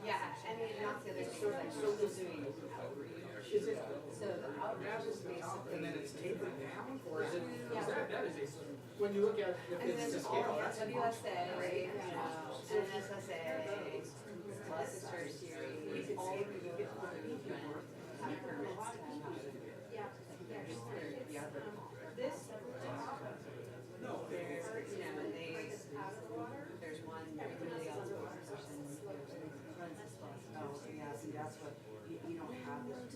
Yeah, I mean, that's the other thing, like, so the outreach is basically. And then it's tapered down, or is it, Yeah. that is a, when you look at, if And it's then to scale, all, that's. WSA, you know, NSSA, Collective Search Series, all of the movement, have permits to have. Yeah. The other. This. There's, you know, and there's one really eligible position. Oh, yeah, see, that's what, you don't have this.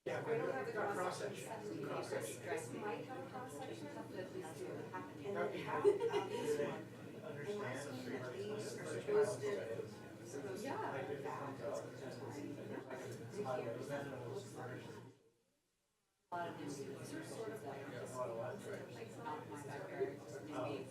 Yeah, we don't have the cross section. Cross section. Might have a cross section, but that's what happened. And That'd then be have great. this one. And last one, that these are supposed to. A lot of institutes are sort of like not my backyard, maybe.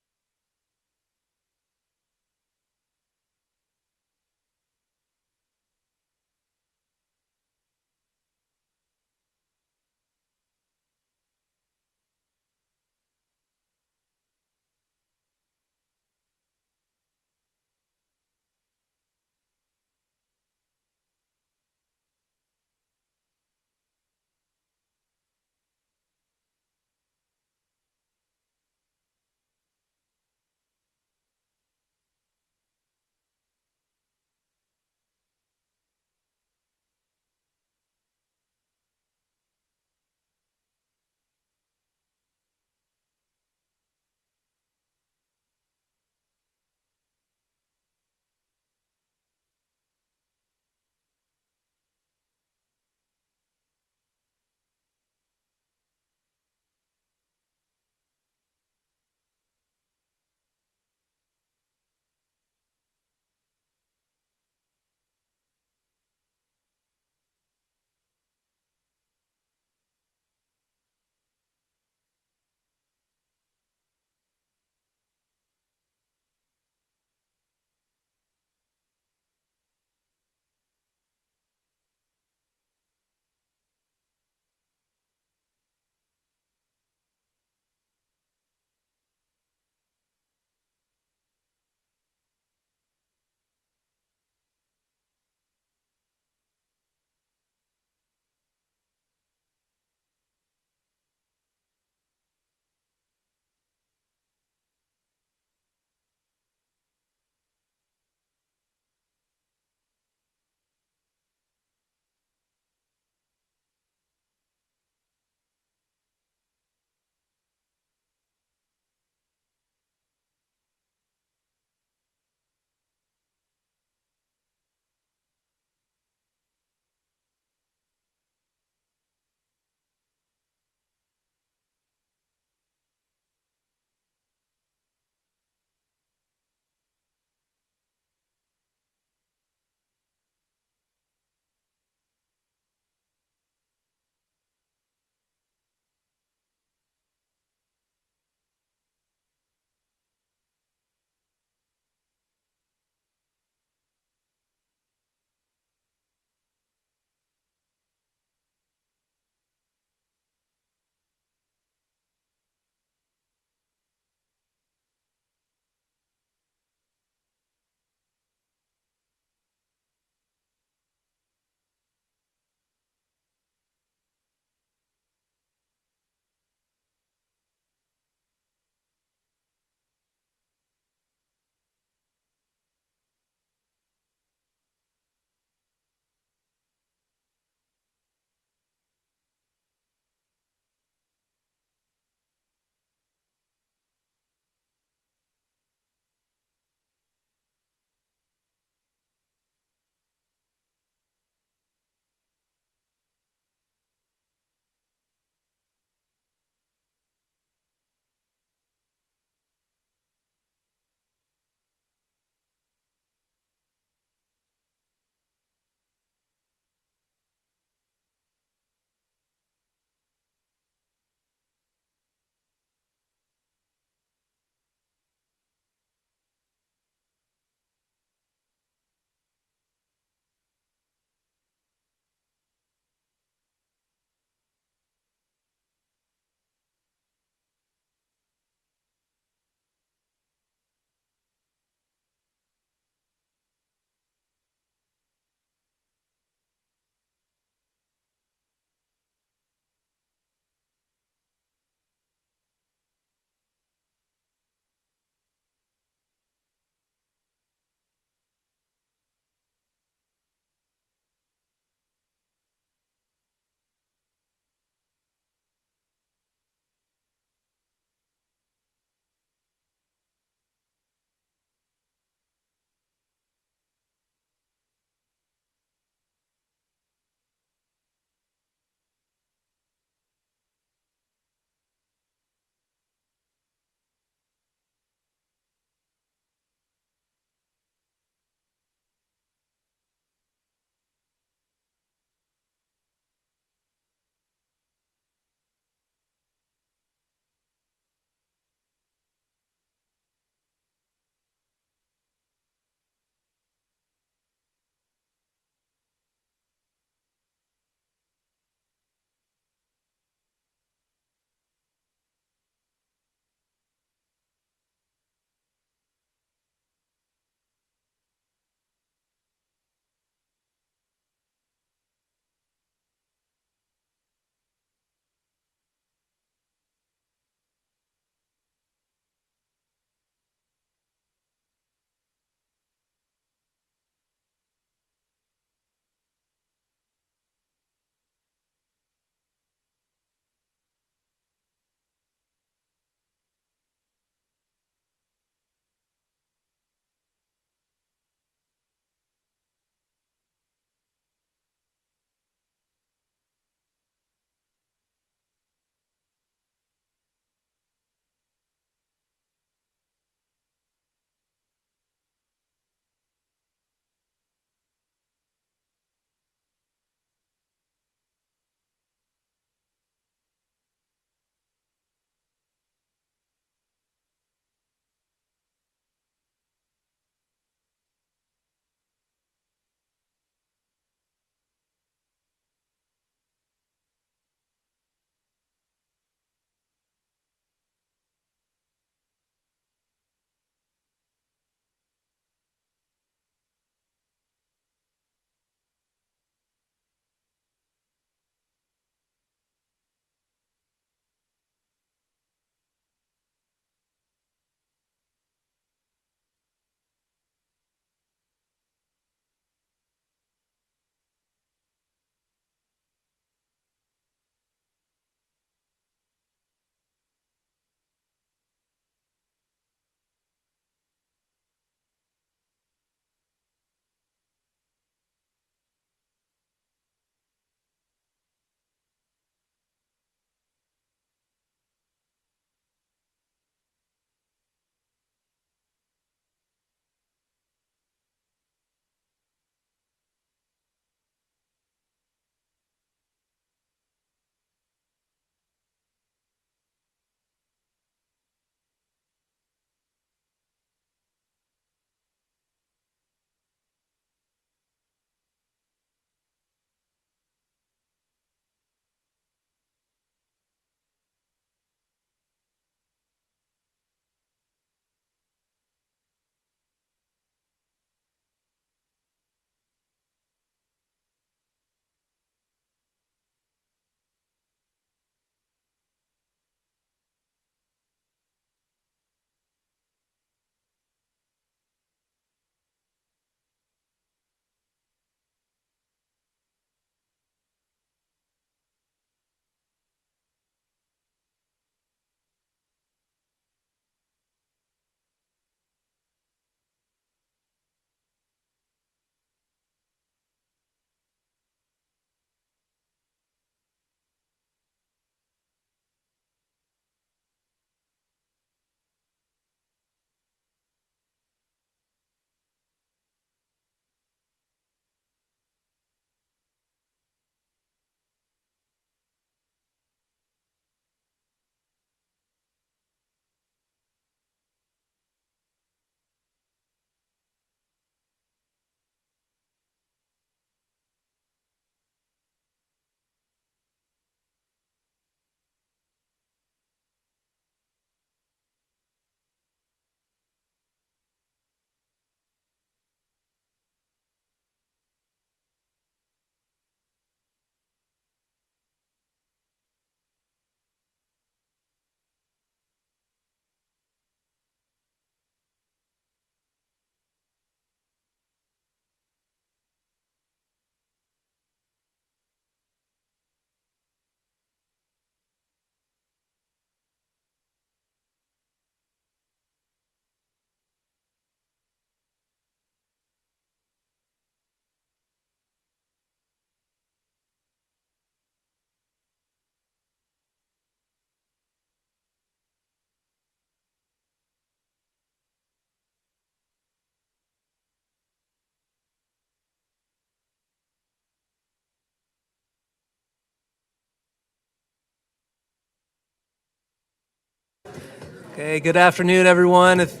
Okay, good afternoon, everyone. If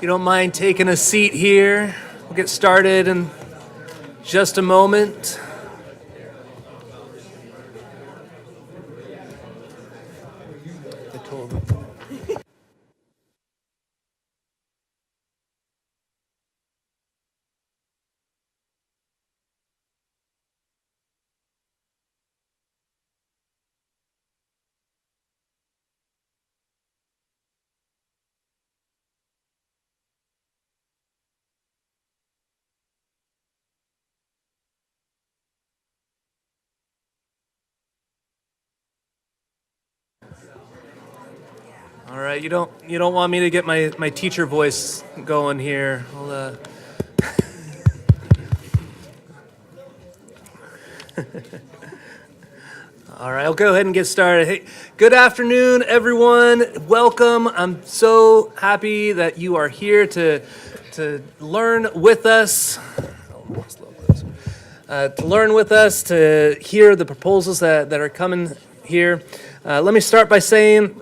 you don't mind taking a seat here, we'll get started in just a moment. All right, you don't want me to get my teacher voice going here. All right, I'll go ahead and get started. Hey, good afternoon, everyone. Welcome. I'm so happy that you are here to learn with us. To learn with us, to hear the proposals that are coming here. Let me start by saying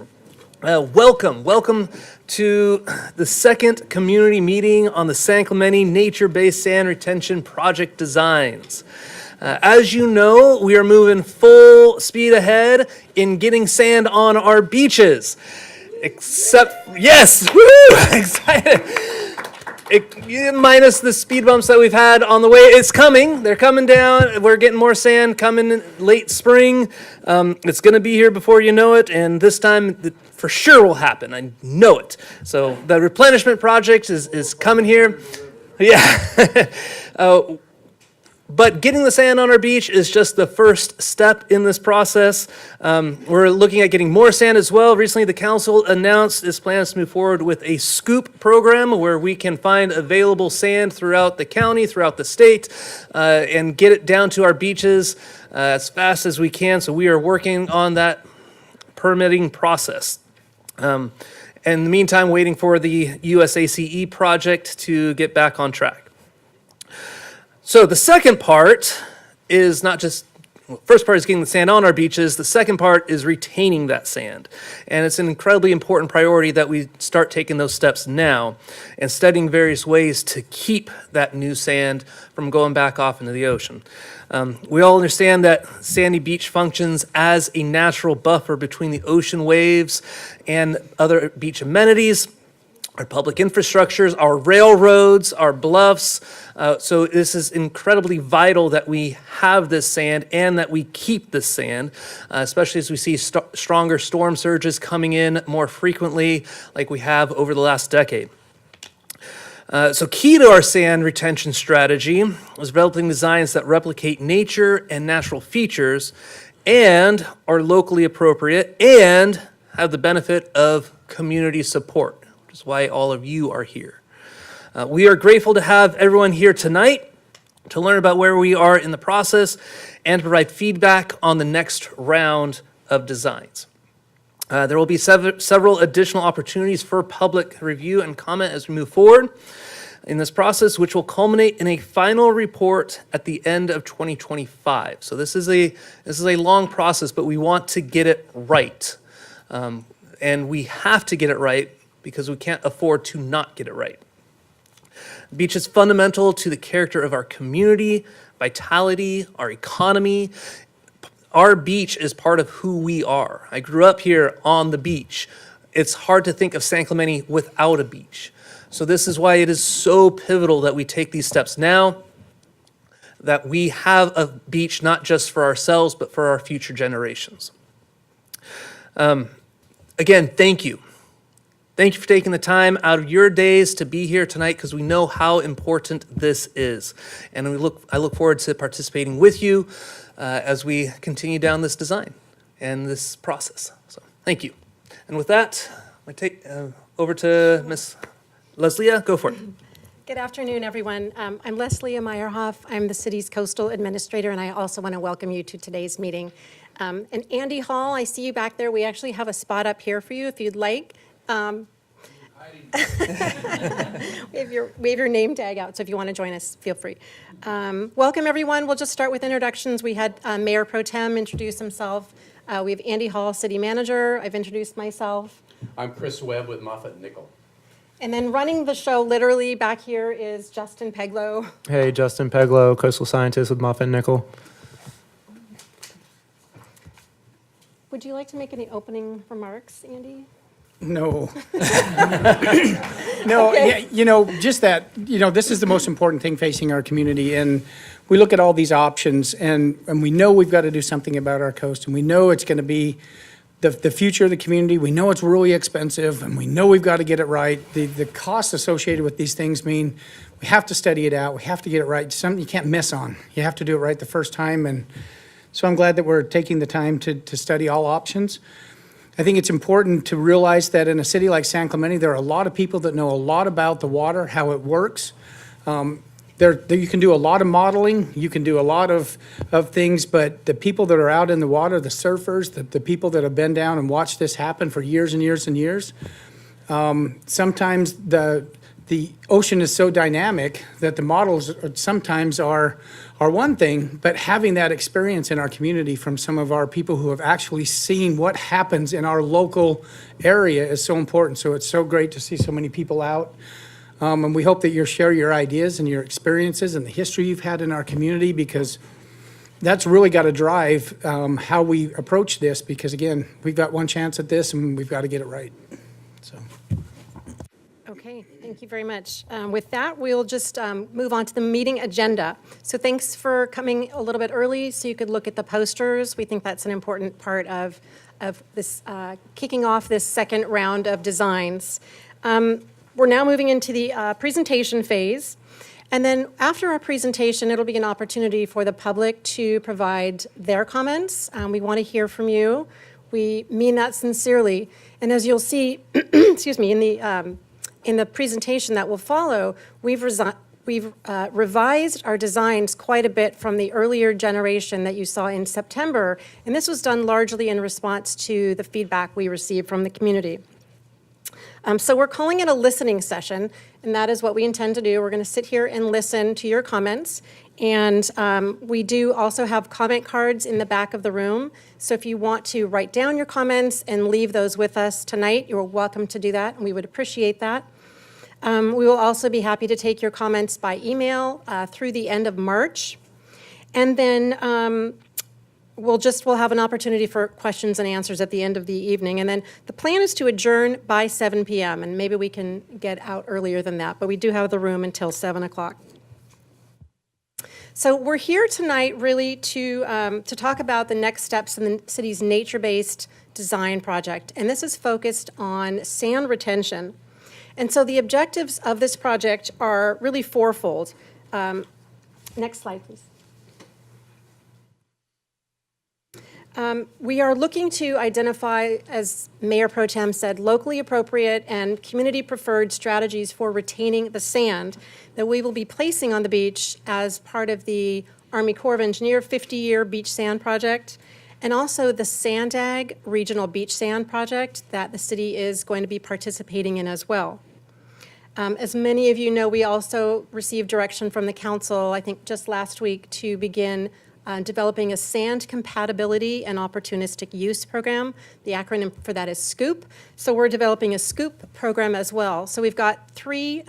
welcome to the second community meeting on the San Clemente Nature-Based Sand Retention Project Designs. As you know, we are moving full speed ahead in getting sand on our beaches. Yes, woo, excited. Minus the speed bumps that we've had on the way, it's coming. They're coming down. We're getting more sand coming in late spring. It's going to be here before you know it, and this time for sure will happen. I know it. So the replenishment project is coming here. Yeah. But getting the sand on our beach is just the first step in this process. We're looking at getting more sand as well. Recently, the council announced its plans to move forward with a SCOOP program where we can find available sand throughout the county, throughout the state, and get it down to our beaches as fast as we can. So we are working on that permitting process. In the meantime, waiting for the USACE project to get back on track. So the second part is not just, first part is getting the sand on our beaches. The second part is retaining that sand. And it's an incredibly important priority that we start taking those steps now and studying various ways to keep that new sand from going back off into the ocean. We all understand that Sandy Beach functions as a natural buffer between the ocean waves and other beach amenities, our public infrastructures, our railroads, our bluffs. So this is incredibly vital that we have this sand and that we keep this sand, especially as we see stronger storm surges coming in more frequently like we have over the last decade. So key to our sand retention strategy is developing designs that replicate nature and natural features and are locally appropriate and have the benefit of community support. Is why all of you are here. We are grateful to have everyone here tonight to learn about where we are in the process and provide feedback on the next round of designs. There will be several additional opportunities for public review and comment as we move forward in this process, which will culminate in a final report at the end of 2025. So this is a long process, but we want to get it right. And we have to get it right because we can't afford to not get it right. The beach is fundamental to the character of our community, vitality, our economy. Our beach is part of who we are. I grew up here on the beach. It's hard to think of San Clemente without a beach. So this is why it is so pivotal that we take these steps now, that we have a beach not just for ourselves, but for our future generations. Again, thank you. Thank you for taking the time out of your days to be here tonight because we know how important this is. And I look forward to participating with you as we continue down this design and this process. So thank you. And with that, I take over to Ms. Leslie. Go for it. Good afternoon, everyone. I'm Leslie Meyerhoff. I'm the city's coastal administrator, and I also want to welcome you to today's meeting. And Andy Hall, I see you back there. We actually have a spot up here for you if you'd like. Wave your name tag out, so if you want to join us, feel free. Welcome, everyone. We'll just start with introductions. We had Mayor Pro Tem introduce himself. We have Andy Hall, City Manager. I've introduced myself. I'm Chris Webb with Moffett Nickel. And then running the show literally back here is Justin Peglow. Hey, Justin Peglow, coastal scientist with Moffett Nickel. Would you like to make any opening remarks, Andy? No. No, yeah, just that, this is the most important thing facing our community. And we look at all these options and we know we've got to do something about our coast. And we know it's going to be the future of the community. We know it's really expensive and we know we've got to get it right. The costs associated with these things mean we have to study it out. We have to get it right. Something you can't miss on. You have to do it right the first time. And so I'm glad that we're taking the time to study all options. I think it's important to realize that in a city like San Clemente, there are a lot of people that know a lot about the water, how it works. You can do a lot of modeling, you can do a lot of things, but the people that are out in the water, the surfers, the people that have been down and watched this happen for years and years and years, sometimes the ocean is so dynamic that the models sometimes are one thing, but having that experience in our community from some of our people who have actually seen what happens in our local area is so important. So it's so great to see so many people out. And we hope that you'll share your ideas and your experiences and the history you've had in our community, because that's really got to drive how we approach this, because again, we've got one chance at this and we've got to get it right. So. Okay, thank you very much. With that, we'll just move on to the meeting agenda. So thanks for coming a little bit early so you could look at the posters. We think that's an important part of this kicking off this second round of designs. We're now moving into the presentation phase. And then after our presentation, it'll be an opportunity for the public to provide their comments. We want to hear from you. We mean that sincerely. And as you'll see, excuse me, in the presentation that will follow, we've revised our designs quite a bit from the earlier generation that you saw in September, and this was done largely in response to the feedback we received from the community. So we're calling it a listening session, and that is what we intend to do. We're going to sit here and listen to your comments, and we do also have comment cards in the back of the room. So if you want to write down your comments and leave those with us tonight, you're welcome to do that, and we would appreciate that. We will also be happy to take your comments by email through the end of March. And then we'll have an opportunity for questions and answers at the end of the evening. And then the plan is to adjourn by 7 p.m. And maybe we can get out earlier than that, but we do have the room until 7 o'clock. So we're here tonight really to talk about the next steps in the city's nature-based design project. And this is focused on sand retention. And so the objectives of this project are really fourfold. Next slide, please. We are looking to identify, as Mayor Pro Tem said, locally appropriate and community-preferred strategies for retaining the sand that we will be placing on the beach as part of the Army Corps of Engineers 50-year beach sand project, and also the Sandag Regional Beach Sand Project that the city is going to be participating in as well. As many of you know, we also received direction from the council, I think just last week, to begin developing a sand compatibility and opportunistic use program. The acronym for that is SCOOP. So we're developing a SCOOP program as well. So we've got three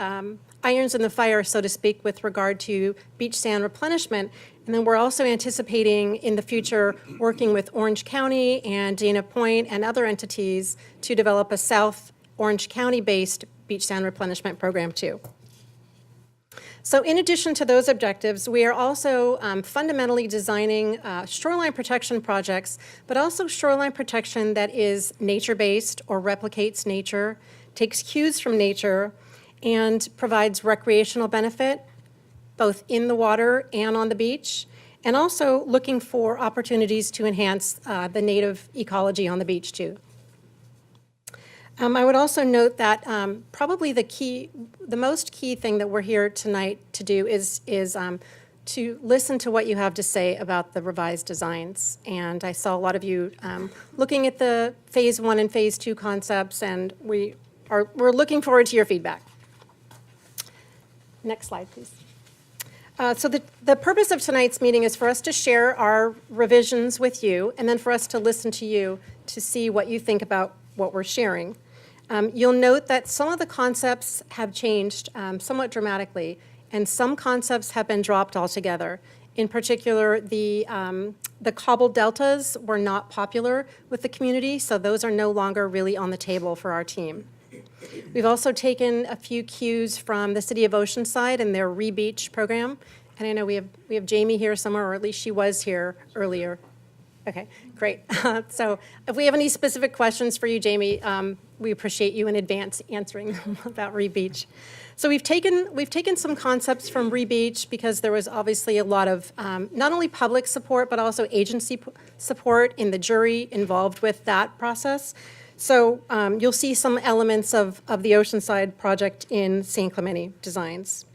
irons in the fire, so to speak, with regard to beach sand replenishment. And then we're also anticipating in the future working with Orange County and Dana Point and other entities to develop a South Orange County-based beach sand replenishment program too. So in addition to those objectives, we are also fundamentally designing shoreline protection projects, but also shoreline protection that is nature-based or replicates nature, takes cues from nature, and provides recreational benefit, both in the water and on the beach, and also looking for opportunities to enhance the native ecology on the beach too. I would also note that probably the most key thing that we're here tonight to do is to listen to what you have to say about the revised designs. And I saw a lot of you looking at the Phase 1 and Phase 2 concepts, and we're looking forward to your feedback. Next slide, please. So the purpose of tonight's meeting is for us to share our revisions with you, and then for us to listen to you to see what you think about what we're sharing. You'll note that some of the concepts have changed somewhat dramatically, and some concepts have been dropped altogether. In particular, the cobbled deltas were not popular with the community, so those are no longer really on the table for our team. We've also taken a few cues from the City of Oceanside and their Re-Beach program. And I know we have Jamie here somewhere, or at least she was here earlier. Okay, great. So if we have any specific questions for you, Jamie, we appreciate you in advance answering them about Re-Beach. So we've taken some concepts from Re-Beach because there was obviously a lot of not only public support, but also agency support in the jury involved with that process. So you'll see some elements of the Oceanside project in San Clemente designs.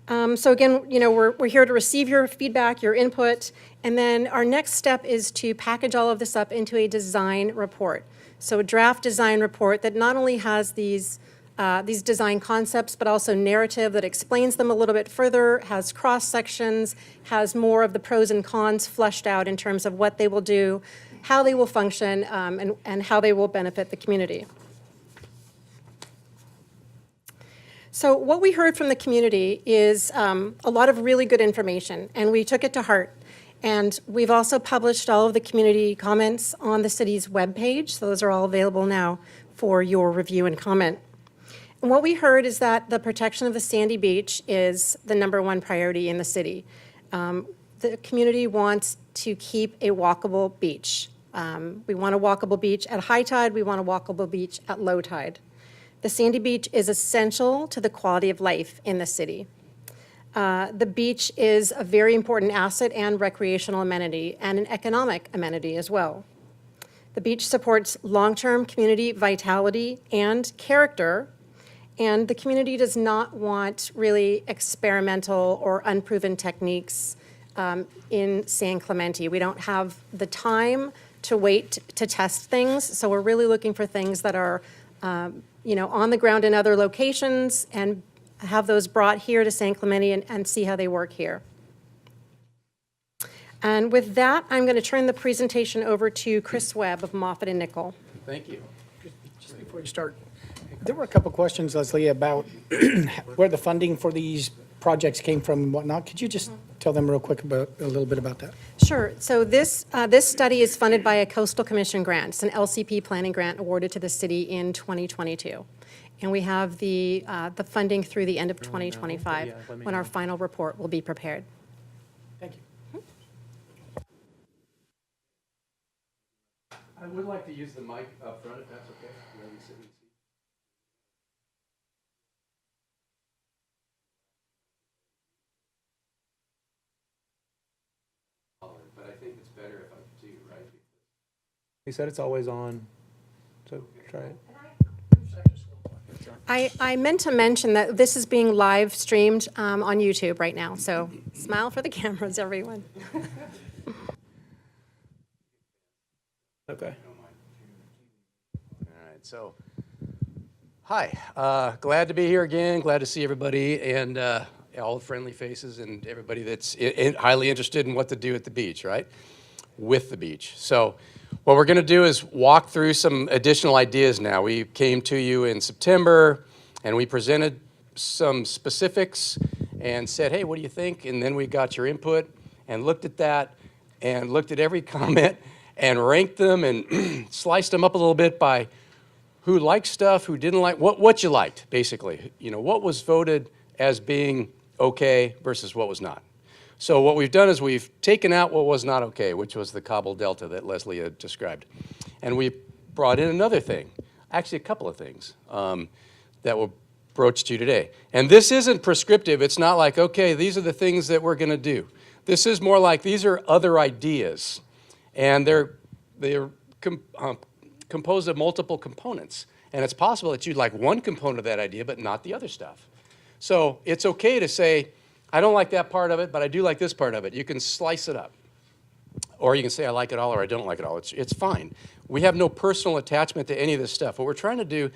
So again, we're here to receive your feedback, your input, and then our next step is to package all of this up into a design report. So a draft design report that not only has these design concepts, but also narrative that explains them a little bit further, has cross sections, has more of the pros and cons fleshed out in terms of what they will do, how they will function, and how they will benefit the community. So what we heard from the community is a lot of really good information, and we took it to heart. And we've also published all of the community comments on the city's webpage, so those are all available now for your review and comment. And what we heard is that the protection of the sandy beach is the #1 priority in the city. The community wants to keep a walkable beach. We want a walkable beach at high tide. We want a walkable beach at low tide. The sandy beach is essential to the quality of life in the city. The beach is a very important asset and recreational amenity and an economic amenity as well. The beach supports long-term community vitality and character, and the community does not want really experimental or unproven techniques in San Clemente. We don't have the time to wait to test things, so we're really looking for things that are on the ground in other locations and have those brought here to San Clemente and see how they work here. And with that, I'm going to turn the presentation over to Chris Webb of Moffett and Nickel. Thank you. Just before you start, there were a couple questions, Leslie, about where the funding for these projects came from and whatnot. Could you just tell them real quick about a little bit about that? Sure. So this study is funded by a Coastal Commission grant. It's an LCP planning grant awarded to the city in 2022. And we have the funding through the end of 2025, when our final report will be prepared. Thank you. I would like to use the mic up front, if that's okay. Let me sit and see. But I think it's better if I do, right? He said it's always on, so try it. I meant to mention that this is being live streamed on YouTube right now, so smile for the cameras, everyone. Okay. All right, so, hi. Glad to be here again. Glad to see everybody and all the friendly faces and everybody that's highly interested in what to do at the beach, right? With the beach. So what we're going to do is walk through some additional ideas now. We came to you in September and we presented some specifics and said, hey, what do you think? And then we got your input and looked at that and looked at every comment and ranked them and sliced them up a little bit by who liked stuff, who didn't like, what you liked, basically. What was voted as being okay versus what was not. So what we've done is we've taken out what was not okay, which was the cobble delta that Leslie had described. And we brought in another thing, actually a couple of things that were broached to you today. And this isn't prescriptive. It's not like, okay, these are the things that we're going to do. This is more like these are other ideas. And they're composed of multiple components. And it's possible that you'd like one component of that idea, but not the other stuff. So it's okay to say, I don't like that part of it, but I do like this part of it. You can slice it up. Or you can say, I like it all or I don't like it all. It's fine. We have no personal attachment to any of this stuff. What we're trying to do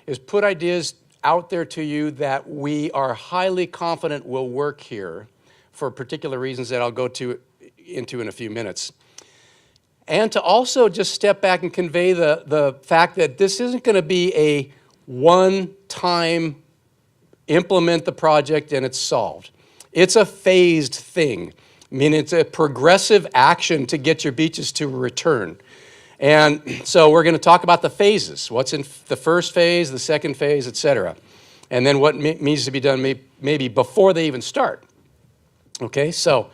is put ideas out there to you that we are highly confident will work here for particular reasons that I'll go into in a few minutes. And to also just step back and convey the fact that this isn't going to be a one-time implement the project and it's solved. It's a phased thing. I mean, it's a progressive action to get your beaches to return. And so we're going to talk about the phases, what's in the first phase, the second phase, et cetera. And then what needs to be done maybe before they even start. Okay, so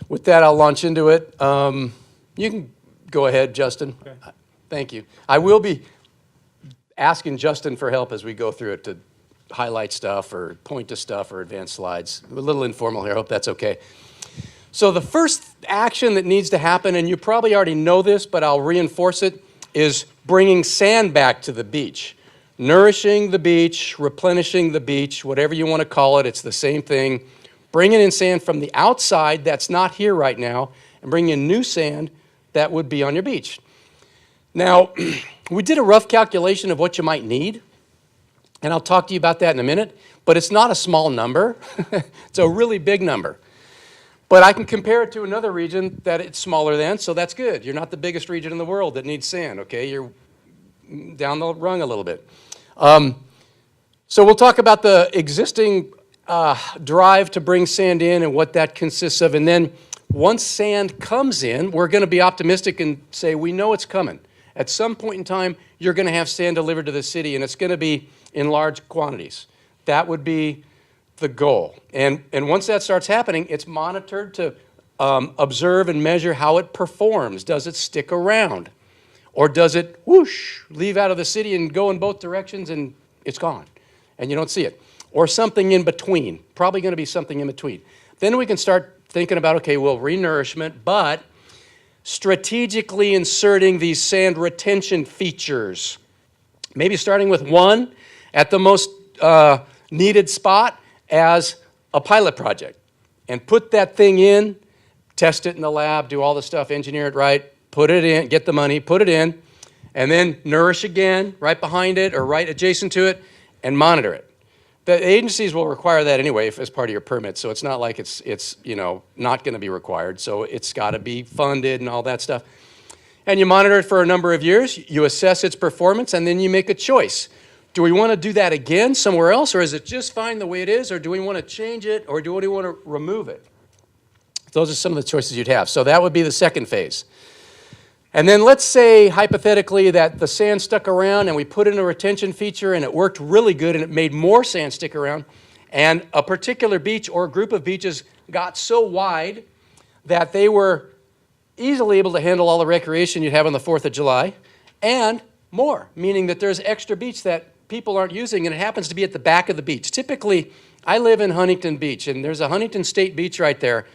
with that, I'll launch into it. You can go ahead, Justin. Okay. Thank you. I will be asking Justin for help as we go through it to highlight stuff or point to stuff or advance slides. A little informal here. I hope that's okay. So the first action that needs to happen, and you probably already know this, but I'll reinforce it, is bringing sand back to the beach. Nourishing the beach, replenishing the beach, whatever you want to call it, it's the same thing. Bringing in sand from the outside that's not here right now, and bringing in new sand that would be on your beach. Now, we did a rough calculation of what you might need, and I'll talk to you about that in a minute, but it's not a small number. It's a really big number. But I can compare it to another region that it's smaller than, so that's good. You're not the biggest region in the world that needs sand, okay? You're down the rung a little bit. So we'll talk about the existing drive to bring sand in and what that consists of, and then once sand comes in, we're going to be optimistic and say, we know it's coming. At some point in time, you're going to have sand delivered to the city, and it's going to be in large quantities. That would be the goal. And once that starts happening, it's monitored to observe and measure how it performs. Does it stick around? Or does it, whoosh, leave out of the city and go in both directions and it's gone, and you don't see it? Or something in between. Probably going to be something in between. Then we can start thinking about, okay, well, renourishment, but strategically inserting these sand retention features. Maybe starting with one at the most needed spot as a pilot project. And put that thing in, test it in the lab, do all the stuff, engineer it right, put it in, get the money, put it in, and then nourish again right behind it or right adjacent to it and monitor it. The agencies will require that anyway as part of your permit, so it's not like it's not going to be required. So it's got to be funded and all that stuff. And you monitor it for a number of years, you assess its performance, and then you make a choice. Do we want to do that again somewhere else, or is it just fine the way it is, or do we want to change it, or do we want to remove it? Those are some of the choices you'd have. So that would be the second phase. And then let's say, hypothetically, that the sand stuck around and we put in a retention feature and it worked really good and it made more sand stick around, and a particular beach or a group of beaches got so wide that they were easily able to handle all the recreation you'd have on the 4th of July and more, meaning that there's extra beach that people aren't using and it happens to be at the back of the beach. Typically, I live in Huntington Beach and there's a Huntington State Beach right there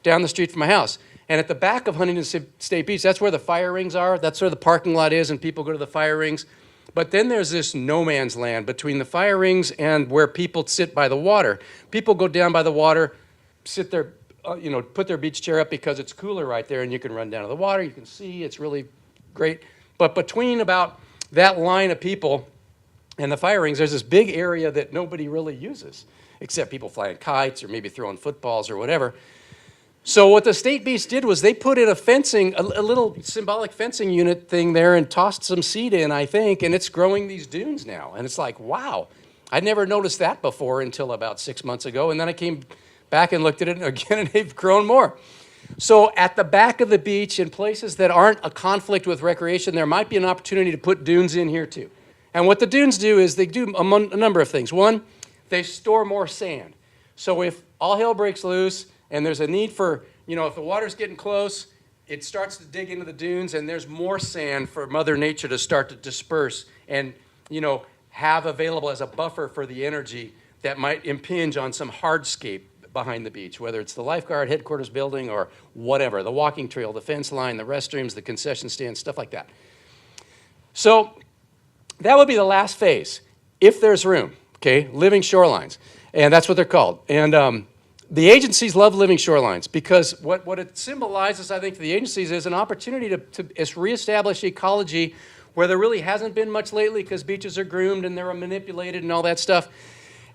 down the street from my house. And at the back of Huntington State Beach, that's where the fire rings are. That's where the parking lot is, and people go to the fire rings. But then there's this no man's land between the fire rings and where people sit by the water. People go down by the water, sit there, put their beach chair up because it's cooler right there, and you can run down to the water. You can see. It's really great. But between about that line of people and the fire rings, there's this big area that nobody really uses, except people flying kites or maybe throwing footballs or whatever. So what the State Beach did was they put in a fencing, a little symbolic fencing unit thing there and tossed some seed in, I think, and it's growing these dunes now. And it's like, wow, I'd never noticed that before until about 6 months ago. And then I came back and looked at it again, and they've grown more. So at the back of the beach, in places that aren't a conflict with recreation, there might be an opportunity to put dunes in here too. And what the dunes do is they do a number of things. One, they store more sand. So if all hell breaks loose, and there's a need for, if the water's getting close, it starts to dig into the dunes, and there's more sand for Mother Nature to start to disperse and, have available as a buffer for the energy that might impinge on some hardscape behind the beach, whether it's the lifeguard headquarters building or whatever, the walking trail, the fence line, the restrooms, the concession stands, stuff like that. So that would be the last phase, if there's room, okay, living shorelines. And that's what they're called. And the agencies love living shorelines because what it symbolizes, I think, to the agencies is an opportunity to reestablish ecology where there really hasn't been much lately because beaches are groomed and they're manipulated and all that stuff.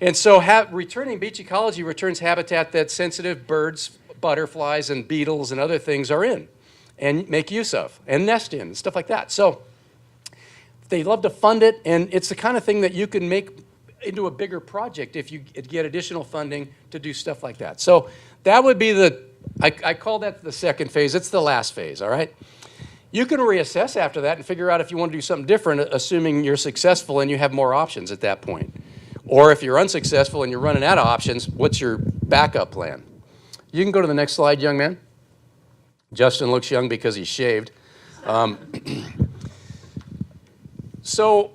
And so returning beach ecology returns habitat that sensitive birds, butterflies, and beetles and other things are in and make use of and nest in and stuff like that. So they love to fund it, and it's the kind of thing that you can make into a bigger project if you get additional funding to do stuff like that. So that would be I call that the second phase. It's the last phase, all right? You can reassess after that and figure out if you want to do something different, assuming you're successful and you have more options at that point. Or if you're unsuccessful and you're running out of options, what's your backup plan? You can go to the next slide, young man. Justin looks young because he's shaved. So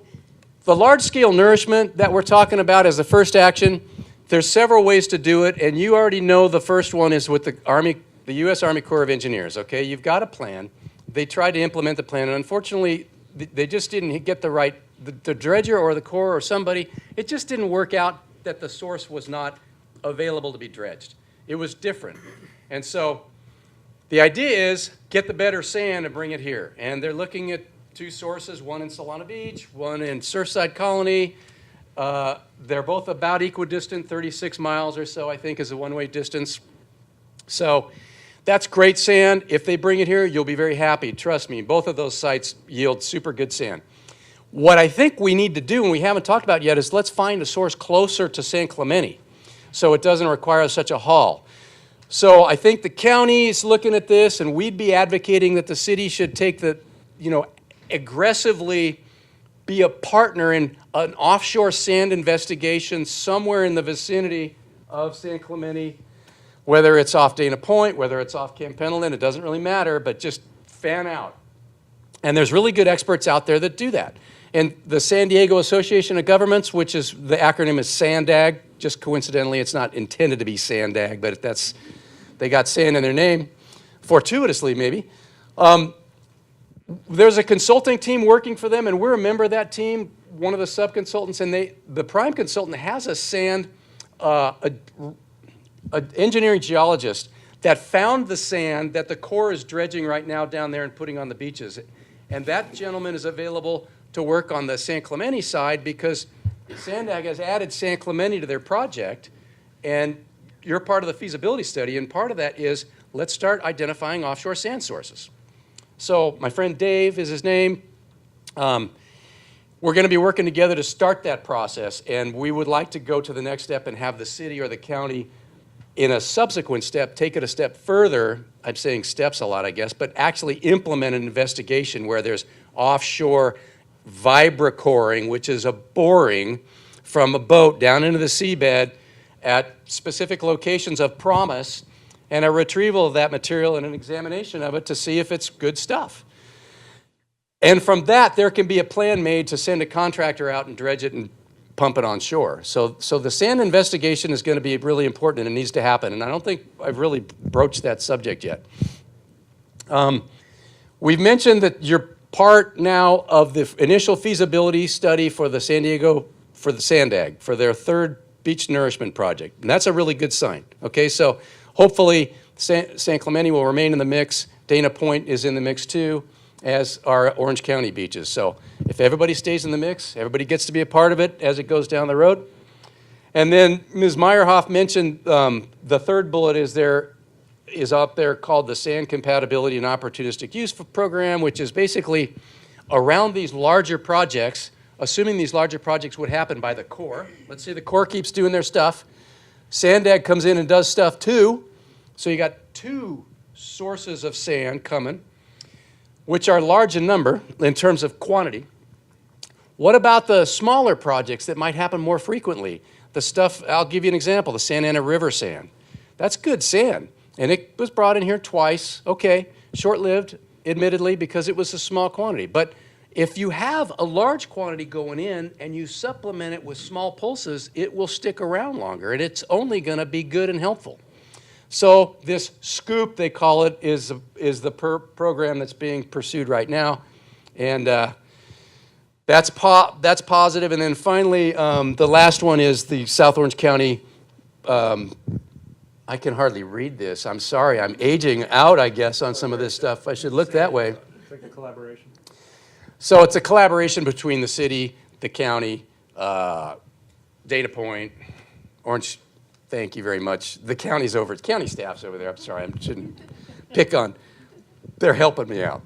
the large-scale nourishment that we're talking about as the first action, there's several ways to do it, and you already know the first one is with the U.S. Army Corps of Engineers, okay? You've got a plan. They tried to implement the plan, and unfortunately, they just didn't get the dredger or the Corps or somebody, it just didn't work out that the source was not available to be dredged. It was different. And so the idea is get the better sand and bring it here. And they're looking at two sources, one in Solana Beach, one in Surfside Colony. They're both about equidistant, 36 miles or so, I think, is the one-way distance. So that's great sand. If they bring it here, you'll be very happy. Trust me, both of those sites yield super good sand. What I think we need to do, and we haven't talked about yet, is let's find a source closer to San Clemente so it doesn't require such a haul. So I think the county is looking at this, and we'd be advocating that the city should take aggressively be a partner in an offshore sand investigation somewhere in the vicinity of San Clemente, whether it's off Dana Point, whether it's off Camp Pendleton, it doesn't really matter, but just fan out. And there's really good experts out there that do that. And the San Diego Association of Governments, which is, the acronym is SANDAG, just coincidentally, it's not intended to be SANDAG, but they got sand in their name, fortuitously maybe. There's a consulting team working for them, and we're a member of that team, one of the sub-consultants, and the prime consultant has a sand, an engineering geologist that found the sand that the Corps is dredging right now down there and putting on the beaches. And that gentleman is available to work on the San Clemente side because SANDAG has added San Clemente to their project, and you're part of the feasibility study, and part of that is let's start identifying offshore sand sources. So my friend Dave is his name. We're going to be working together to start that process, and we would like to go to the next step and have the city or the county in a subsequent step take it a step further. I'm saying steps a lot, I guess, but actually implement an investigation where there's offshore vibracoring, which is a boring from a boat down into the seabed at specific locations of promise, and a retrieval of that material and an examination of it to see if it's good stuff. And from that, there can be a plan made to send a contractor out and dredge it and pump it on shore. So the sand investigation is going to be really important, and it needs to happen. And I don't think I've really broached that subject yet. We've mentioned that you're part now of the initial feasibility study for the San Diego, for the SANDAG, for their third beach nourishment project. And that's a really good sign. Okay, so hopefully San Clemente will remain in the mix. Dana Point is in the mix too, as are Orange County beaches. So if everybody stays in the mix, everybody gets to be a part of it as it goes down the road. And then Ms. Meyerhoff mentioned the third bullet is up there called the Sand Compatibility and Opportunistic Use Program, which is basically around these larger projects, assuming these larger projects would happen by the Corps. Let's say the Corps keeps doing their stuff. SANDAG comes in and does stuff too. So you got two sources of sand coming, which are large in number in terms of quantity. What about the smaller projects that might happen more frequently? The stuff, I'll give you an example, the Santa Ana River sand. That's good sand. And it was brought in here twice. Okay, short-lived, admittedly, because it was a small quantity. But if you have a large quantity going in and you supplement it with small pulses, it will stick around longer, and it's only going to be good and helpful. So this SCOOP, they call it, is the program that's being pursued right now. And that's positive. And then finally, the last one is the South Orange County. I can hardly read this. I'm sorry. I'm aging out, I guess, on some of this stuff. I should look that way. It's like a collaboration. So it's a collaboration between the city, the county, Dana Point, Orange, thank you very much. The county staff's over there. I'm sorry, I shouldn't pick on. They're helping me out.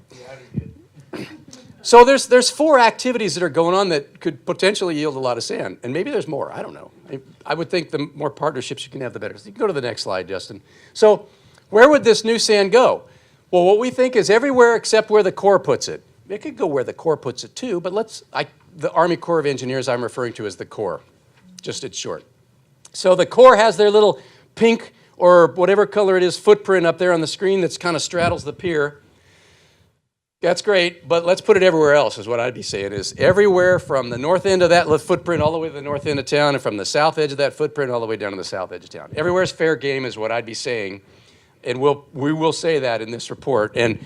So there's 4 activities that are going on that could potentially yield a lot of sand, and maybe there's more. I don't know. I would think the more partnerships you can have, the better. So you can go to the next slide, Justin. So where would this new sand go? Well, what we think is everywhere except where the Corps puts it. It could go where the Corps puts it too, but the Army Corps of Engineers I'm referring to as the Corps, just it's short. So the Corps has their little pink or whatever color it is footprint up there on the screen that's kind of straddles the pier. That's great, but let's put it everywhere else is what I'd be saying is everywhere from the north end of that footprint all the way to the north end of town and from the south edge of that footprint all the way down to the south edge of town. Everywhere's fair game is what I'd be saying, and we will say that in this report. And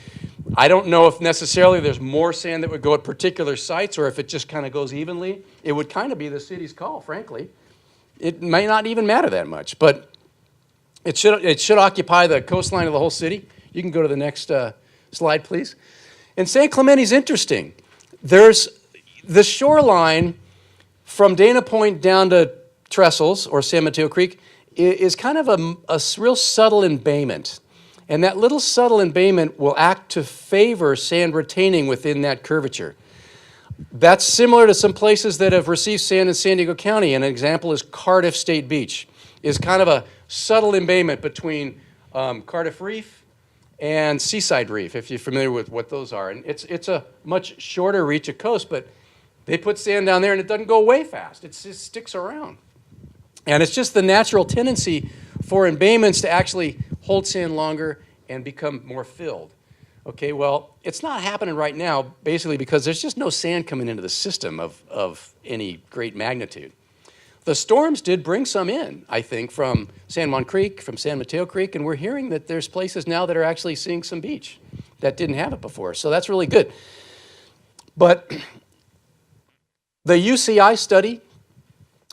I don't know if necessarily there's more sand that would go at particular sites or if it just kind of goes evenly. It would kind of be the city's call, frankly. It may not even matter that much, but it should occupy the coastline of the whole city. You can go to the next slide, please. And San Clemente's interesting. There's the shoreline from Dana Point down to Trestles or San Mateo Creek is kind of a real subtle embayment. And that little subtle embayment will act to favor sand retaining within that curvature. That's similar to some places that have received sand in San Diego County. An example is Cardiff State Beach, is kind of a subtle embayment between Cardiff Reef and Seaside Reef, if you're familiar with what those are. And it's a much shorter reach of coast, but they put sand down there and it doesn't go away fast. It just sticks around. And it's just the natural tendency for embayments to actually hold sand longer and become more filled. Okay, well, it's not happening right now, basically because there's just no sand coming into the system of any great magnitude. The storms did bring some in, I think, from San Juan Creek, from San Mateo Creek, and we're hearing that there's places now that are actually seeing some beach that didn't have it before, so that's really good. But the UCI study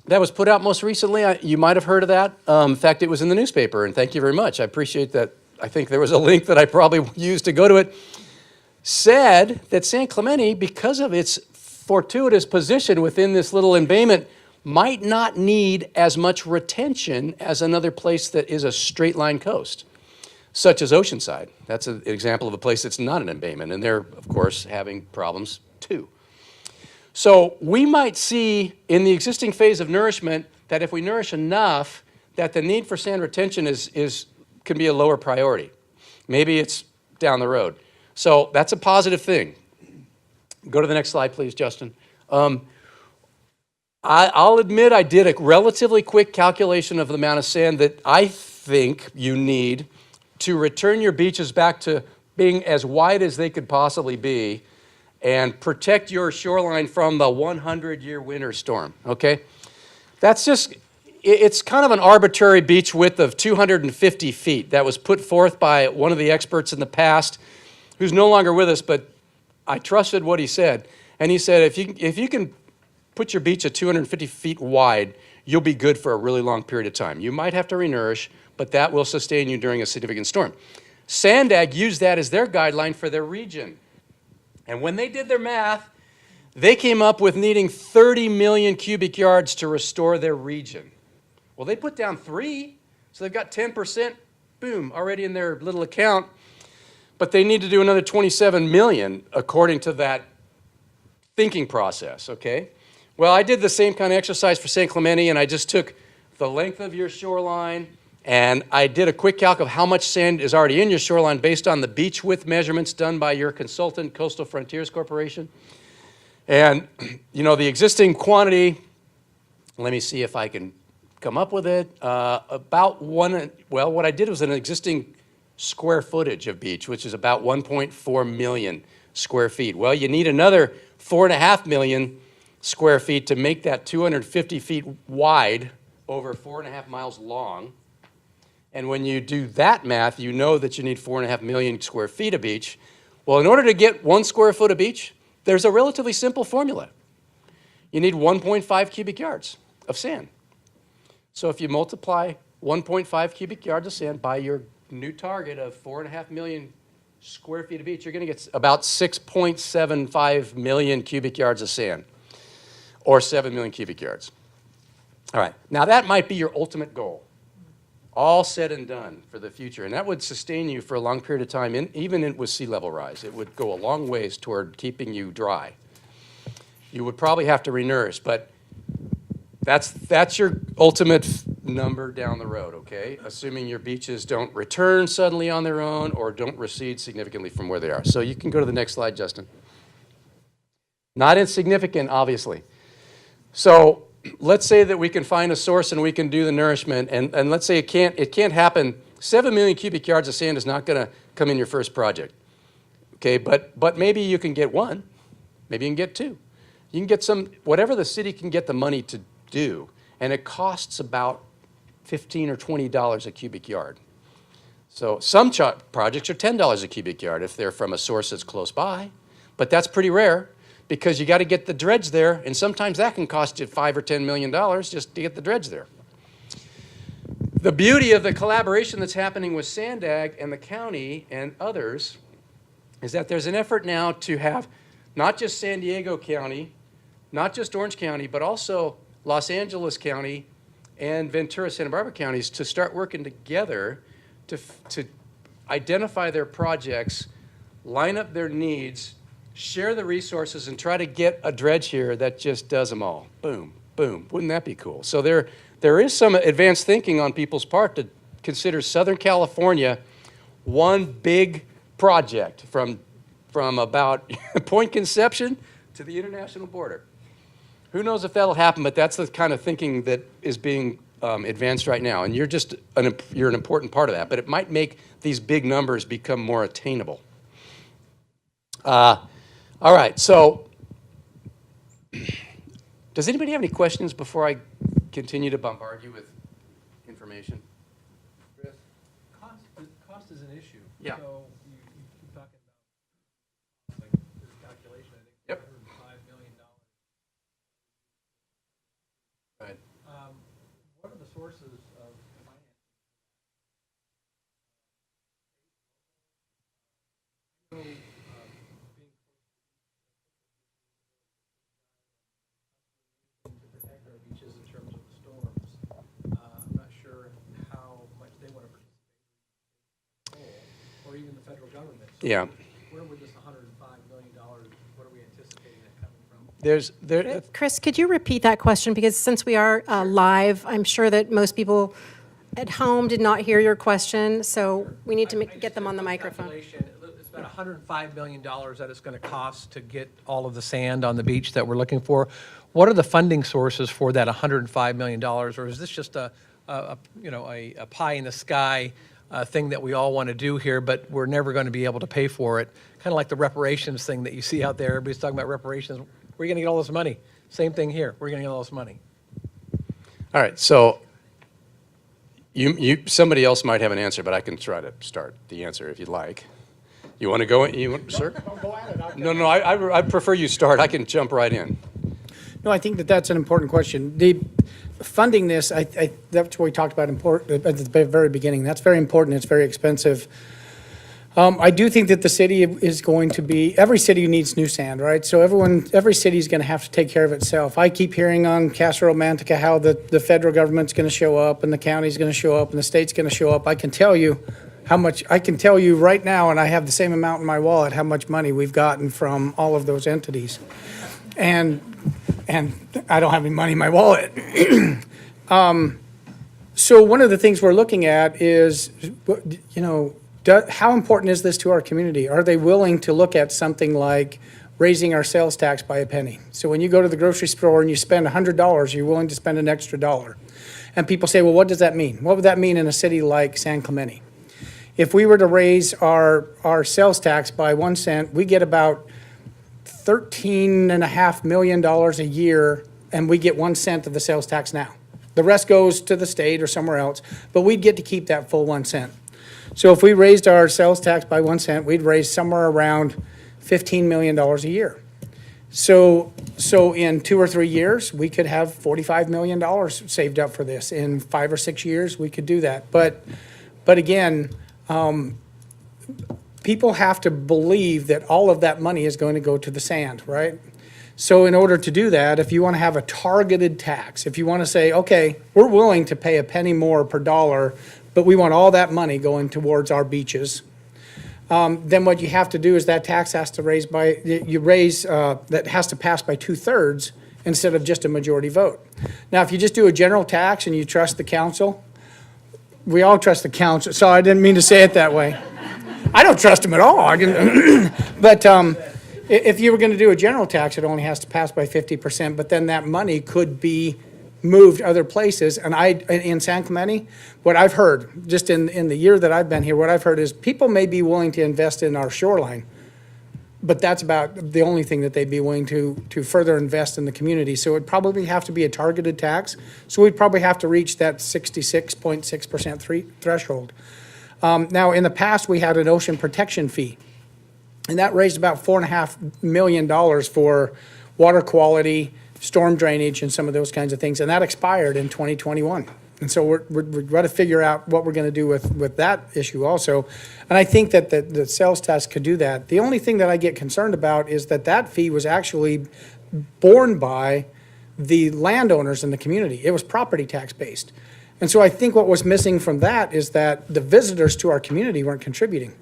that was put out most recently, you might have heard of that. In fact, it was in the newspaper, and thank you very much. I appreciate that. I think there was a link that I probably used to go to it. Said that San Clemente, because of its fortuitous position within this little embayment, might not need as much retention as another place that is a straight line coast, such as Oceanside. That's an example of a place that's not an embayment, and they're, of course, having problems too. So we might see in the existing phase of nourishment that if we nourish enough, that the need for sand retention can be a lower priority. Maybe it's down the road. So that's a positive thing. Go to the next slide, please, Justin. I'll admit I did a relatively quick calculation of the amount of sand that I think you need to return your beaches back to being as wide as they could possibly be and protect your shoreline from the 100-year winter storm, okay? That's just, it's kind of an arbitrary beach width of 250 feet that was put forth by one of the experts in the past who's no longer with us, but I trusted what he said. And he said, if you can put your beach at 250 feet wide, you'll be good for a really long period of time. You might have to renourish, but that will sustain you during a significant storm. Sandag used that as their guideline for their region. And when they did their math, they came up with needing 30 million cubic yards to restore their region. Well, they put down 3, so they've got 10%, boom, already in their little account. But they need to do another 27 million according to that thinking process, okay? Well, I did the same kind of exercise for San Clemente, and I just took the length of your shoreline, and I did a quick calc of how much sand is already in your shoreline based on the beach width measurements done by your consultant, Coastal Frontiers Corporation. And, you know, the existing quantity, let me see if I can come up with it, what I did was an existing square footage of beach, which is about 1.4 million square feet. Well, you need another 4.5 million square feet to make that 250 feet wide over 4.5 miles long. And when you do that math, you know that you need 4.5 million square feet of beach. Well, in order to get 1 square foot of beach, there's a relatively simple formula. You need 1.5 cubic yards of sand. So if you multiply 1.5 cubic yards of sand by your new target of 4.5 million square feet of beach, you're going to get about 6.75 million cubic yards of sand, or 7 million cubic yards. All right, now that might be your ultimate goal, all said and done for the future, and that would sustain you for a long period of time, even with sea level rise. It would go a long ways toward keeping you dry. You would probably have to renourish, but that's your ultimate number down the road, okay? Assuming your beaches don't return suddenly on their own or don't recede significantly from where they are. So you can go to the next slide, Justin. Not insignificant, obviously. So let's say that we can find a source and we can do the nourishment, and let's say it can't happen. 7 million cubic yards of sand is not going to come in your first project, okay? But maybe you can get one. Maybe you can get two. You can get some, whatever the city can get the money to do, and it costs about $15 or $20 a cubic yard. So some projects are $10 a cubic yard if they're from a source that's close by, but that's pretty rare because you got to get the dredge there, and sometimes that can cost you $5 or $10 million just to get the dredge there. The beauty of the collaboration that's happening with Sandag and the county and others is that there's an effort now to have not just San Diego County, not just Orange County, but also Los Angeles County and Ventura, Santa Barbara counties to start working together to identify their projects, line up their needs, share the resources, and try to get a dredge here that just does them all. Boom, boom. Wouldn't that be cool? So there is some advanced thinking on people's part to consider Southern California one big project from about Point Conception to the international border. Who knows if that'll happen, but that's the kind of thinking that is being advanced right now. And you're an important part of that, but it might make these big numbers become more attainable. All right, so does anybody have any questions before I continue to bombard you with information? Chris, cost is an issue. Yeah. So you keep talking about like this calculation, I think Yep. $105 million. Right. What are the sources of finance? So, to protect our beaches in terms of the storms, I'm not sure how much they want to participate, or even the federal government. So Yeah. where would this $105 million, what are we anticipating that coming from? Chris, could you repeat that question? Because since we are live, I'm sure that most people at home did not hear your question, so we need to get them on the microphone. It's about $105 million that it's going to cost to get all of the sand on the beach that we're looking for. What are the funding sources for that $105 million? Or is this just a pie in the sky thing that we all want to do here, but we're never going to be able to pay for it? Kind of like the reparations thing that you see out there. Everybody's talking about reparations. Where are you going to get all this money? Same thing here. Where are you going to get all this money? All right, so somebody else might have an answer, but I can try to start the answer if you'd like. You want to go? Sir? Go at it. No, I prefer you start. I can jump right in. No, I think that's an important question. The funding this, that's what we talked about at the very beginning. That's very important. It's very expensive. I do think that the city is going to be, every city needs new sand, right? So every city is going to have to take care of itself. I keep hearing on Casa Romantica how the federal government's going to show up and the county's going to show up and the state's going to show up. I can tell you right now, and I have the same amount in my wallet, how much money we've gotten from all of those entities. And I don't have any money in my wallet. So one of the things we're looking at is, how important is this to our community? Are they willing to look at something like raising our sales tax by a penny? So when you go to the grocery store and you spend $100, you're willing to spend an extra $1. And people say, well, what does that mean? What would that mean in a city like San Clemente? If we were to raise our sales tax by 1 cent, we get about $13.5 million a year, and we get 1 cent of the sales tax now. The rest goes to the state or somewhere else, but we'd get to keep that full 1 cent. So if we raised our sales tax by 1 cent, we'd raise somewhere around $15 million a year. So in 2 or 3 years, we could have $45 million saved up for this. In 5 or 6 years, we could do that. But again, people have to believe that all of that money is going to go to the sand, right? So in order to do that, if you want to have a targeted tax, if you want to say, okay, we're willing to pay a penny more per dollar, but we want all that money going towards our beaches, then what you have to do is that tax has to that has to pass by 2/3 instead of just a majority vote. Now, if you just do a general tax and you trust the council, we all trust the council, so I didn't mean to say it that way. I don't trust them at all. But if you were going to do a general tax, it only has to pass by 50%, but then that money could be moved other places. And in San Clemente, what I've heard, just in the year that I've been here, what I've heard is people may be willing to invest in our shoreline, but that's about the only thing that they'd be willing to further invest in the community. So it'd probably have to be a targeted tax. So we'd probably have to reach that 66.6% threshold. Now, in the past, we had an ocean protection fee, and that raised about $4.5 million for water quality, storm drainage, and some of those kinds of things, and that expired in 2021. And so we've got to figure out what we're going to do with that issue also. And I think that the sales tax could do that. The only thing that I get concerned about is that fee was actually borne by the landowners in the community. It was property tax based. And so I think what was missing from that is that the visitors to our community weren't contributing.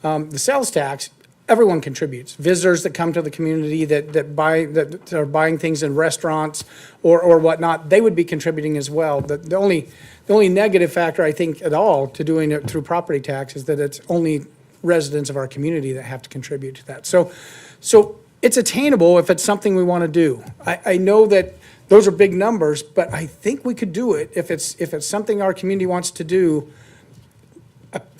The sales tax, everyone contributes. Visitors that come to the community that are buying things in restaurants or whatnot, they would be contributing as well. The only negative factor I think at all to doing it through property tax is that it's only residents of our community that have to contribute to that. So it's attainable if it's something we want to do. I know that those are big numbers, but I think we could do it if it's something our community wants to do.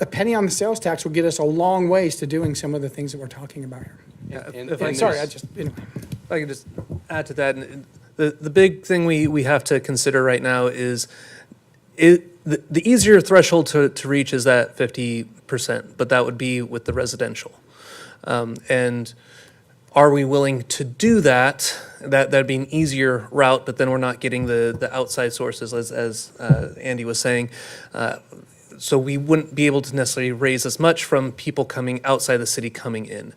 A penny on the sales tax will get us a long ways to doing some of the things that we're talking about here. Yeah, And- if and I, Sorry, there's- anyway. if I could just add to that, and the big thing we have to consider right now is the easier threshold to reach is that 50%, but that would be with the residential. And are we willing to do that? That'd be an easier route, but then we're not getting the outside sources, as Andy was saying. So we wouldn't be able to necessarily raise as much from people coming outside the city coming in.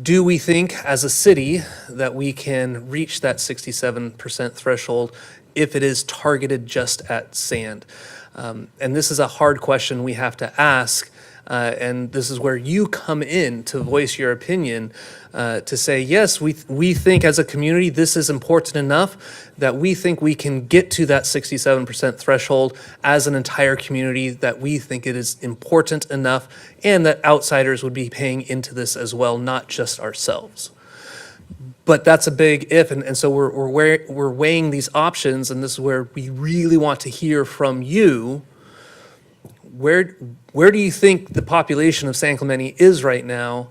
Do we think as a city that we can reach that 67% threshold if it is targeted just at sand? And this is a hard question we have to ask. And this is where you come in to voice your opinion, to say, yes, we think as a community this is important enough that we think we can get to that 67% threshold as an entire community, that we think it is important enough, and that outsiders would be paying into this as well, not just ourselves. But that's a big if, and so we're weighing these options, and this is where we really want to hear from you. Where do you think the population of San Clemente is right now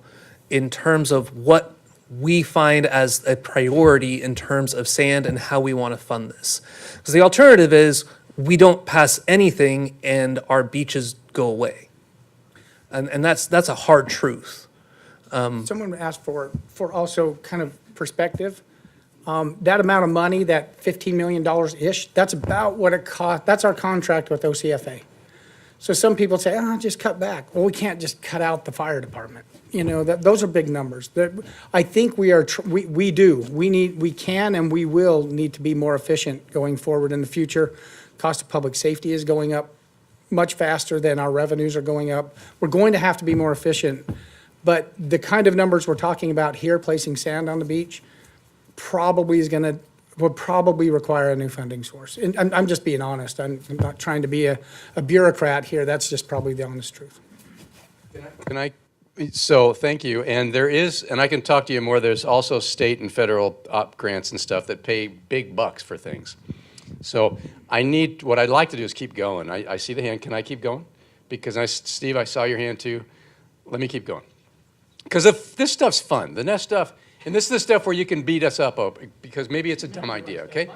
in terms of what we find as a priority in terms of sand and how we want to fund this? Because the alternative is we don't pass anything and our beaches go away. And that's a hard truth. Someone asked for also kind of perspective. That amount of money, that $15 million-ish, that's about what it cost. That's our contract with OCFA. So some people say, just cut back. Well, we can't just cut out the fire department. Those are big numbers. I think we can and we will need to be more efficient going forward in the future. Cost of public safety is going up much faster than our revenues are going up. We're going to have to be more efficient. But the kind of numbers we're talking about here, placing sand on the beach, would probably require a new funding source. And I'm just being honest. I'm not trying to be a bureaucrat here. That's just probably the honest truth. So thank you. And there is, and I can talk to you more, there's also state and federal op grants and stuff that pay big bucks for things. So what I'd like to do is keep going. I see the hand. Can I keep going? Because Steve, I saw your hand too. Let me keep going. Because if this stuff's fun, the next stuff, and this is the stuff where you can beat us up because maybe it's a dumb idea, okay?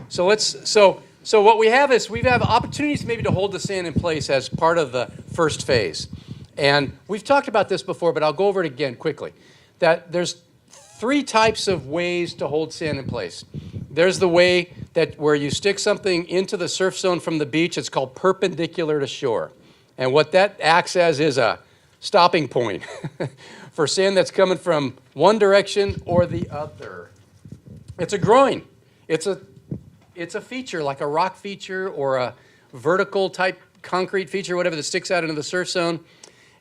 So so what we have is we have opportunities maybe to hold the sand in place as part of the first phase. And we've talked about this before, but I'll go over it again quickly. That there's 3 types of ways to hold sand in place. There's the way where you stick something into the surf zone from the beach. It's called perpendicular to shore. And what that acts as is a stopping point for sand that's coming from one direction or the other. It's a groin. It's a feature, like a rock feature or a vertical type concrete feature, whatever, that sticks out into the surf zone.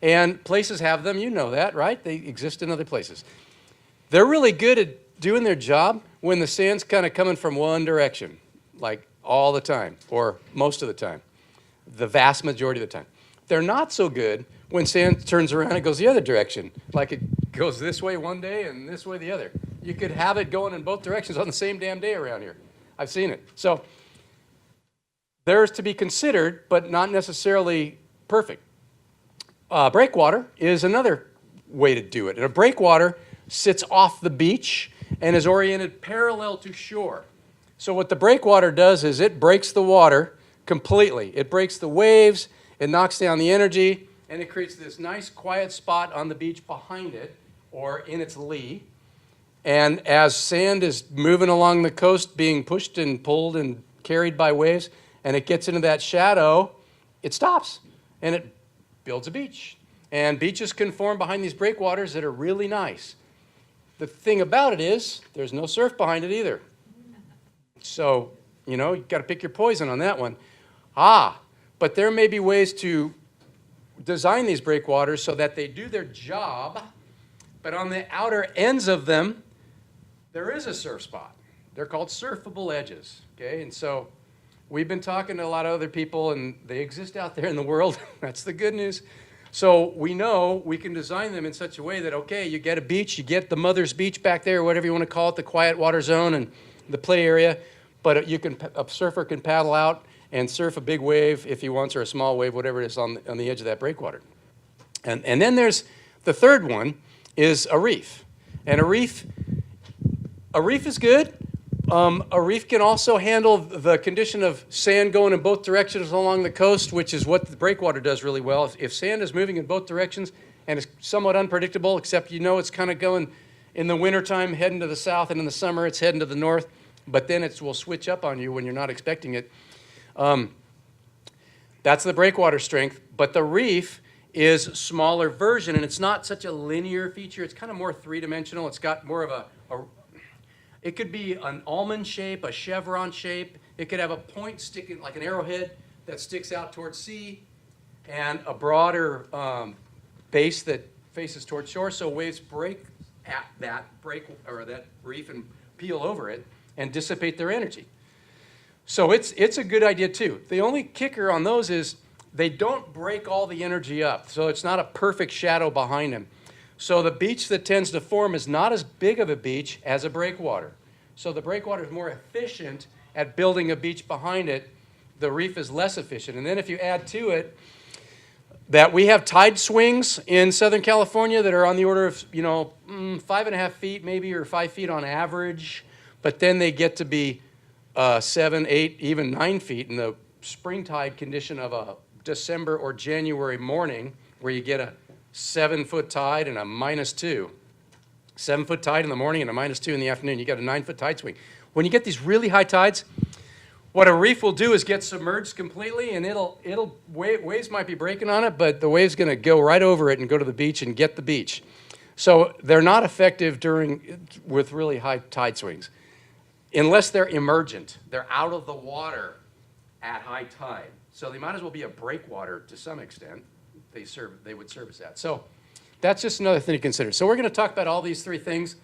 And places have them, you know that, right? They exist in other places. They're really good at doing their job when the sand's kind of coming from one direction, like all the time, or most of the time, the vast majority of the time. They're not so good when sand turns around and goes the other direction, like it goes this way one day and this way the other. You could have it going in both directions on the same damn day around here. I've seen it. So there's to be considered, but not necessarily perfect. Breakwater is another way to do it. And a breakwater sits off the beach and is oriented parallel to shore. So what the breakwater does is it breaks the water completely. It breaks the waves, it knocks down the energy, and it creates this nice quiet spot on the beach behind it or in its lee. And as sand is moving along the coast, being pushed and pulled and carried by waves, and it gets into that shadow, it stops and it builds a beach. And beaches can form behind these breakwaters that are really nice. The thing about it is there's no surf behind it either. So, you know, you've got to pick your poison on that one. But there may be ways to design these breakwaters so that they do their job, but on the outer ends of them, there is a surf spot. They're called surfable edges, okay? And so we've been talking to a lot of other people, and they exist out there in the world. That's the good news. So we know we can design them in such a way that, okay, you get a beach, you get the mother's beach back there, whatever you want to call it, the quiet water zone and the play area, but a surfer can paddle out and surf a big wave if he wants, or a small wave, whatever it is on the edge of that breakwater. And then there's the third one is a reef. And a reef is good. A reef can also handle the condition of sand going in both directions along the coast, which is what the breakwater does really well. If sand is moving in both directions and it's somewhat unpredictable, except you know it's kind of going in the wintertime heading to the south, and in the summer it's heading to the north, but then it will switch up on you when you're not expecting it. That's the breakwater strength, but the reef is a smaller version, and it's not such a linear feature. It's kind of more three-dimensional. It's got more of it could be an almond shape, a chevron shape. It could have a point sticking, like an arrowhead, that sticks out towards sea, and a broader base that faces towards shore, so waves break at that reef and peel over it and dissipate their energy. So it's a good idea too. The only kicker on those is they don't break all the energy up, so it's not a perfect shadow behind them. So the beach that tends to form is not as big of a beach as a breakwater. So the breakwater is more efficient at building a beach behind it. The reef is less efficient. And then if you add to it that we have tide swings in Southern California that are on the order of, 5.5 feet maybe, or 5 feet on average, but then they get to be 7, 8, even 9 feet in the spring tide condition of a December or January morning, where you get a 7-foot tide and a -2. 7-foot tide in the morning and a -2 in the afternoon. You got a 9-foot tide swing. When you get these really high tides, what a reef will do is get submerged completely, and waves might be breaking on it, but the wave's going to go right over it and go to the beach and get the beach. So they're not effective with really high tide swings, unless they're emergent. They're out of the water at high tide. So they might as well be a breakwater to some extent. They would service that. So that's just another thing to consider. So we're going to talk about all these three things.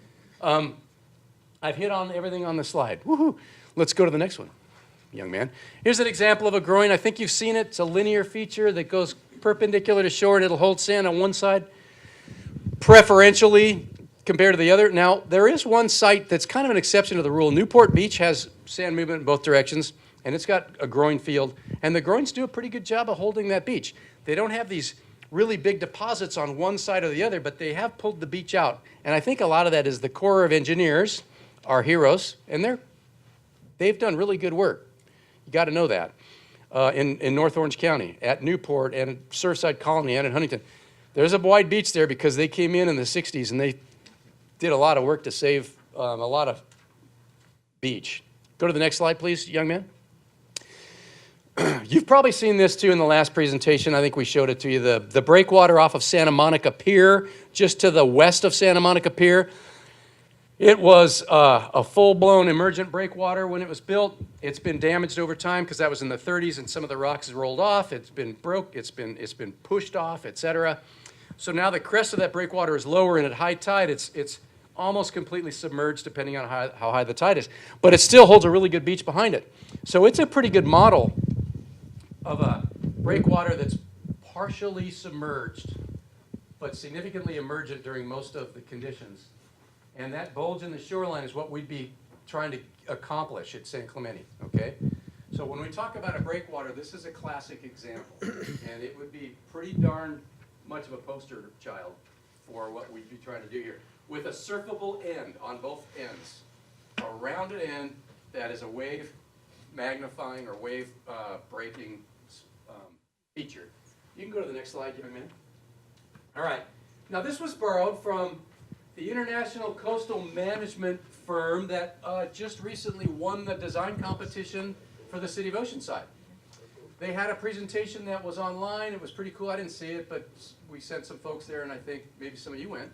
I've hit on everything on the slide. Woohoo! Let's go to the next one, young man. Here's an example of a groin. I think you've seen it. It's a linear feature that goes perpendicular to shore, and it'll hold sand on one side, preferentially compared to the other. Now, there is one site that's kind of an exception to the rule. Newport Beach has sand movement in both directions, and it's got a groin field, and the groins do a pretty good job of holding that beach. They don't have these really big deposits on one side or the other, but they have pulled the beach out. And I think a lot of that is the Corps of Engineers, our heroes, and they've done really good work. You got to know that. In North Orange County, at Newport, and at Surfside Colony, and at Huntington. There's a wide beach there because they came in the 60s, and they did a lot of work to save a lot of beach. Go to the next slide, please, young man. You've probably seen this too in the last presentation. I think we showed it to you. The breakwater off of Santa Monica Pier, just to the west of Santa Monica Pier. It was a full-blown emergent breakwater when it was built. It's been damaged over time because that was in the 30s and some of the rocks has rolled off. It's been broke, it's been pushed off, etc. So now the crest of that breakwater is lower, and at high tide, it's almost completely submerged depending on how high the tide is. But it still holds a really good beach behind it. So it's a pretty good model of a breakwater that's partially submerged, but significantly emergent during most of the conditions. And that bulge in the shoreline is what we'd be trying to accomplish at San Clemente, okay? So when we talk about a breakwater, this is a classic example. And it would be pretty darn much of a poster child for what we'd be trying to do here. With a surfable end on both ends. A rounded end that is a wave magnifying or wave breaking feature. You can go to the next slide, young man. All right. Now this was borrowed from the International Coastal Management firm that just recently won the design competition for the city of Oceanside. They had a presentation that was online. It was pretty cool. I didn't see it, but we sent some folks there, and I think maybe some of you went.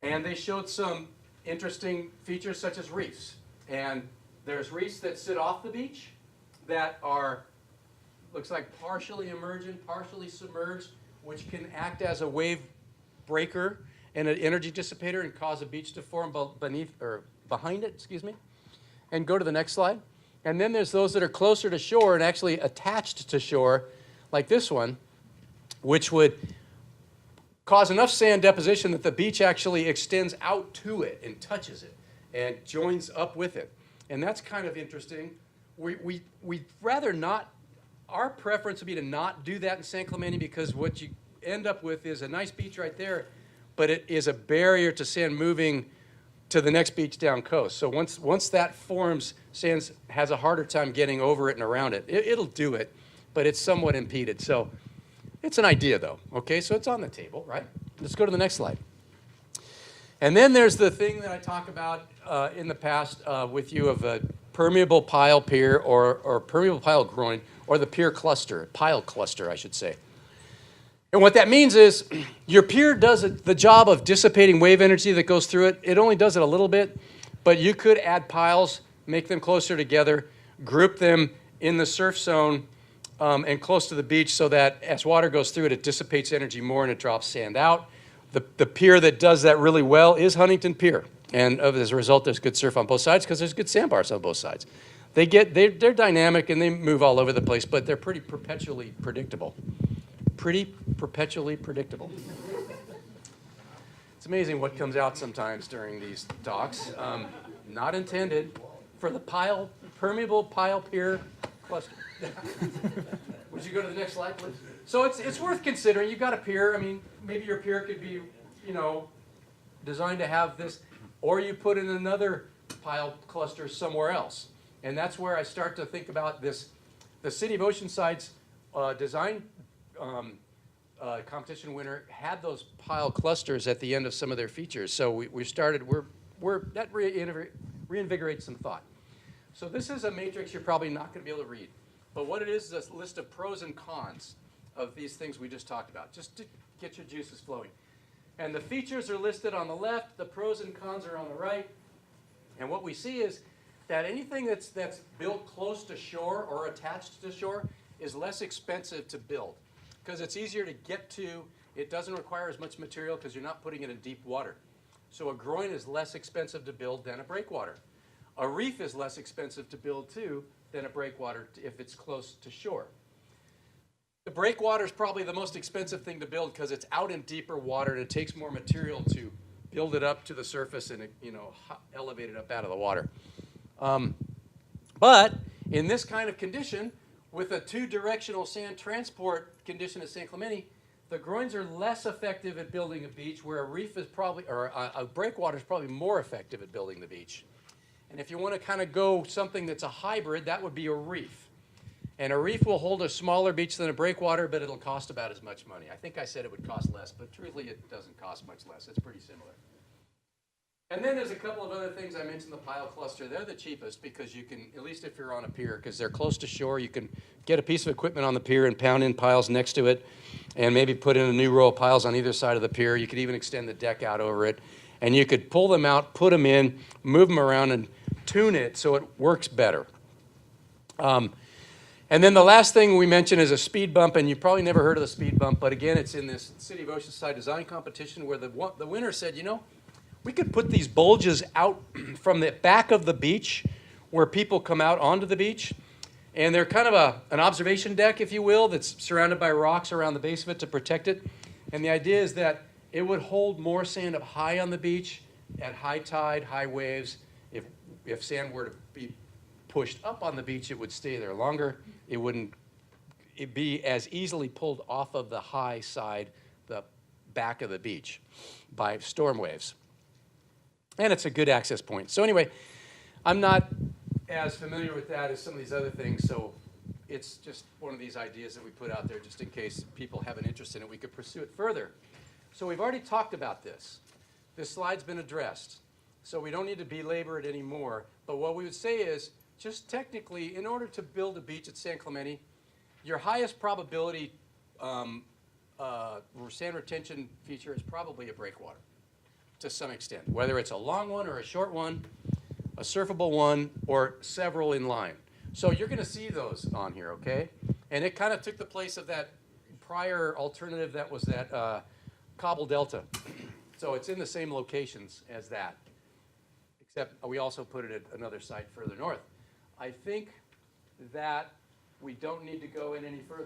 And they showed some interesting features such as reefs. And there's reefs that sit off the beach that are, looks like partially emergent, partially submerged, which can act as a wave breaker and an energy dissipator and cause a beach to form beneath or behind it, excuse me. And go to the next slide. And then there's those that are closer to shore and actually attached to shore, like this one, which would cause enough sand deposition that the beach actually extends out to it and touches it and joins up with it. And that's kind of interesting. We'd rather not, our preference would be to not do that in San Clemente because what you end up with is a nice beach right there, but it is a barrier to sand moving to the next beach down coast. So once that forms, sand has a harder time getting over it and around it. It'll do it, but it's somewhat impeded. So it's an idea though, okay? So it's on the table, right? Let's go to the next slide. And then there's the thing that I talk about in the past with you of a permeable pile pier or permeable pile groin, or the pier cluster, pile cluster, I should say. And what that means is your pier does the job of dissipating wave energy that goes through it. It only does it a little bit, but you could add piles, make them closer together, group them in the surf zone and close to the beach so that as water goes through it, it dissipates energy more and it drops sand out. The pier that does that really well is Huntington Pier. And as a result, there's good surf on both sides because there's good sandbars on both sides. They're dynamic and they move all over the place, but they're pretty perpetually predictable. Pretty perpetually predictable. It's amazing what comes out sometimes during these talks. Not intended for the permeable pile pier cluster. Would you go to the next slide, please? So it's worth considering. You've got a pier. I mean, maybe your pier could be, designed to have this, or you put in another pile cluster somewhere else. And that's where I start to think about this. The City of Oceanside's design competition winner had those pile clusters at the end of some of their features. So that reinvigorates some thought. So this is a matrix you're probably not going to be able to read. But what it is a list of pros and cons of these things we just talked about, just to get your juices flowing. And the features are listed on the left, the pros and cons are on the right. And what we see is that anything that's built close to shore or attached to shore is less expensive to build because it's easier to get to. It doesn't require as much material because you're not putting it in deep water. So a groin is less expensive to build than a breakwater. A reef is less expensive to build too than a breakwater if it's close to shore. The breakwater is probably the most expensive thing to build because it's out in deeper water and it takes more material to build it up to the surface and elevate it up out of the water. But in this kind of condition, with a two-directional sand transport condition at San Clemente, the groins are less effective at building a beach, where a reef is probably, or a breakwater is probably more effective at building the beach. And if you want to kind of go something that's a hybrid, that would be a reef. And a reef will hold a smaller beach than a breakwater, but it'll cost about as much money. I think I said it would cost less, but truthfully, it doesn't cost much less. It's pretty similar. And then there's a couple of other things. I mentioned the pile cluster. They're the cheapest because you can, at least if you're on a pier, because they're close to shore, you can get a piece of equipment on the pier and pound in piles next to it and maybe put in a new row of piles on either side of the pier. You could even extend the deck out over it. And you could pull them out, put them in, move them around, and tune it so it works better. And then the last thing we mentioned is a speed bump, and you probably never heard of the speed bump, but again, it's in this City of Oceanside design competition where the winner said, you know, we could put these bulges out from the back of the beach where people come out onto the beach, and they're kind of an observation deck, if you will, that's surrounded by rocks around the base of it to protect it. And the idea is that it would hold more sand up high on the beach at high tide, high waves. If sand were to be pushed up on the beach, it would stay there longer. It wouldn't be as easily pulled off of the high side, the back of the beach, by storm waves. And it's a good access point. So anyway, I'm not as familiar with that as some of these other things, so it's just one of these ideas that we put out there just in case people have an interest in it. We could pursue it further. So we've already talked about this. This slide's been addressed, so we don't need to belabor it anymore. But what we would say is, just technically, in order to build a beach at San Clemente, your highest probability sand retention feature is probably a breakwater to some extent, whether it's a long one or a short one, a surfable one, or several in line. So you're going to see those on here, okay? And it kind of took the place of that prior alternative that was that Cobble Delta. So it's in the same locations as that, except we also put it at another site further north. I think that we don't need to go in any further.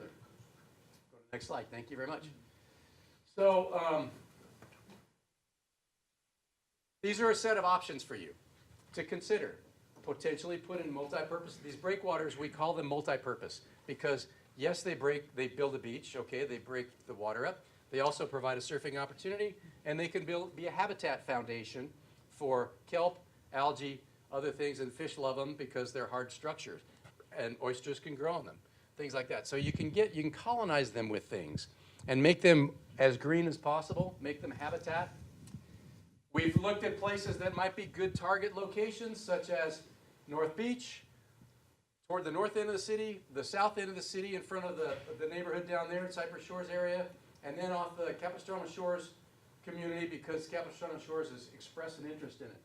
Go to the next slide. Thank you very much. So these are a set of options for you to consider. Potentially put in multi-purpose. These breakwaters, we call them multi-purpose because, yes, they build a beach, okay, they break the water up. They also provide a surfing opportunity, and they can be a habitat foundation for kelp, algae, other things, and fish love them because they're hard structures, and oysters can grow on them, things like that. So you can colonize them with things and make them as green as possible, make them habitat. We've looked at places that might be good target locations, such as North Beach, toward the north end of the city, the south end of the city in front of the neighborhood down there in Cypress Shores area, and then off the Capistrano Shores community because Capistrano Shores has expressed an interest in it.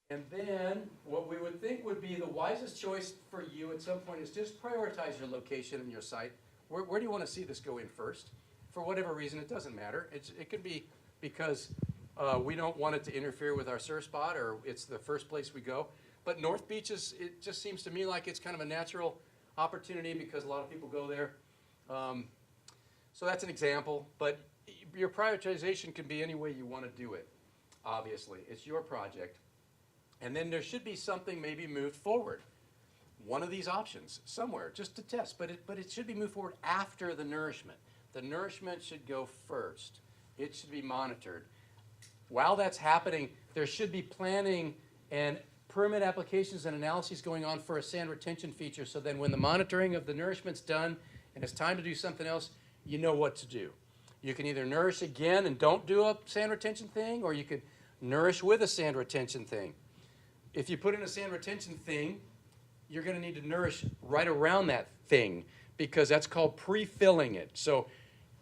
And then what we would think would be the wisest choice for you at some point is just prioritize your location and your site. Where do you want to see this go in first? For whatever reason, it doesn't matter. It could be because we don't want it to interfere with our surf spot, or it's the first place we go. But North Beach it just seems to me like it's kind of a natural opportunity because a lot of people go there. So that's an example, but your prioritization can be any way you want to do it, obviously. It's your project. And then there should be something maybe moved forward. One of these options, somewhere, just to test, but it should be moved forward after the nourishment. The nourishment should go first. It should be monitored. While that's happening, there should be planning and permit applications and analyses going on for a sand retention feature, so then when the monitoring of the nourishment's done and it's time to do something else, you know what to do. You can either nourish again and don't do a sand retention thing, or you could nourish with a sand retention thing. If you put in a sand retention thing, you're going to need to nourish right around that thing because that's called pre-filling it. So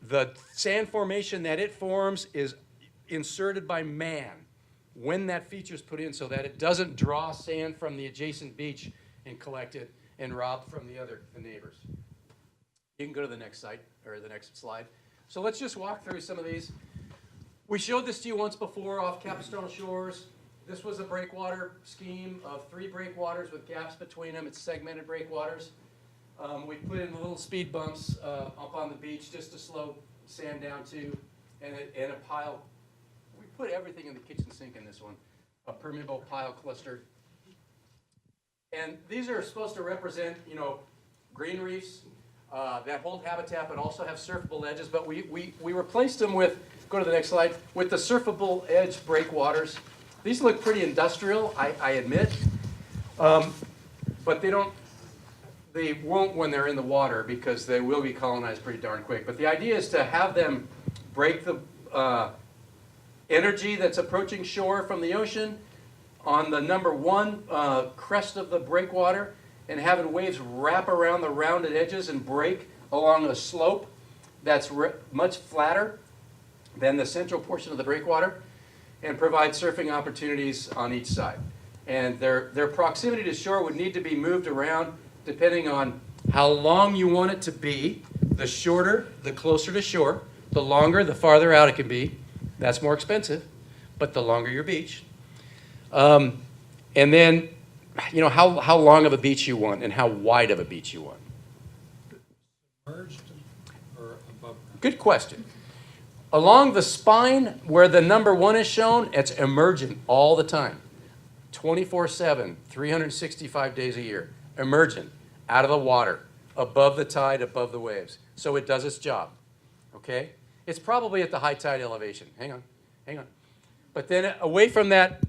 the sand formation that it forms is inserted by man when that feature is put in so that it doesn't draw sand from the adjacent beach and collect it and rob from the neighbors. You can go to the next site or the next slide. So let's just walk through some of these. We showed this to you once before off Capistrano Shores. This was a breakwater scheme of 3 breakwaters with gaps between them. It's segmented breakwaters. We put in the little speed bumps up on the beach just to slow sand down too, and a pile. We put everything in the kitchen sink in this one, a permeable pile cluster. And these are supposed to represent, green reefs that hold habitat but also have surfable edges. But we replaced them with, go to the next slide, with the surfable edge breakwaters. These look pretty industrial, I admit, but they won't when they're in the water because they will be colonized pretty darn quick. But the idea is to have them break the energy that's approaching shore from the ocean on the number one crest of the breakwater and having waves wrap around the rounded edges and break along a slope that's much flatter than the central portion of the breakwater and provide surfing opportunities on each side. And their proximity to shore would need to be moved around depending on how long you want it to be. The shorter, the closer to shore. The longer, the farther out it can be. That's more expensive, but the longer your beach. And then, you know, how long of a beach you want and how wide of a beach you want. Good question. Along the spine where the number one is shown, it's emergent all the time. 24/7, 365 days a year. Emergent, out of the water, above the tide, above the waves. So it does its job, okay? It's probably at the high tide elevation. Hang on. But then away from that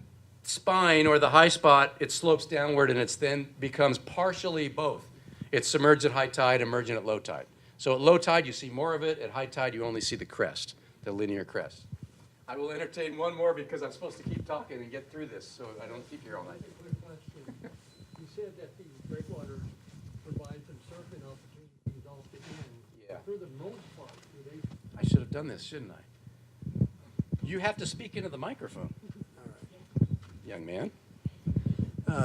spine or the high spot, it slopes downward and it then becomes partially both. It's submerged at high tide, emergent at low tide. So at low tide, you see more of it. At high tide, you only see the crest, the linear crest. I will entertain one more because I'm supposed to keep talking and get through this so I don't keep you all night. You said that these breakwaters provide some surfing opportunities off the end. Yeah. For the most part, do they? I should have done this, shouldn't I? You have to speak into the microphone. Young man.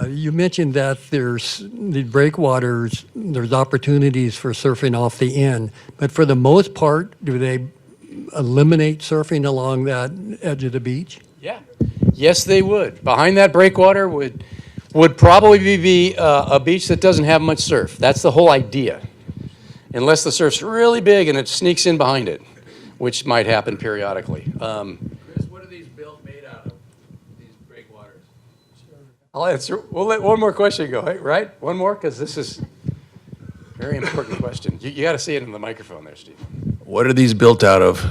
You mentioned that there's the breakwaters, there's opportunities for surfing off the end, but for the most part, do they eliminate surfing along that edge of the beach? Yeah. Yes, they would. Behind that breakwater would probably be a beach that doesn't have much surf. That's the whole idea. Unless the surf's really big and it sneaks in behind it, which might happen periodically. Chris, what are these built made out of, these breakwaters? I'll answer. We'll let one more question go, right? One more, because this is a very important question. You got to say it in the microphone there, Steve. What are these built out of?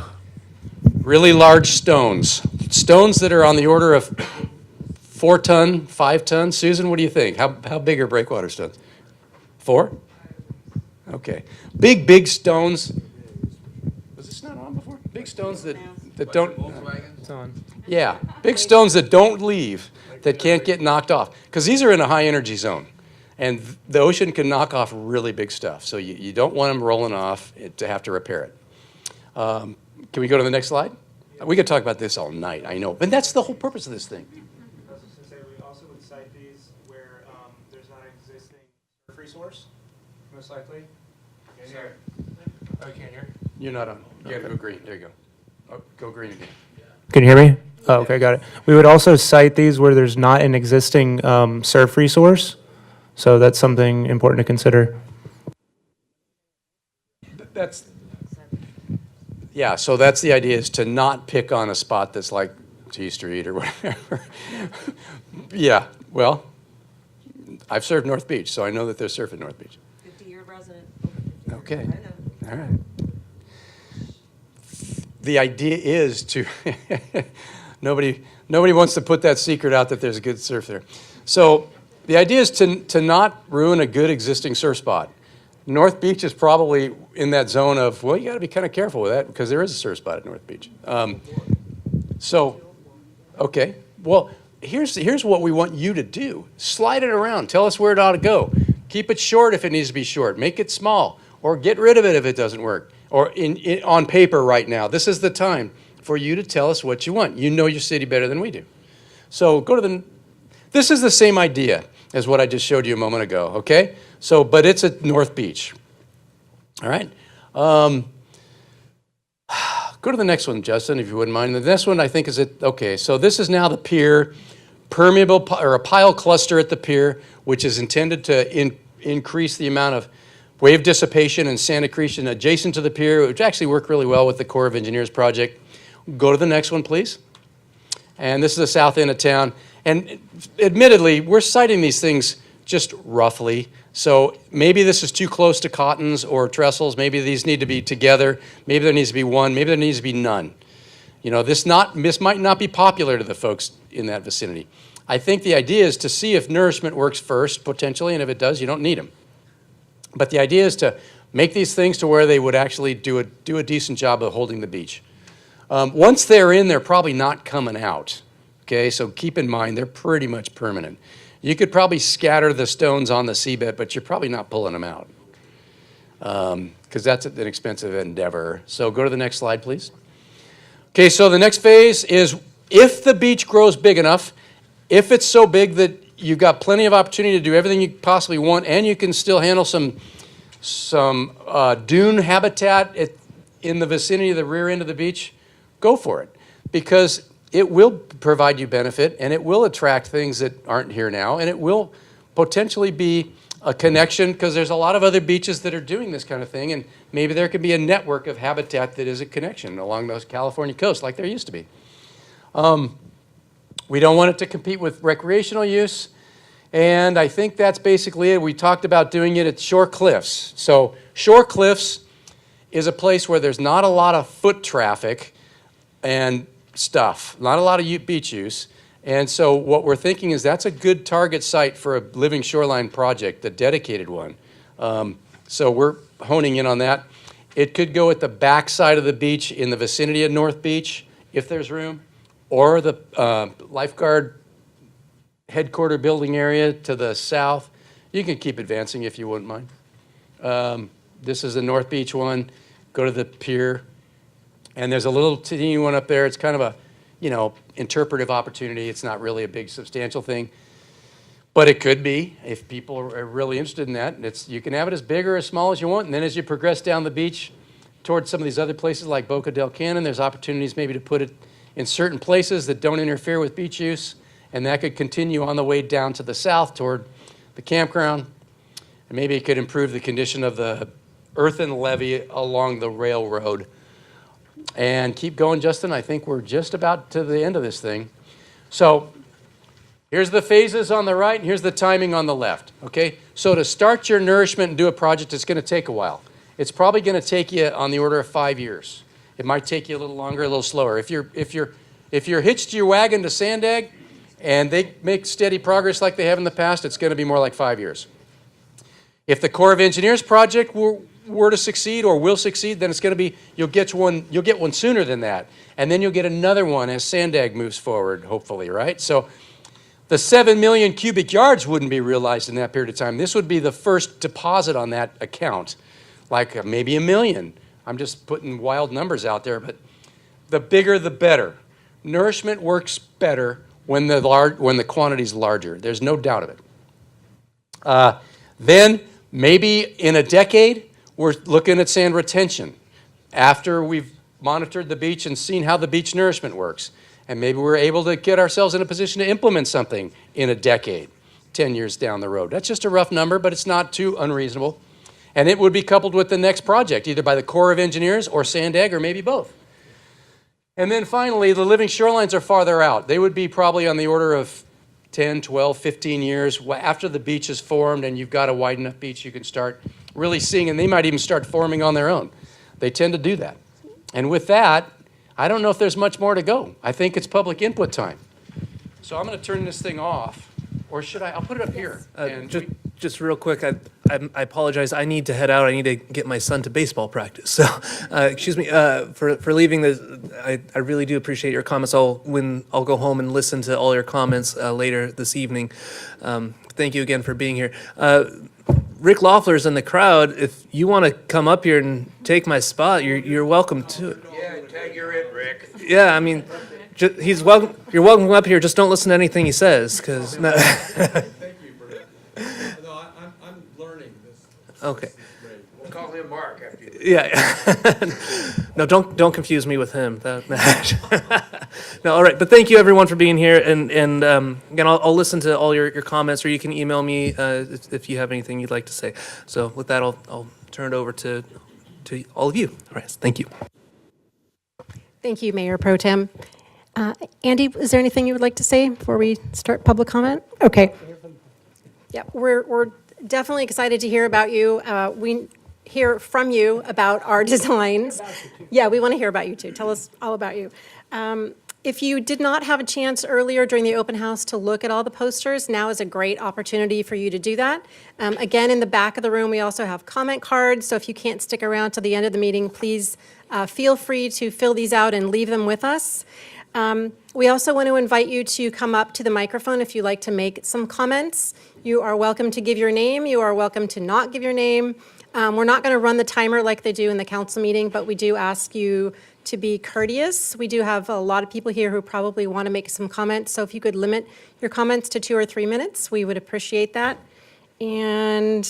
Really large stones. Stones that are on the order of 4 ton, 5 ton. Susan, what do you think? How big are breakwater stones? 4? Okay. Big stones. Was this not on before? Big stones that don't. It's on. Yeah, big stones that don't leave, that can't get knocked off. Because these are in a high energy zone. And the ocean can knock off really big stuff. So you don't want them rolling off to have to repair it. Can we go to the next slide? We could talk about this all night, I know. But that's the whole purpose of this thing. I was just going to say, we also would cite these where there's not an existing surf resource, most likely. Can't hear. Oh, you can't hear? You're not on. You got to go green. There you go. Oh, go green again. Can you hear me? Oh, okay, got it. We would also cite these where there's not an existing surf resource. So that's something important to consider. Yeah, so that's the idea, is to not pick on a spot that's like T Street or whatever. Yeah, well, I've surfed North Beach, so I know that there's surf at North Beach. 50-year resident. Okay, all right. The idea is to, nobody wants to put that secret out that there's a good surf there. So the idea is to not ruin a good existing surf spot. North Beach is probably in that zone of, well, you got to be kind of careful with that because there is a surf spot at North Beach. Okay, well, here's what we want you to do. Slide it around. Tell us where it ought to go. Keep it short if it needs to be short. Make it small, or get rid of it if it doesn't work. Or on paper right now, this is the time for you to tell us what you want. You know your city better than we do. So go to this is the same idea as what I just showed you a moment ago, okay? So, but it's at North Beach. All right? Go to the next one, Justin, if you wouldn't mind. The next one, I think, is okay, so this is now the pier, permeable, or a pile cluster at the pier, which is intended to increase the amount of wave dissipation and sand accretion adjacent to the pier, which actually work really well with the Corps of Engineers project. Go to the next one, please. And this is the south end of town. And admittedly, we're citing these things just roughly. So maybe this is too close to Cottons or Trestles. Maybe these need to be together. Maybe there needs to be one. Maybe there needs to be none. You know, this might not be popular to the folks in that vicinity. I think the idea is to see if nourishment works first, potentially, and if it does, you don't need them. But the idea is to make these things to where they would actually do a decent job of holding the beach. Once they're in, they're probably not coming out. Okay, so keep in mind, they're pretty much permanent. You could probably scatter the stones on the seabed, but you're probably not pulling them out because that's an expensive endeavor. So go to the next slide, please. Okay, so the next phase is if the beach grows big enough, if it's so big that you've got plenty of opportunity to do everything you possibly want, and you can still handle some dune habitat in the vicinity of the rear end of the beach, go for it. Because it will provide you benefit, and it will attract things that aren't here now, and it will potentially be a connection, because there's a lot of other beaches that are doing this kind of thing, and maybe there could be a network of habitat that is a connection along the California coast, like there used to be. We don't want it to compete with recreational use, and I think that's basically it. We talked about doing it at Shore Cliffs. So Shore Cliffs is a place where there's not a lot of foot traffic and stuff, not a lot of beach use. And so what we're thinking is that's a good target site for a living shoreline project, the dedicated one. So we're honing in on that. It could go at the back side of the beach in the vicinity of North Beach, if there's room, or the lifeguard headquarter building area to the south. You can keep advancing if you wouldn't mind. This is the North Beach one. Go to the pier. And there's a little teeny one up there. It's kind of a, interpretive opportunity. It's not really a big substantial thing. But it could be if people are really interested in that. You can have it as big or as small as you want. And then as you progress down the beach towards some of these other places like Boca del Cannon, there's opportunities maybe to put it in certain places that don't interfere with beach use. And that could continue on the way down to the south toward the campground. And maybe it could improve the condition of the earthen levee along the railroad. And keep going, Justin. I think we're just about to the end of this thing. So here's the phases on the right, and here's the timing on the left. Okay? So to start your nourishment and do a project, it's going to take a while. It's probably going to take you on the order of 5 years. It might take you a little longer, a little slower. If you're hitched to your wagon to Sandag, and they make steady progress like they have in the past, it's going to be more like 5 years. If the Corps of Engineers project were to succeed or will succeed, then it's going to be, you'll get one sooner than that. And then you'll get another one as Sandag moves forward, hopefully, right? So the 7 million cubic yards wouldn't be realized in that period of time. This would be the first deposit on that account, like maybe 1 million. I'm just putting wild numbers out there, but the bigger the better. Nourishment works better when the quantity's larger. There's no doubt of it. Then maybe in a decade, we're looking at sand retention after we've monitored the beach and seen how the beach nourishment works. And maybe we're able to get ourselves in a position to implement something in a decade, 10 years down the road. That's just a rough number, but it's not too unreasonable. And it would be coupled with the next project, either by the Corps of Engineers or Sandag, or maybe both. And then finally, the living shorelines are farther out. They would be probably on the order of 10, 12, 15 years after the beach is formed and you've got a wide enough beach you can start really seeing, and they might even start forming on their own. They tend to do that. And with that, I don't know if there's much more to go. I think it's public input time. So I'm going to turn this thing off, or should I? I'll put it up here. And Just real quick, I apologize. I need to head out. I need to get my son to baseball practice. So, excuse me for leaving this. I really do appreciate your comments. I'll go home and listen to all your comments later this evening. Thank you again for being here. Rick Loeffler's in the crowd. If you want to come up here and take my spot, you're welcome to. Yeah, tag you're it, Rick. Yeah, I mean, he's welcome. You're welcome up here. Just don't listen to anything he says, because. No. Thank you for that. No, I'm learning this. Okay. We'll call him Mark after you. Yeah. No, don't confuse me with him. No, all right. But thank you everyone for being here, and again, I'll listen to all your comments, or you can email me if you have anything you'd like to say. So with that, I'll turn it over to all of you. All right. Thank you. Thank you, Mayor Pro Tem. Andy, is there anything you would like to say before we start public comment? Okay. Yeah, we're definitely excited to hear about you. We hear from you about our designs. Yeah, we want to hear about you too. Tell us all about you. If you did not have a chance earlier during the open house to look at all the posters, now is a great opportunity for you to do that. Again, in the back of the room, we also have comment cards, so if you can't stick around till the end of the meeting, please feel free to fill these out and leave them with us. We also want to invite you to come up to the microphone if you'd like to make some comments. You are welcome to give your name. You are welcome to not give your name. We're not going to run the timer like they do in the council meeting, but we do ask you to be courteous. We do have a lot of people here who probably want to make some comments, so if you could limit your comments to 2 or 3 minutes, we would appreciate that. And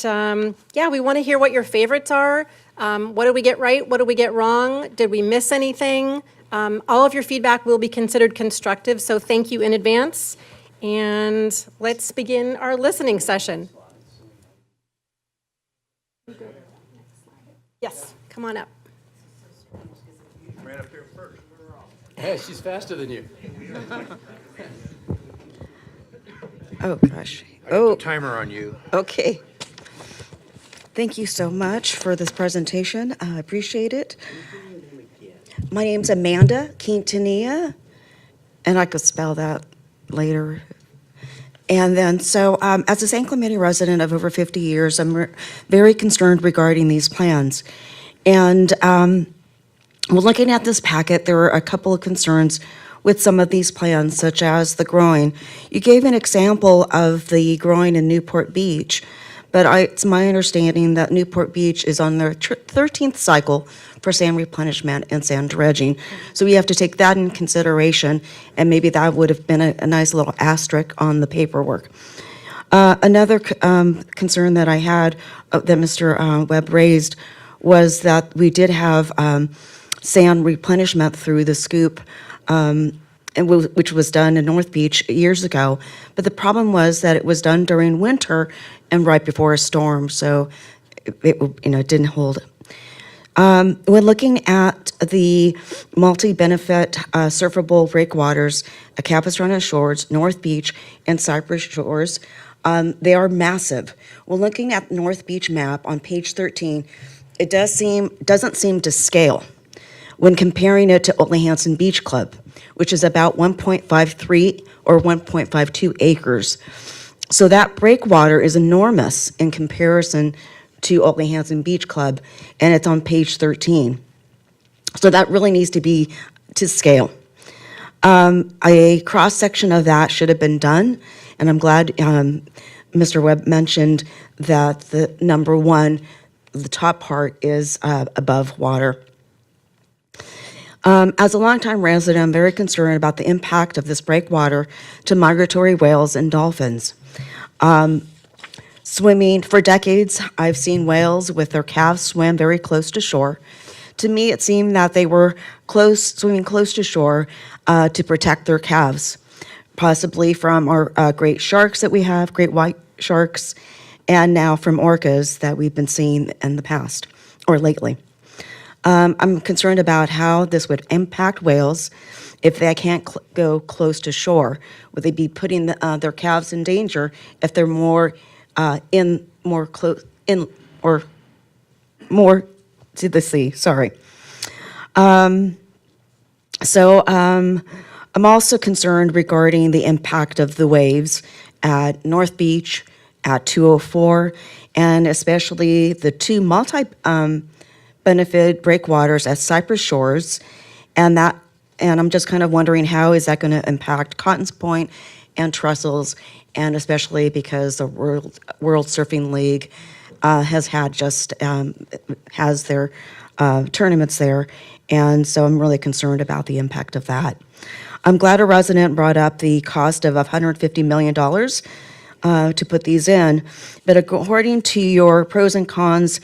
yeah, we want to hear what your favorites are. What did we get right? What did we get wrong? Did we miss anything? All of your feedback will be considered constructive, so thank you in advance. And let's begin our listening session. Yes, come on up. Hey, she's faster than you. Oh, gosh. Oh, Timer on you. okay. Thank you so much for this presentation. I appreciate it. My name's Amanda Quintanilla, and I could spell that later. And then, so as a San Clemente resident of over 50 years, I'm very concerned regarding these plans. And well, looking at this packet, there are a couple of concerns with some of these plans, such as the growing. You gave an example of the growing in Newport Beach, but it's my understanding that Newport Beach is on their 13th cycle for sand replenishment and sand dredging. So we have to take that in consideration, and maybe that would have been a nice little asterisk on the paperwork. Another concern that I had that Mr. Webb raised was that we did have sand replenishment through the scoop, which was done in North Beach years ago. But the problem was that it was done during winter and right before a storm, so it didn't hold. When looking at the multi-benefit surfable breakwaters at Capistrano Shores, North Beach, and Cypress Shores, they are massive. When looking at the North Beach map on page 13, it doesn't seem to scale when comparing it to Ole Hansen Beach Club, which is about 1.53 or 1.52 acres. So that breakwater is enormous in comparison to Ole Hansen Beach Club, and it's on page 13. So that really needs to be to scale. A cross-section of that should have been done, and I'm glad Mr. Webb mentioned that the number one, the top part is above water. As a longtime resident, I'm very concerned about the impact of this breakwater to migratory whales and dolphins. Swimming, for decades, I've seen whales with their calves swim very close to shore. To me, it seemed that they were swimming close to shore to protect their calves, possibly from our great sharks that we have, great white sharks, and now from orcas that we've been seeing in the past, or lately. I'm concerned about how this would impact whales if they can't go close to shore. Would they be putting their calves in danger if they're more to the sea? Sorry. I'm also concerned regarding the impact of the waves at North Beach, at 204, and especially the two benefit breakwaters at Cypress Shores, and I'm just kind of wondering how is that going to impact Cottons Point and Trussell's, and especially because the World Surfing League has their tournaments there, and so I'm really concerned about the impact of that. I'm glad a resident brought up the cost of $150 million to put these in, but according to your pros and cons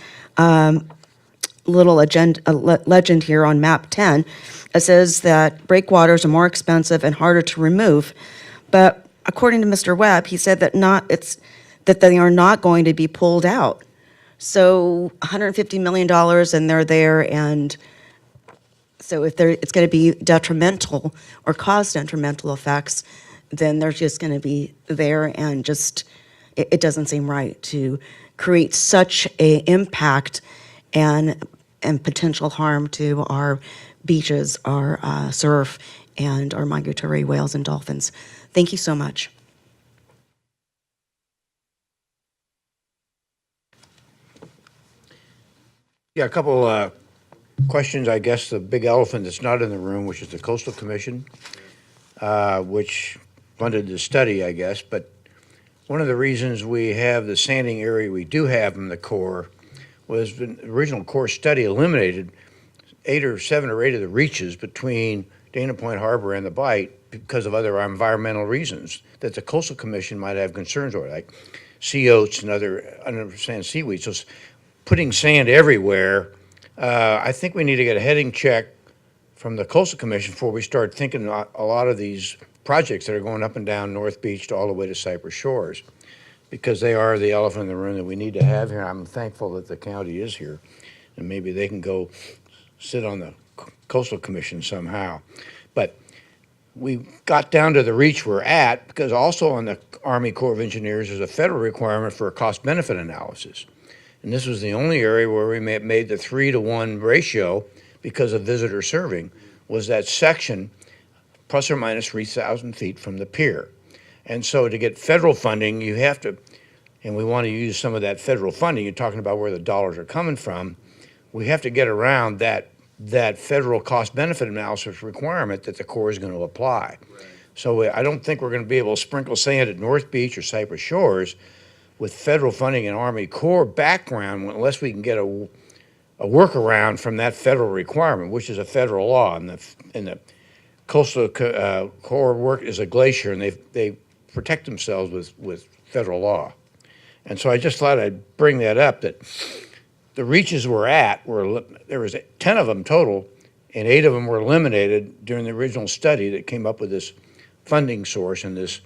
little legend here on map 10, it says that breakwaters are more expensive and harder to remove. But according to Mr. Webb, he said that they are not going to be pulled out. So $150 million and they're there, and so if it's going to be detrimental or cause detrimental effects, then they're just going to be there, and it doesn't seem right to create such a impact and potential harm to our beaches, our surf, and our migratory whales and dolphins. Thank you so much. Yeah, a couple questions. I guess the big elephant that's not in the room, which is the Coastal Commission, which funded the study, I guess. But one of the reasons we have the sanding area we do have in the Corps was the original Corps study eliminated 8 or 7 or 8 of the reaches between Dana Point Harbor and the Bight because of other environmental reasons that the Coastal Commission might have concerns over, like sea oats and other undersand seaweed. So putting sand everywhere, I think we need to get a heading check from the Coastal Commission before we start thinking a lot of these projects that are going up and down North Beach to all the way to Cypress Shores, because they are the elephant in the room that we need to have here. I'm thankful that the county is here, and maybe they can go sit on the Coastal Commission somehow. But we got down to the reach we're at because also on the Army Corps of Engineers there's a federal requirement for a cost-benefit analysis. And this was the only area where we made the 3-to-1 ratio because of visitor serving, was that section plus or minus 3,000 feet from the pier. And so to get federal funding, you have to, and we want to use some of that federal funding, you're talking about where the dollars are coming from, we have to get around that federal cost-benefit analysis requirement that the Corps is going to apply. Right. So I don't think we're going to be able to sprinkle sand at North Beach or Cypress Shores with federal funding and Army Corps background unless we can get a workaround from that federal requirement, which is a federal law. And the Coastal Corps work is a glacier, and they protect themselves with federal law. And so I just thought I'd bring that up, that the reaches we're at, there was 10 of them total, and 8 of them were eliminated during the original study that came up with this funding source and this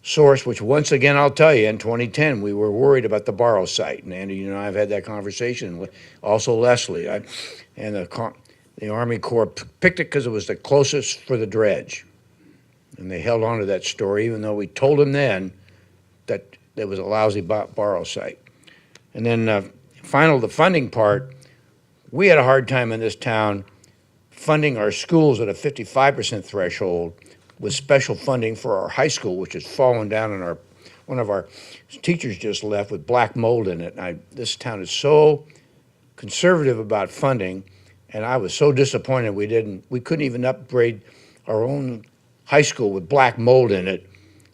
source, which once again, I'll tell you, in 2010, we were worried about the Barrow site. And Andy, you know, I've had that conversation with also Leslie. And the Army Corps picked it because it was the closest for the dredge. And they held on to that story, even though we told them then that it was a lousy Barrow site. And then the funding part, we had a hard time in this town funding our schools at a 55% threshold with special funding for our high school, which has fallen down, and one of our teachers just left with black mold in it. And this town is so conservative about funding, and I was so disappointed we couldn't even upgrade our own high school with black mold in it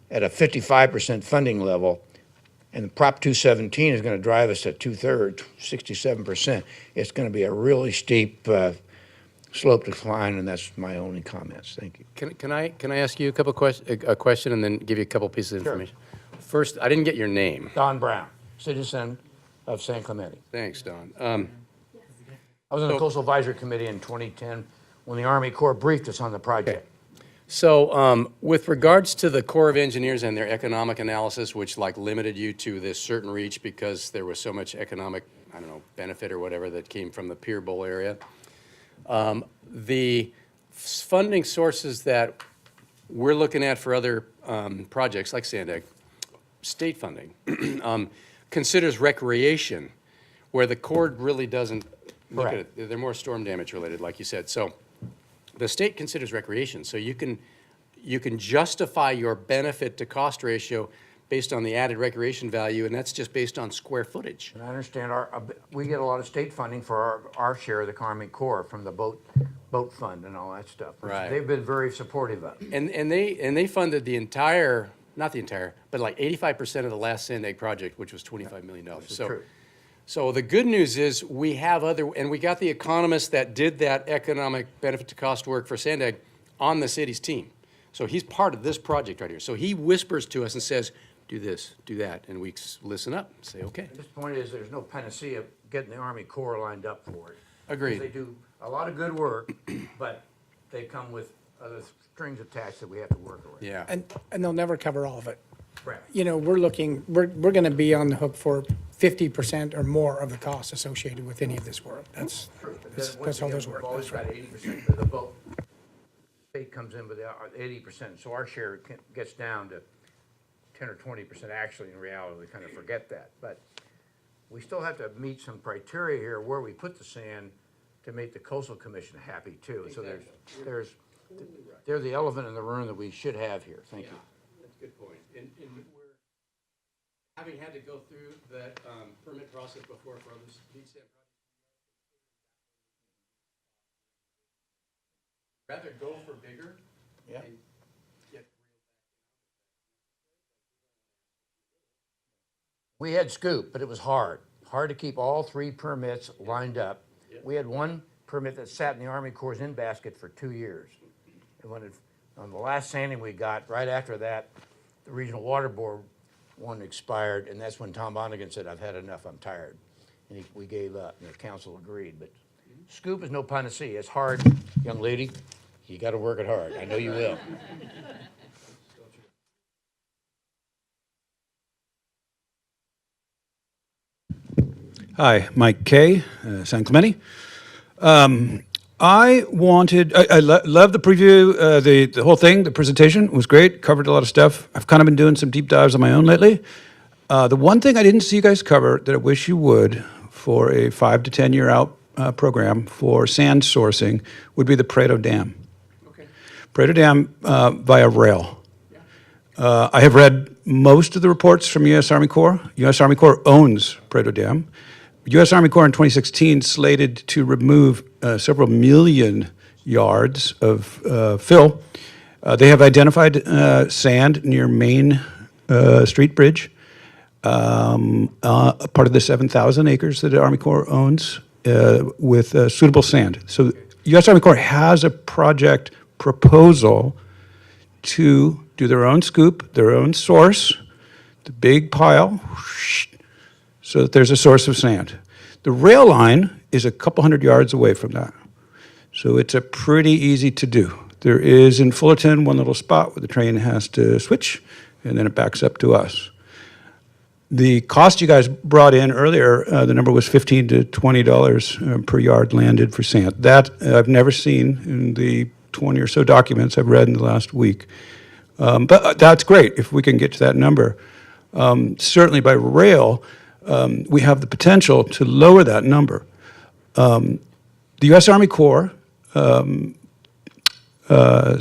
at a 55% funding level. And Prop 217 is going to drive us to 2/3, 67%. It's going to be a really steep slope decline, and that's my only comments. Thank you. Can I ask you a question and then give you a couple pieces of information? Sure. First, I didn't get your name. Don Brown, citizen of San Clemente. Thanks, Don. I was on the Coastal Advisory Committee in 2010 when the Army Corps briefed us on the project. Okay. So with regards to the Corps of Engineers and their economic analysis, which limited you to this certain reach because there was so much economic, benefit or whatever that came from the Pier Bowl area, the funding sources that we're looking at for other projects like Sand Egg, state funding, considers recreation, where the Corps really doesn't look at it. They're more storm damage related, like you said. So the state considers recreation, so you can justify your benefit to cost ratio based on the added recreation value, and that's just based on square footage. And I understand we get a lot of state funding for our share of the Army Corps from the boat fund and all that stuff. Right. They've been very supportive of it. And they funded the entire, not the entire, but 85% of the last Sand Egg project, which was $25 million. So the good news is we have and we got the economist that did that economic benefit to cost work for Sand Egg on the city's team. So he's part of this project right here. So he whispers to us and says, do this, do that, and we listen up, say, okay. This point is there's no panacea getting the Army Corps lined up for it. Agreed. They do a lot of good work, but they come with other strings attached that we have to work around. Yeah. And they'll never cover all of it. Right. You know, we're going to be on the hook for 50% or more of the costs associated with any of this work. That's how those work. We've always That's got right. 80% of the boat. State comes in with 80%, so our share gets down to 10 or 20%. Actually, in reality, we kind of forget that. But we still have to meet some criteria here where we put the sand to make the Coastal Commission happy too. So there's They're the elephant in the room that we should have here. Thank you. That's a good point. And we're, having had to go through that permit process before for other beach sand projects, rather go for bigger. Yeah. And get We had scoop, but it was hard. Hard to keep all 3 permits lined up. We had one permit that sat in the Army Corps' in basket for 2 years. And on the last sanding we got, right after that, the Regional Water Board one expired, and that's when Tom Bonigan said, "I've had enough, I'm tired." And we gave up, and the council agreed. But scoop is no panacea. It's hard, young lady. You got to work it hard. I know you will. Hi, Mike Kay, San Clemente. I love the preview, the whole thing, the presentation was great, covered a lot of stuff. I've kind of been doing some deep dives on my own lately. The one thing I didn't see you guys cover that I wish you would for a 5 to 10 year out program for sand sourcing would be the Prado Dam. Okay. Prado Dam via rail. I have read most of the reports from U.S. Army Corps. U.S. Army Corps owns Prado Dam. U.S. Army Corps in 2016 slated to remove several million yards of fill. They have identified sand near Main Street Bridge, part of the 7,000 acres that the Army Corps owns with suitable sand. So U.S. Army Corps has a project proposal to do their own scoop, their own source, the big pile, so that there's a source of sand. The rail line is a couple hundred yards away from that. So it's a pretty easy to do. There is in Fullerton one little spot where the train has to switch, and then it backs up to us. The cost you guys brought in earlier, the number was $15 to $20 per yard landed for sand. That I've never seen in the 20 or so documents I've read in the last week. But that's great if we can get to that number. Certainly by rail, we have the potential to lower that number. The U.S. Army Corps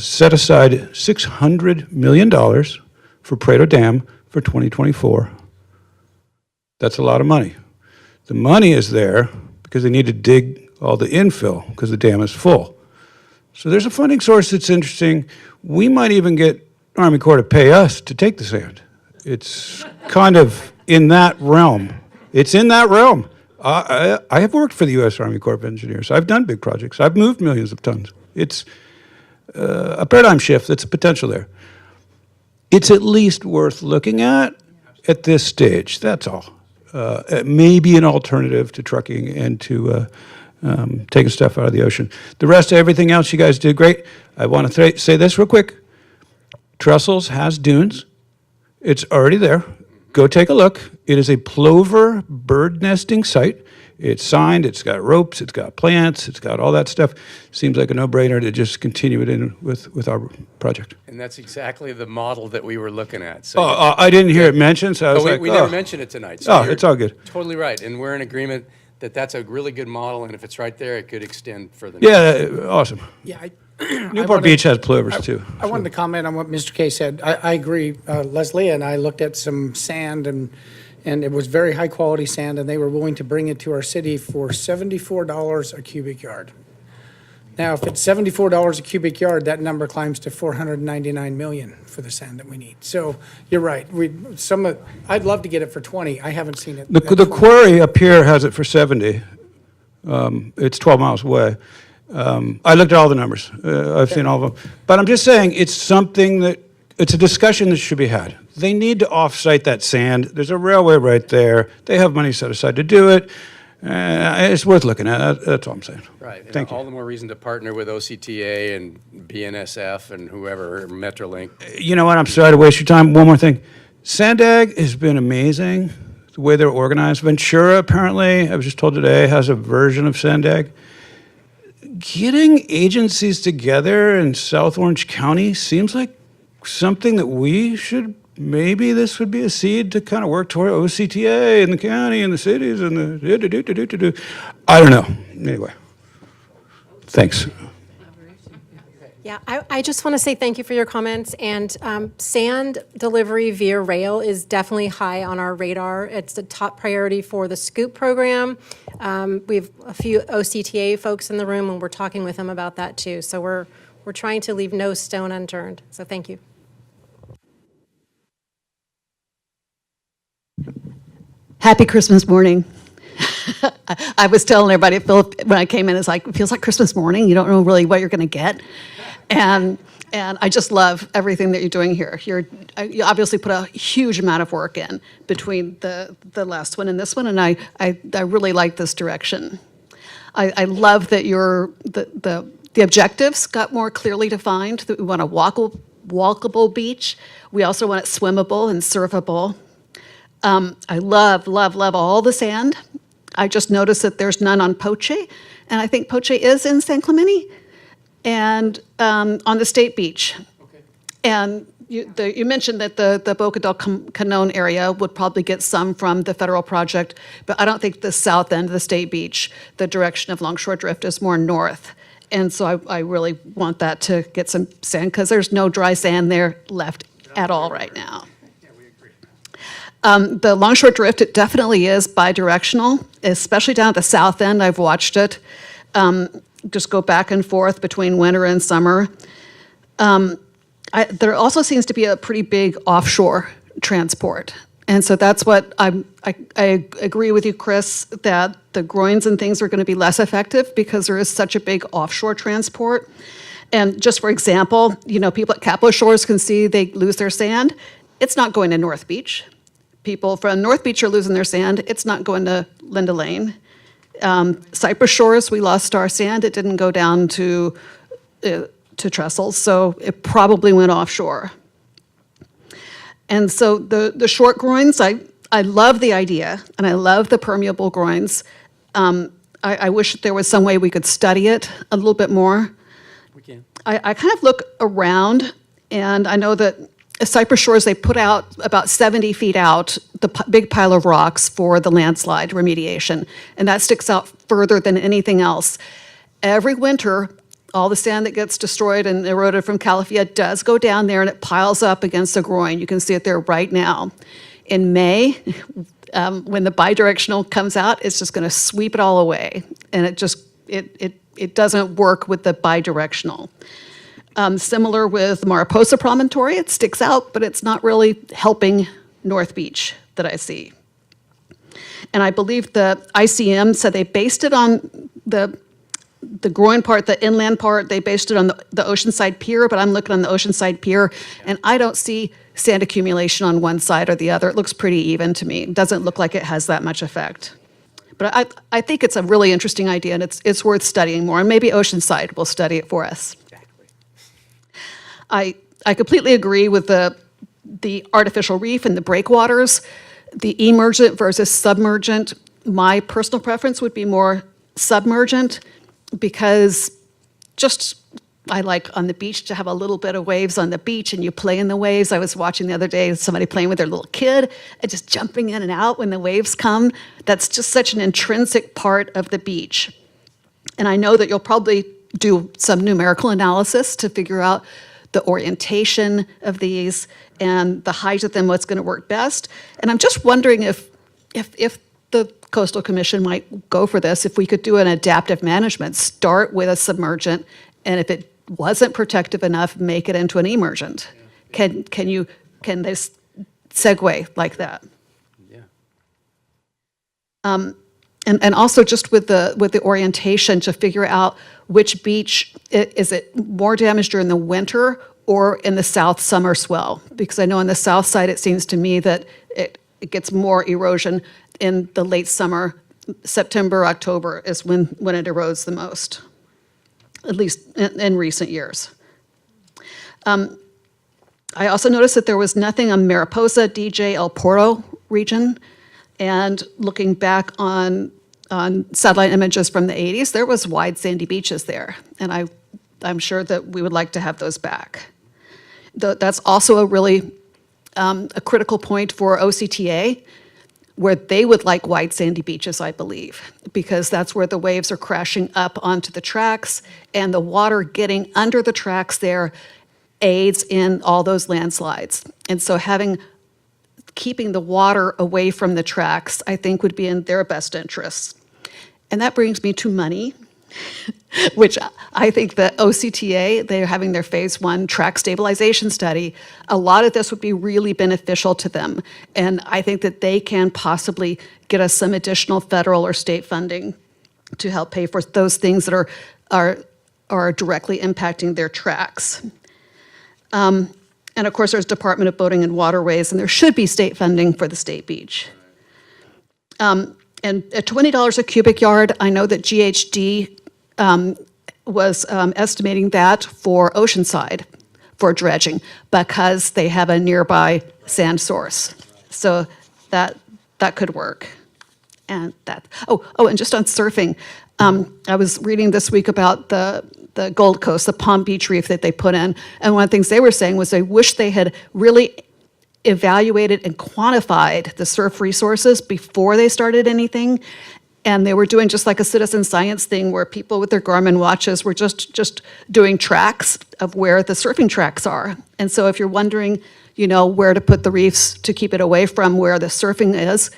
set aside $600 million for Prado Dam for 2024. That's a lot of money. The money is there because they need to dig all the infill because the dam is full. So there's a funding source that's interesting. We might even get Army Corps to pay us to take the sand. It's kind of in that realm. It's in that realm. I have worked for the U.S. Army Corps of Engineers. I've done big projects. I've moved millions of tons. It's a paradigm shift that's a potential there. It's at least worth looking at this stage, that's all. It may be an alternative to trucking and to taking stuff out of the ocean. The rest of everything else you guys did great. I want to say this real quick. Trussels has dunes. It's already there. Go take a look. It is a plover bird nesting site. It's signed, it's got ropes, it's got plants, it's got all that stuff. Seems like a no-brainer to just continue it in with our project. And that's exactly the model that we were looking at. So I didn't hear it mentioned, so I was we never mentioned it tonight. So it's all good. Totally right. And we're in agreement that that's a really good model, and if it's right there, it could extend further. Yeah, awesome. Yeah, Newport Beach has plovers too. I wanted to comment on what Mr. Kay said. I agree. Leslie and I looked at some sand, and it was very high-quality sand, and they were willing to bring it to our city for $74 a cubic yard. Now, if it's $74 a cubic yard, that number climbs to $499 million for the sand that we need. So you're right. I'd love to get it for 20. I haven't seen it. The quarry up here has it for 70. It's 12 miles away. I looked at all the numbers. I've seen all of them. But I'm just saying it's something that, it's a discussion that should be had. They need to off-site that sand. There's a railway right there. They have money set aside to do it. It's worth looking at. That's all I'm saying. Right. Thank all you. the more reason to partner with OCTA and BNSF and whoever, Metrolink. You know what? I'm sorry to waste your time. One more thing. Sandag has been amazing, the way they're organized. Ventura, apparently, I was just told today, has a version of Sandag. Getting agencies together in South Orange County seems like something that we should, maybe this would be a seed to kind of work toward OCTA and the county and the cities and the I don't know. Anyway, thanks. Yeah, I just want to say thank you for your comments, and sand delivery via rail is definitely high on our radar. It's the top priority for the SCOOP program. We have a few OCTA folks in the room, and we're talking with them about that too. So we're trying to leave no stone unturned, so thank you. Happy Christmas morning. I was telling everybody, when I came in, it's like, it feels like Christmas morning. You don't know really what you're going to get. And I just love everything that you're doing here. You obviously put a huge amount of work in between the last one and this one, and I really like this direction. I love that the objectives got more clearly defined, that we want a walkable beach. We also want it swimmable and surfable. I love, love, love all the sand. I just noticed that there's none on Poche, and I think Poche is in San Clemente, and on the State Beach. Okay. And you mentioned that the Boca del Canon area would probably get some from the federal project, but I don't think the south end of the State Beach, the direction of Longshore Drift, is more north. And so I really want that to get some sand, because there's no dry sand there left at all right now. The Longshore Drift, it definitely is bi-directional, especially down at the south end. I've watched it just go back and forth between winter and summer. There also seems to be a pretty big offshore transport. And so that's what I agree with you, Chris, that the groins and things are going to be less effective because there is such a big offshore transport. And just for example, people at Capitol Shores can see they lose their sand. It's not going to North Beach. People from North Beach are losing their sand. It's not going to Linda Lane. Cypress Shores, we lost our sand. It didn't go down to Trestles, so it probably went offshore. And so the short groins, I love the idea, and I love the permeable groins. I wish that there was some way we could study it a little bit more. We can. I kind of look around, and I know that Cypress Shores, they put out about 70 feet out the big pile of rocks for the landslide remediation, and that sticks out further than anything else. Every winter, all the sand that gets destroyed and eroded from Calafia does go down there, and it piles up against the groin. You can see it there right now. In May, when the bidirectional comes out, it's just going to sweep it all away, and it doesn't work with the bidirectional. Similar with Mariposa Promontory, it sticks out, but it's not really helping North Beach that I see. And I believe the ICM said they based it on the groin part, the inland part, they based it on the Oceanside Pier, but I'm looking on the Oceanside Pier, and I don't see sand accumulation on one side or the other. It looks pretty even to me. It doesn't look like it has that much effect. But I think it's a really interesting idea, and it's worth studying more, and maybe Oceanside will study it for us. I completely agree with the artificial reef and the breakwaters, the emergent versus submergent. My personal preference would be more submergent, because I like on the beach to have a little bit of waves on the beach, and you play in the waves. I was watching the other day somebody playing with their little kid and just jumping in and out when the waves come. That's just such an intrinsic part of the beach. And I know that you'll probably do some numerical analysis to figure out the orientation of these and the height of them, what's going to work best. And I'm just wondering if the Coastal Commission might go for this, if we could do an adaptive management, start with a submergent, and if it wasn't protective enough, make it into an emergent. Can this segue like that? Yeah. And also just with the orientation to figure out which beach, is it more damaged during the winter or in the south summer swell? Because I know on the south side, it seems to me that it gets more erosion in the late summer. September, October is when it erodes the most, at least in recent years. I also noticed that there was nothing on Mariposa, DJ, El Porro region. And looking back on satellite images from the 80s, there was wide sandy beaches there. And I'm sure that we would like to have those back. That's also a really a critical point for OCTA. where they would like wide sandy beaches, I believe, because that's where the waves are crashing up onto the tracks, and the water getting under the tracks there aids in all those landslides. And so keeping the water away from the tracks, I think, would be in their best interests. And that brings me to money, which I think the OCTA, they're having their phase 1 track stabilization study. A lot of this would be really beneficial to them. And I think that they can possibly get us some additional federal or state funding to help pay for those things that are directly impacting their tracks. And of course, there's Department of Boating and Waterways, and there should be state funding for the state beach. And at $20 a cubic yard, I know that GHD was estimating that for Oceanside for dredging because they have a nearby sand source. So that could work. And and just on surfing, I was reading this week about the Gold Coast, the Palm Beach Reef that they put in, and one of the things they were saying was they wish they had really evaluated and quantified the surf resources before they started anything. And they were doing just like a citizen science thing where people with their Garmin watches were just doing tracks of where the surfing tracks are. And so if you're wondering, where to put the reefs to keep it away from where the surfing is,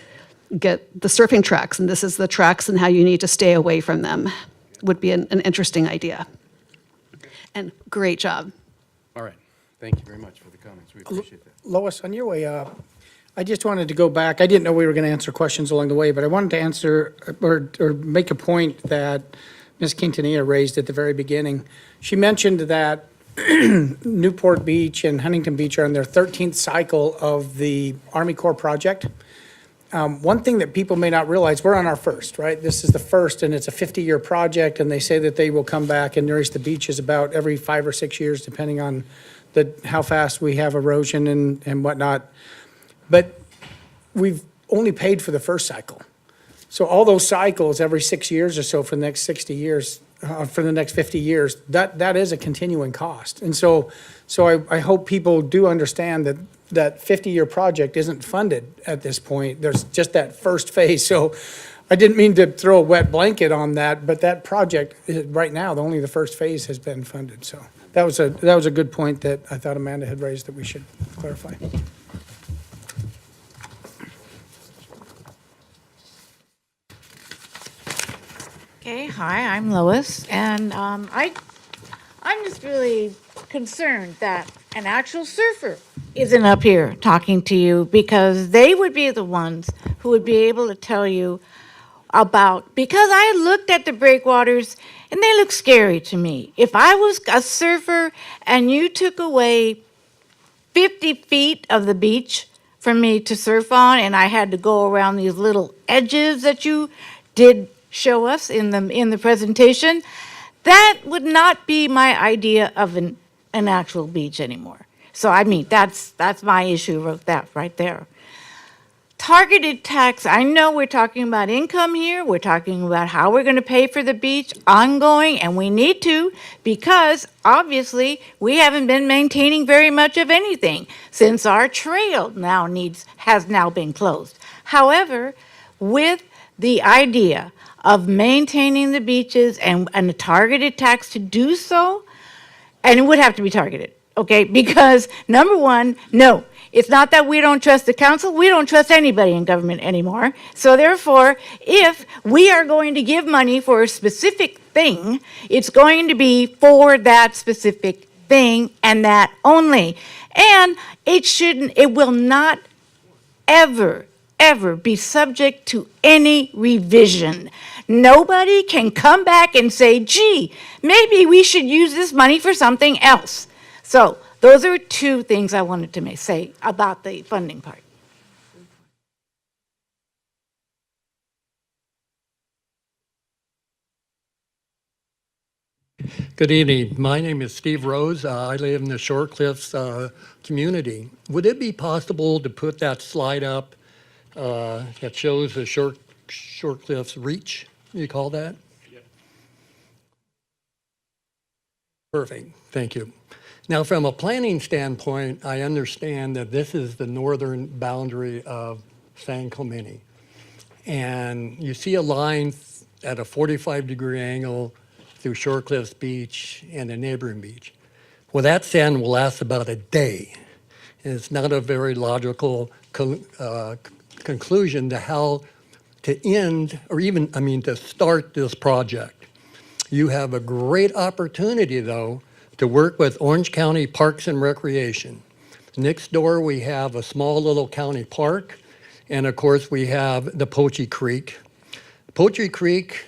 get the surfing tracks. And this is the tracks and how you need to stay away from them. Would be an interesting idea. And great job. All right. Thank you very much for the comments. We appreciate that. Lois, on your way up, I just wanted to go back. I didn't know we were going to answer questions along the way, but I wanted to answer or make a point that Ms. Quintanilla raised at the very beginning. She mentioned that Newport Beach and Huntington Beach are in their 13th cycle of the Army Corps project. One thing that people may not realize, we're on our first, right? This is the first, and it's a 50-year project, and they say that they will come back and nourish the beaches about every 5 or 6 years, depending on how fast we have erosion and whatnot. But we've only paid for the first cycle. So all those cycles every 6 years or so for the next 60 years, for the next 50 years, that is a continuing cost. And so I hope people do understand that 50-year project isn't funded at this point. There's just that first phase. So I didn't mean to throw a wet blanket on that, but that project, right now, only the first phase has been funded. So that was a good point that I thought Amanda had raised that we should clarify. Okay, hi, I'm Lois, and I'm just really concerned that an actual surfer isn't up here talking to you, because they would be the ones who would be able to tell you because I looked at the breakwaters and they look scary to me. If I was a surfer and you took away 50 feet of the beach for me to surf on, and I had to go around these little edges that you did show us in the presentation, that would not be my idea of an actual beach anymore. So I mean, that's my issue with that right there. Targeted tax, I know we're talking about income here, we're talking about how we're going to pay for the beach ongoing, and we need to, because obviously we haven't been maintaining very much of anything since our trail has now been closed. However, with the idea of maintaining the beaches and a targeted tax to do so, and it would have to be targeted, okay? Because number one, no, it's not that we don't trust the council, we don't trust anybody in government anymore. So therefore, if we are going to give money for a specific thing, it's going to be for that specific thing and that only. And it will not ever be subject to any revision. Nobody can come back and say, gee, maybe we should use this money for something else. So those are two things I wanted to say about the funding part. Good evening. My name is Steve Rose. I live in the Short Cliffs community. Would it be possible to put that slide up that shows the Short Cliffs reach? You call that? Yep. Perfect. Thank you. Now, from a planning standpoint, I understand that this is the northern boundary of San Clemente. And you see a line at a 45-degree angle through Shore Cliffs Beach and a neighboring beach. Well, that sand will last about a day. And it's not a very logical conclusion to how to end, or even, to start this project. You have a great opportunity, though, to work with Orange County Parks and Recreation. Next door, we have a small little county park, and of course, we have the Poche Creek. Poche Creek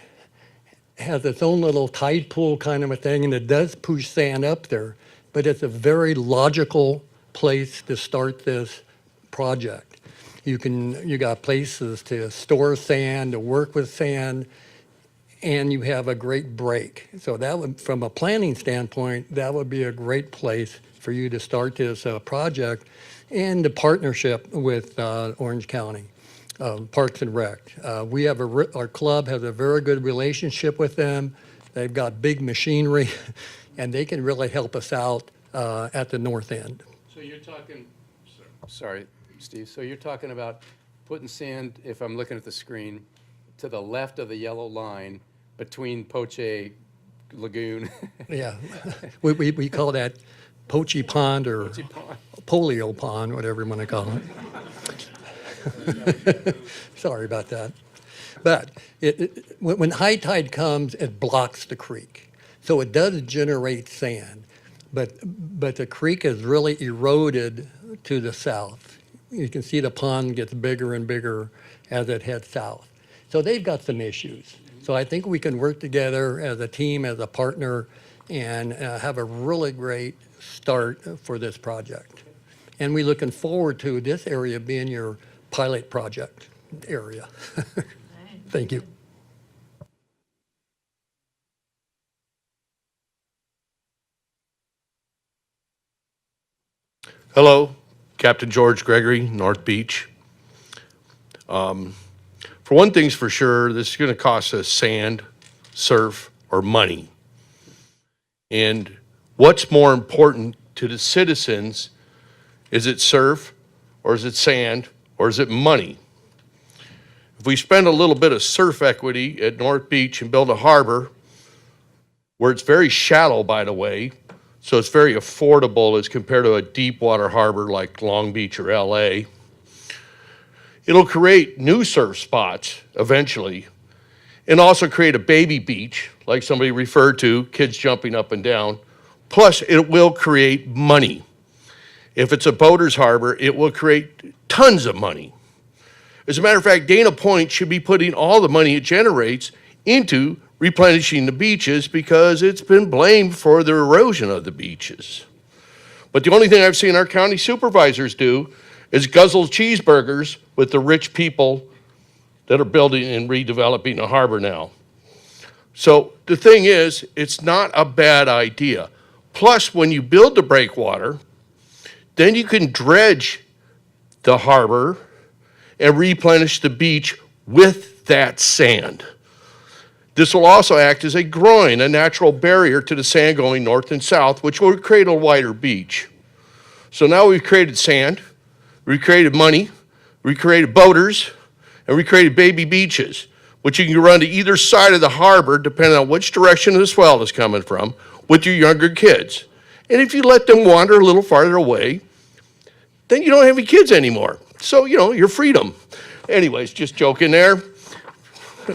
has its own little tide pool kind of a thing, and it does push sand up there, but it's a very logical place to start this project. You got places to store sand, to work with sand, and you have a great break. So that would, from a planning standpoint, that would be a great place for you to start this project, and the partnership with Orange County Parks and Rec. We have our club has a very good relationship with them. They've got big machinery, and they can really help us out at the north end. So you're talking, sorry, Steve, so you're talking about putting sand, if I'm looking at the screen, to the left of the yellow line between Poche Lagoon. Yeah, we call that Poche Pond or Polio Pond, whatever you want to call it. Sorry about that. But when high tide comes, it blocks the creek. So it does generate sand, but the creek is really eroded to the south. You can see the pond gets bigger and bigger as it heads south. So they've got some issues. So I think we can work together as a team, as a partner, and have a really great start for this project. And we're looking forward to this area being your pilot project area. Thank you. Hello, Captain George Gregory, North Beach. For one thing's for sure, this is going to cost us sand, surf, or money. And what's more important to the citizens? Is it surf, or is it sand, or is it money? If we spend a little bit of surf equity at North Beach and build a harbor, where it's very shallow, by the way, so it's very affordable as compared to a deep water harbor like Long Beach or LA, it'll create new surf spots eventually, and also create a baby beach, like somebody referred to, kids jumping up and down. Plus, it will create money. If it's a boater's harbor, it will create tons of money. As a matter of fact, Dana Point should be putting all the money it generates into replenishing the beaches because it's been blamed for the erosion of the beaches. But the only thing I've seen our county supervisors do is guzzle cheeseburgers with the rich people that are building and redeveloping the harbor now. So the thing is, it's not a bad idea. Plus, when you build the breakwater, then you can dredge the harbor and replenish the beach with that sand. This will also act as a groin, a natural barrier to the sand going north and south, which will create a wider beach. So now we've created sand, we created money, we created boaters, and we created baby beaches, which you can run to either side of the harbor, depending on which direction the swell is coming from, with your younger kids. And if you let them wander a little farther away, then you don't have any kids anymore. So, your freedom. Anyways, just joking there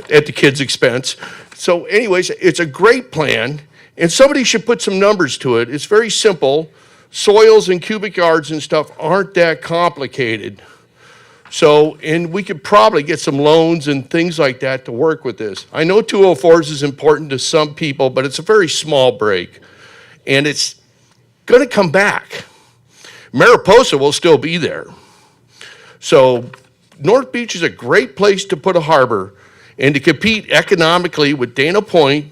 at the kids' expense. So anyways, it's a great plan, and somebody should put some numbers to it. It's very simple. Soils and cubic yards and stuff aren't that complicated. So, and we could probably get some loans and things like that to work with this. I know 204s is important to some people, but it's a very small break, and it's going to come back. Mariposa will still be there. So North Beach is a great place to put a harbor and to compete economically with Dana Point.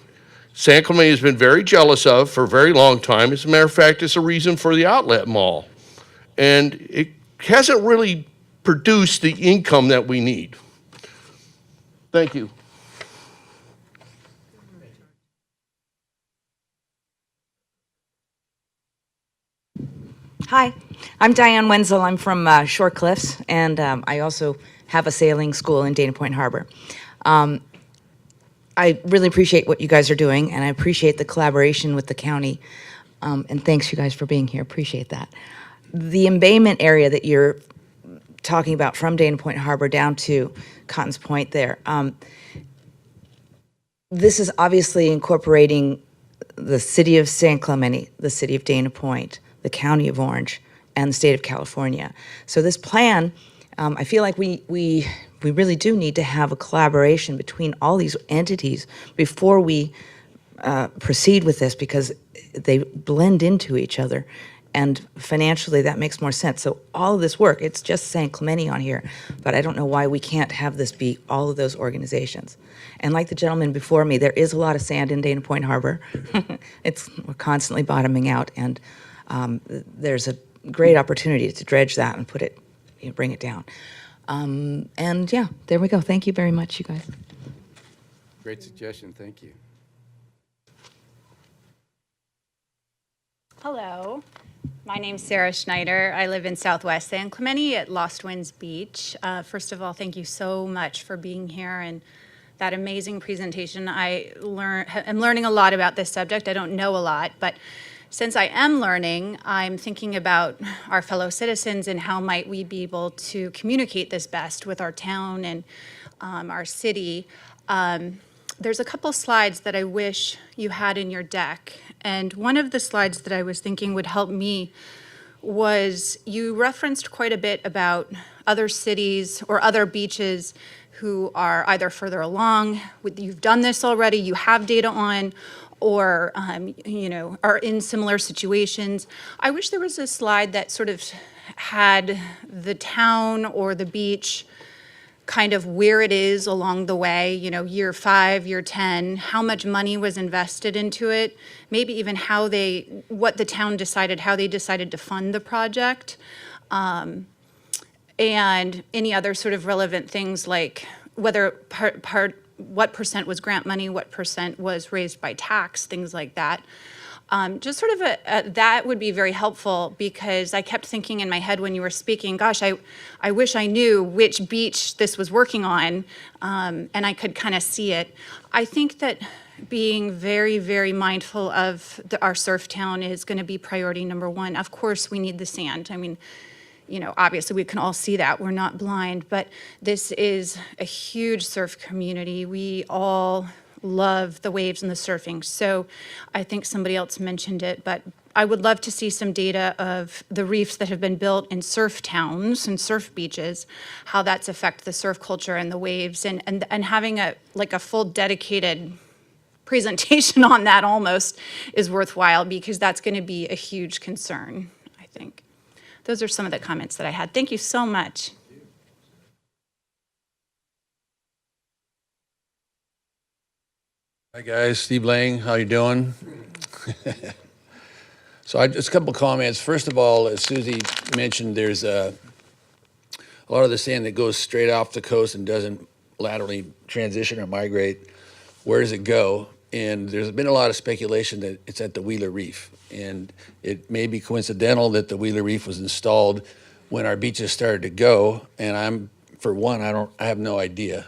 San Clemente has been very jealous of for a very long time. As a matter of fact, it's a reason for the outlet mall. And it hasn't really produced the income that we need. Thank you. Hi, I'm Diane Wenzel. I'm from Shore Cliffs, and I also have a sailing school in Dana Point Harbor. I really appreciate what you guys are doing, and I appreciate the collaboration with the county. And thanks, you guys, for being here. Appreciate that. The embayment area that you're talking about from Dana Point Harbor down to Cottons Point there, this is obviously incorporating the city of San Clemente, the city of Dana Point, the county of Orange, and the state of California. So this plan, I feel like we really do need to have a collaboration between all these entities before we proceed with this, because they blend into each other. And financially, that makes more sense. So all of this work, it's just San Clemente on here, but I don't know why we can't have this be all of those organizations. And like the gentleman before me, there is a lot of sand in Dana Point Harbor. We're constantly bottoming out, and there's a great opportunity to dredge that and put it, bring it down. And yeah, there we go. Thank you very much, you guys. Great suggestion, thank you. Hello, my name's Sarah Schneider. I live in Southwest San Clemente at Lost Winds Beach. First of all, thank you so much for being here and that amazing presentation. I'm learning a lot about this subject. I don't know a lot, but since I am learning, I'm thinking about our fellow citizens and how might we be able to communicate this best with our town and our city. There's a couple slides that I wish you had in your deck. And one of the slides that I was thinking would help me was you referenced quite a bit about other cities or other beaches who are either further along, you've done this already, you have data on, or are in similar situations. I wish there was a slide that sort of had the town or the beach kind of where it is along the way, year 5, year 10, how much money was invested into it, maybe even what the town decided, how they decided to fund the project, and any other sort of relevant things like whether what percent was grant money, what percent was raised by tax, things like that. Just sort of that would be very helpful, because I kept thinking in my head when you were speaking, gosh, I wish I knew which beach this was working on, and I could kind of see it. I think that being very, very mindful of our surf town is going to be priority number one. Of course, we need the sand. I mean, obviously we can all see that. We're not blind, but this is a huge surf community. We all love the waves and the surfing. So I think somebody else mentioned it, but I would love to see some data of the reefs that have been built in surf towns and surf beaches, how that's affected the surf culture and the waves, and having a full dedicated presentation on that almost is worthwhile, because that's going to be a huge concern, I think. Those are some of the comments that I had. Thank you so much. Hi guys, Steve Lang, how you doing? So just a couple comments. First of all, as Susie mentioned, there's a lot of the sand that goes straight off the coast and doesn't laterally transition or migrate. Where does it go? And there's been a lot of speculation that it's at the Wheeler Reef. And it may be coincidental that the Wheeler Reef was installed when our beaches started to go. And for one, I have no idea.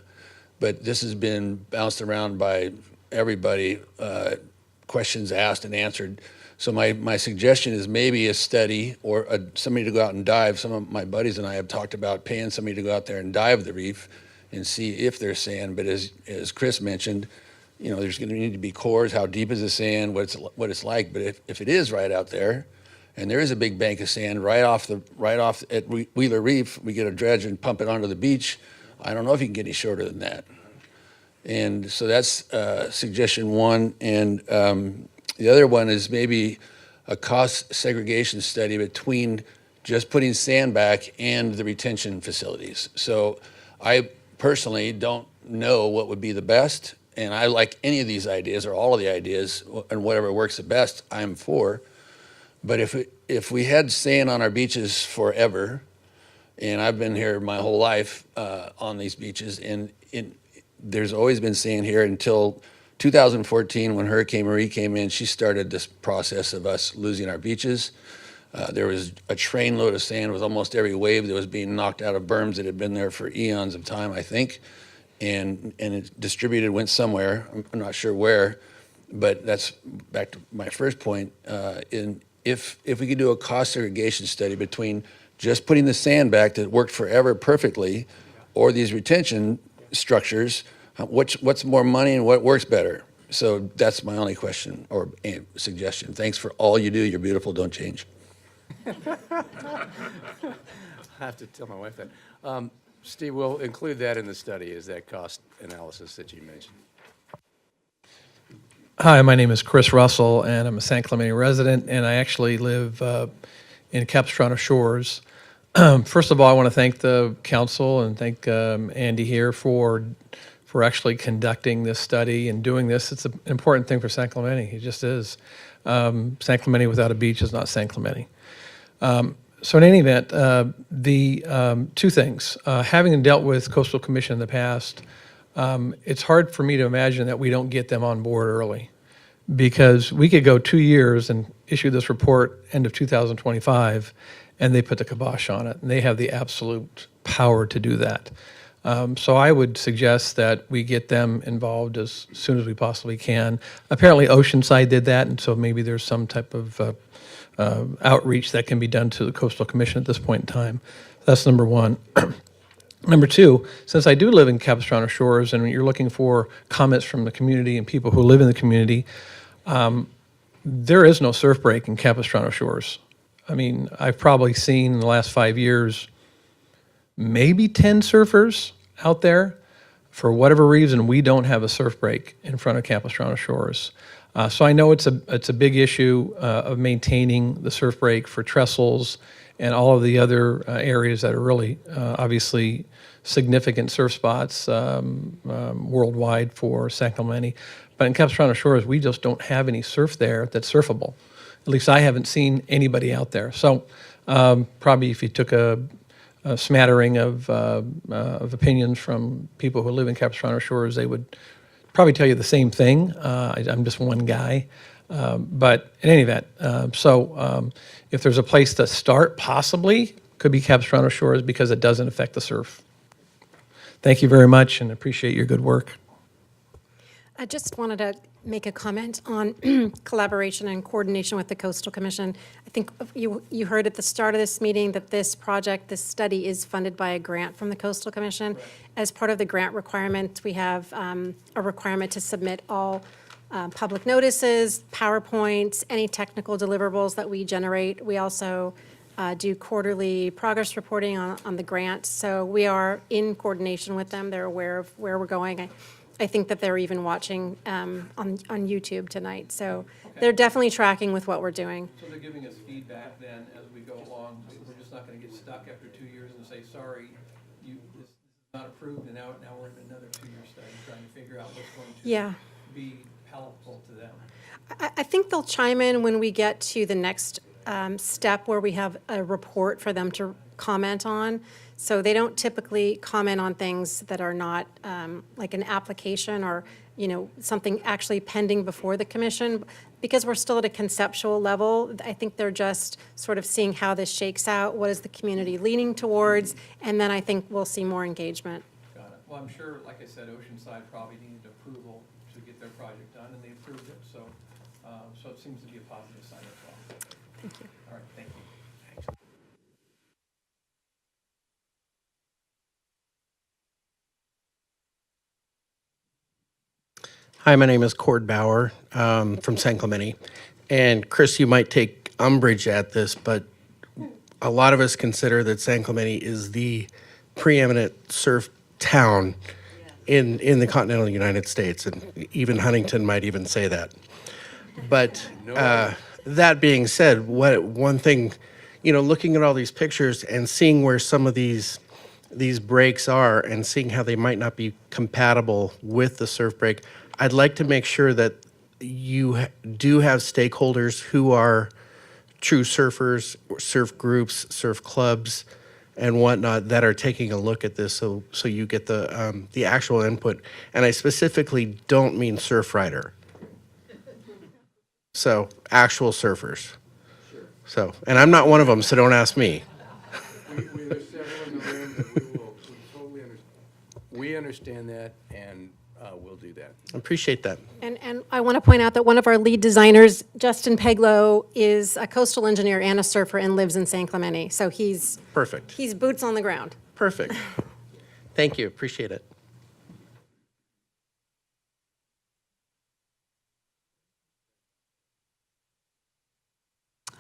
But this has been bounced around by everybody, questions asked and answered. So my suggestion is maybe a study or somebody to go out and dive. Some of my buddies and I have talked about paying somebody to go out there and dive the reef and see if there's sand. But as Chris mentioned, there's going to need to be cores. How deep is the sand? What it's like? But if it is right out there, and there is a big bank of sand right off at Wheeler Reef, we get a dredge and pump it onto the beach. I don't know if you can get any shorter than that. And so that's suggestion one. And the other one is maybe a cost segregation study between just putting sand back and the retention facilities. So I personally don't know what would be the best, and I like any of these ideas or all of the ideas, and whatever works the best, I'm for. But if we had sand on our beaches forever, and I've been here my whole life on these beaches, and there's always been sand here until 2014 when Hurricane Marie came in. She started this process of us losing our beaches. There was a trainload of sand with almost every wave that was being knocked out of berms that had been there for eons of time, I think. And it distributed, went somewhere. I'm not sure where, but that's back to my first point. If we could do a cost segregation study between just putting the sand back that worked forever perfectly, or these retention structures, what's more money and what works better? So that's my only question or suggestion. Thanks for all you do. You're beautiful. Don't change. I have to tell my wife that. Steve, we'll include that in the study, is that cost analysis that you mentioned. Hi, my name is Chris Russell, and I'm a San Clemente resident, and I actually live in Capistrano Shores. First of all, I want to thank the council and thank Andy here for actually conducting this study and doing this. It's an important thing for San Clemente. It just is. San Clemente without a beach is not San Clemente. So in any event, the two things. Having dealt with Coastal Commission in the past, it's hard for me to imagine that we don't get them on board early, because we could go 2 years and issue this report end of 2025, and they put the kibosh on it, and they have the absolute power to do that. So I would suggest that we get them involved as soon as we possibly can. Apparently Oceanside did that, and so maybe there's some type of outreach that can be done to the Coastal Commission at this point in time. That's number one. Number two, since I do live in Capistrano Shores and you're looking for comments from the community and people who live in the community, there is no surf break in Capistrano Shores. I mean, I've probably seen in the last 5 years maybe 10 surfers out there. For whatever reason, we don't have a surf break in front of Capistrano Shores. So I know it's a big issue of maintaining the surf break for trestles and all of the other areas that are really obviously significant surf spots worldwide for San Clemente. But in Capistrano Shores, we just don't have any surf there that's surfable. At least I haven't seen anybody out there. So probably if you took a smattering of opinions from people who live in Capistrano Shores, they would probably tell you the same thing. I'm just one guy. But in any event, if there's a place to start, possibly, could be Capistrano Shores because it doesn't affect the surf. Thank you very much and appreciate your good work. I just wanted to make a comment on collaboration and coordination with the Coastal Commission. I think you heard at the start of this meeting that this project, this study, is funded by a grant from the Coastal Commission. As part of the grant requirements, we have a requirement to submit all public notices, PowerPoints, any technical deliverables that we generate. We also do quarterly progress reporting on the grant. So we are in coordination with them. They're aware of where we're going. I think that they're even watching on YouTube tonight. So they're definitely tracking with what we're doing. So they're giving us feedback then as we go along. We're just not going to get stuck after 2 years and say, sorry, this is not approved, and now we're in another 2-year study trying to figure out what's going to be palatable to them. I think they'll chime in when we get to the next step where we have a report for them to comment on. So they don't typically comment on things that are not like an application or, something actually pending before the commission. Because we're still at a conceptual level, I think they're just sort of seeing how this shakes out, what is the community leaning towards, and then I think we'll see more engagement. Got it. Well, I'm sure, like I said, Oceanside probably needed approval to get their project done, and they approved it. So it seems to be a positive sign as well. Thank you. All right, thank you. Hi, my name is Cord Bauer from San Clemente. And Chris, you might take umbrage at this, but a lot of us consider that San Clemente is the preeminent surf town in the continental United States, and even Huntington might even say that. But that being said, one thing, looking at all these pictures and seeing where some of these breaks are and seeing how they might not be compatible with the surf break, I'd like to make sure that you do have stakeholders who are true surfers, surf groups, surf clubs, and whatnot that are taking a look at this, so you get the actual input. And I specifically don't mean surf rider. So actual surfers. So, and I'm not one of them, so don't ask me. There's several in the room that we totally understand. We understand that, and we'll do that. Appreciate that. And I want to point out that one of our lead designers, Justin Peglow, is a coastal engineer and a surfer and lives in San Clemente. So he's Perfect. boots on the ground. Perfect. Thank you. Appreciate it.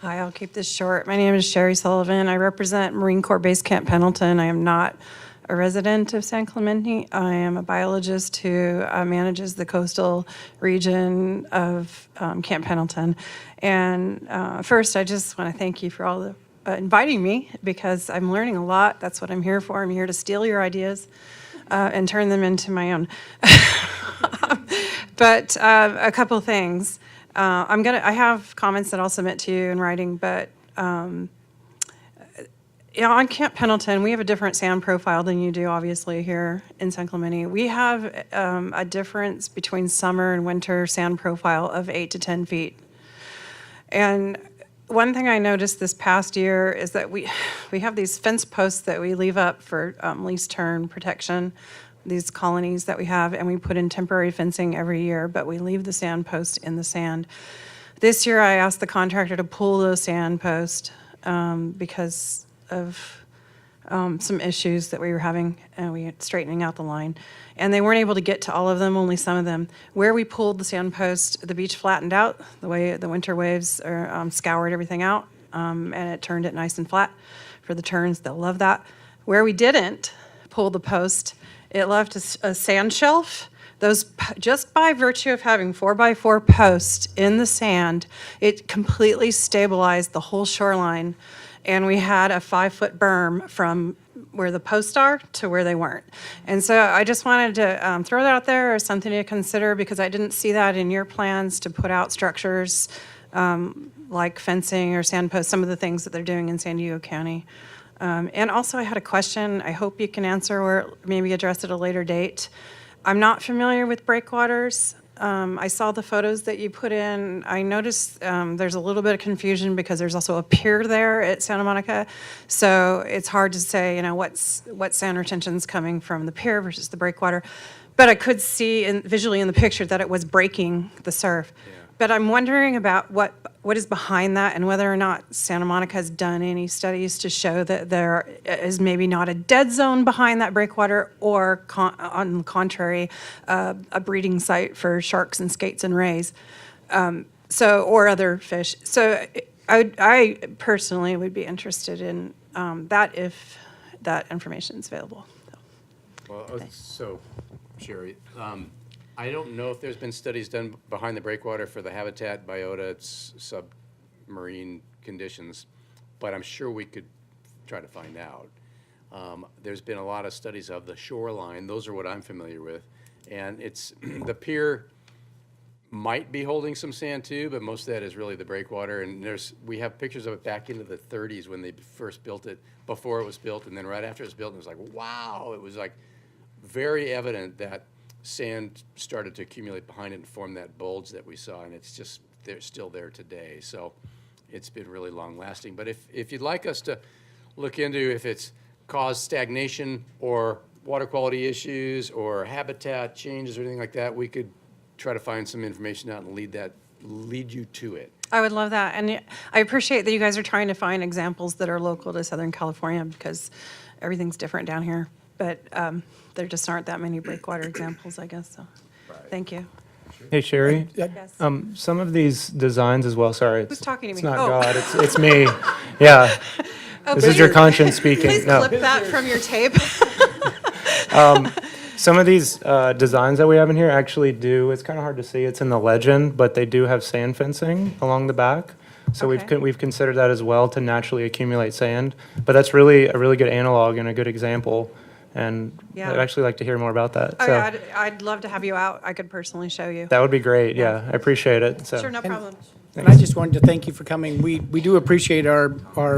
Hi, I'll keep this short. My name is Sherry Sullivan. I represent Marine Corps Base Camp Pendleton. I am not a resident of San Clemente. I am a biologist who manages the coastal region of Camp Pendleton. And first, I just want to thank you for all the inviting me, because I'm learning a lot. That's what I'm here for. I'm here to steal your ideas and turn them into my own. But a couple things. I have comments that I'll submit to you in writing, but on Camp Pendleton, we have a different sand profile than you do, obviously, here in San Clemente. We have a difference between summer and winter sand profile of 8 to 10 feet. And one thing I noticed this past year is that we have these fence posts that we leave up for lease turn protection, these colonies that we have, and we put in temporary fencing every year, but we leave the sand post in the sand. This year, I asked the contractor to pull those sand posts because of some issues that we were having, and we had straightening out the line. And they weren't able to get to all of them, only some of them. Where we pulled the sand post, the beach flattened out, the way the winter waves scoured everything out, and it turned it nice and flat for the turns. They'll love that. Where we didn't pull the post, it left a sand shelf. Those, just by virtue of having 4x4 posts in the sand, it completely stabilized the whole shoreline. And we had a 5-foot berm from where the posts are to where they weren't. And so I just wanted to throw that out there as something to consider, because I didn't see that in your plans to put out structures like fencing or sand posts, some of the things that they're doing in San Diego County. And also, I had a question I hope you can answer or maybe address at a later date. I'm not familiar with breakwaters. I saw the photos that you put in. I noticed there's a little bit of confusion because there's also a pier there at Santa Monica. So it's hard to say, what sand retention's coming from the pier versus the breakwater. But I could see visually in the picture that it was breaking the surf. Yeah. But I'm wondering about what is behind that, and whether or not Santa Monica has done any studies to show that there is maybe not a dead zone behind that breakwater, or on the contrary, a breeding site for sharks and skates and rays, or other fish. So I personally would be interested in that if that information is available. So, Sherry, I don't know if there's been studies done behind the breakwater for the habitat, biota, submarine conditions, but I'm sure we could try to find out. There's been a lot of studies of the shoreline. Those are what I'm familiar with. And it's the pier might be holding some sand too, but most of that is really the breakwater. And we have pictures of it back into the 30s when they first built it, before it was built, and then right after it was built, it was like, wow, it was like very evident that sand started to accumulate behind it and form that bulge that we saw, and it's just, they're still there today. So it's been really long lasting. But if you'd like us to look into if it's caused stagnation or water quality issues or habitat changes or anything like that, we could try to find some information out and lead you to it. I would love that. And I appreciate that you guys are trying to find examples that are local to Southern California, because everything's different down here. But there just aren't that many breakwater examples, I guess. So, Thank you. Hey, Sherry. Yes. Some of these designs as well. Sorry, Who's talking to me? It's not Oh. God. It's me. Yeah. Oh, This is your conscience speaking. Please No. clip that from your tape. Some of these designs that we have in here actually do. It's kind of hard to see. It's in the legend, but they do have sand fencing along the back. So we've considered that as well to naturally accumulate sand. But that's really a really good analog and a good example. And Yeah. I'd actually like to hear more about that. Oh, So yeah, I'd love to have you out. I could personally show you. that would be great. Yeah, I appreciate it. So. Sure, no problem. And I just wanted to thank you for coming. We do appreciate our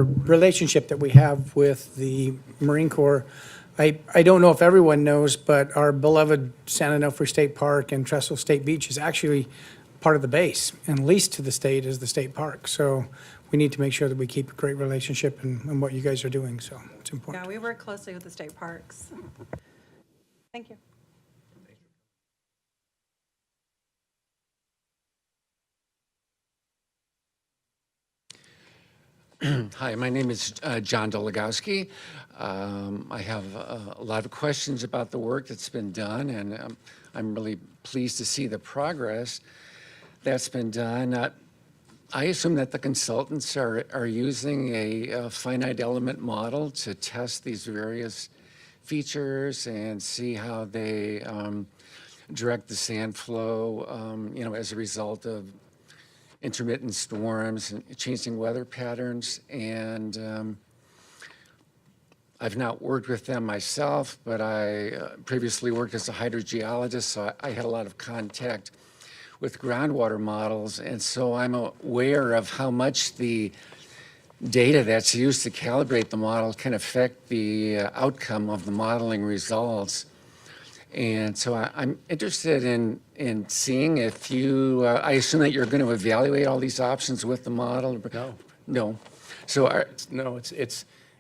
relationship that we have with the Marine Corps. I don't know if everyone knows, but our beloved San Onofre State Park and Trestle State Beach is actually part of the base, and leased to the state as the state park. So we need to make sure that we keep a great relationship in what you guys are doing, so it's important. Yeah, we work closely with the state parks. Thank you. Hi, my name is John Dologowski. I have a lot of questions about the work that's been done, and I'm really pleased to see the progress that's been done. I assume that the consultants are using a finite element model to test these various features and see how they direct the sand flow, as a result of intermittent storms and changing weather patterns. And I've not worked with them myself, but I previously worked as a hydrogeologist, so I had a lot of contact with groundwater models. And so I'm aware of how much the data that's used to calibrate the model can affect the outcome of the modeling results. And so I'm interested in seeing if you, I assume that you're going to evaluate all these options with the model? No. No. So No,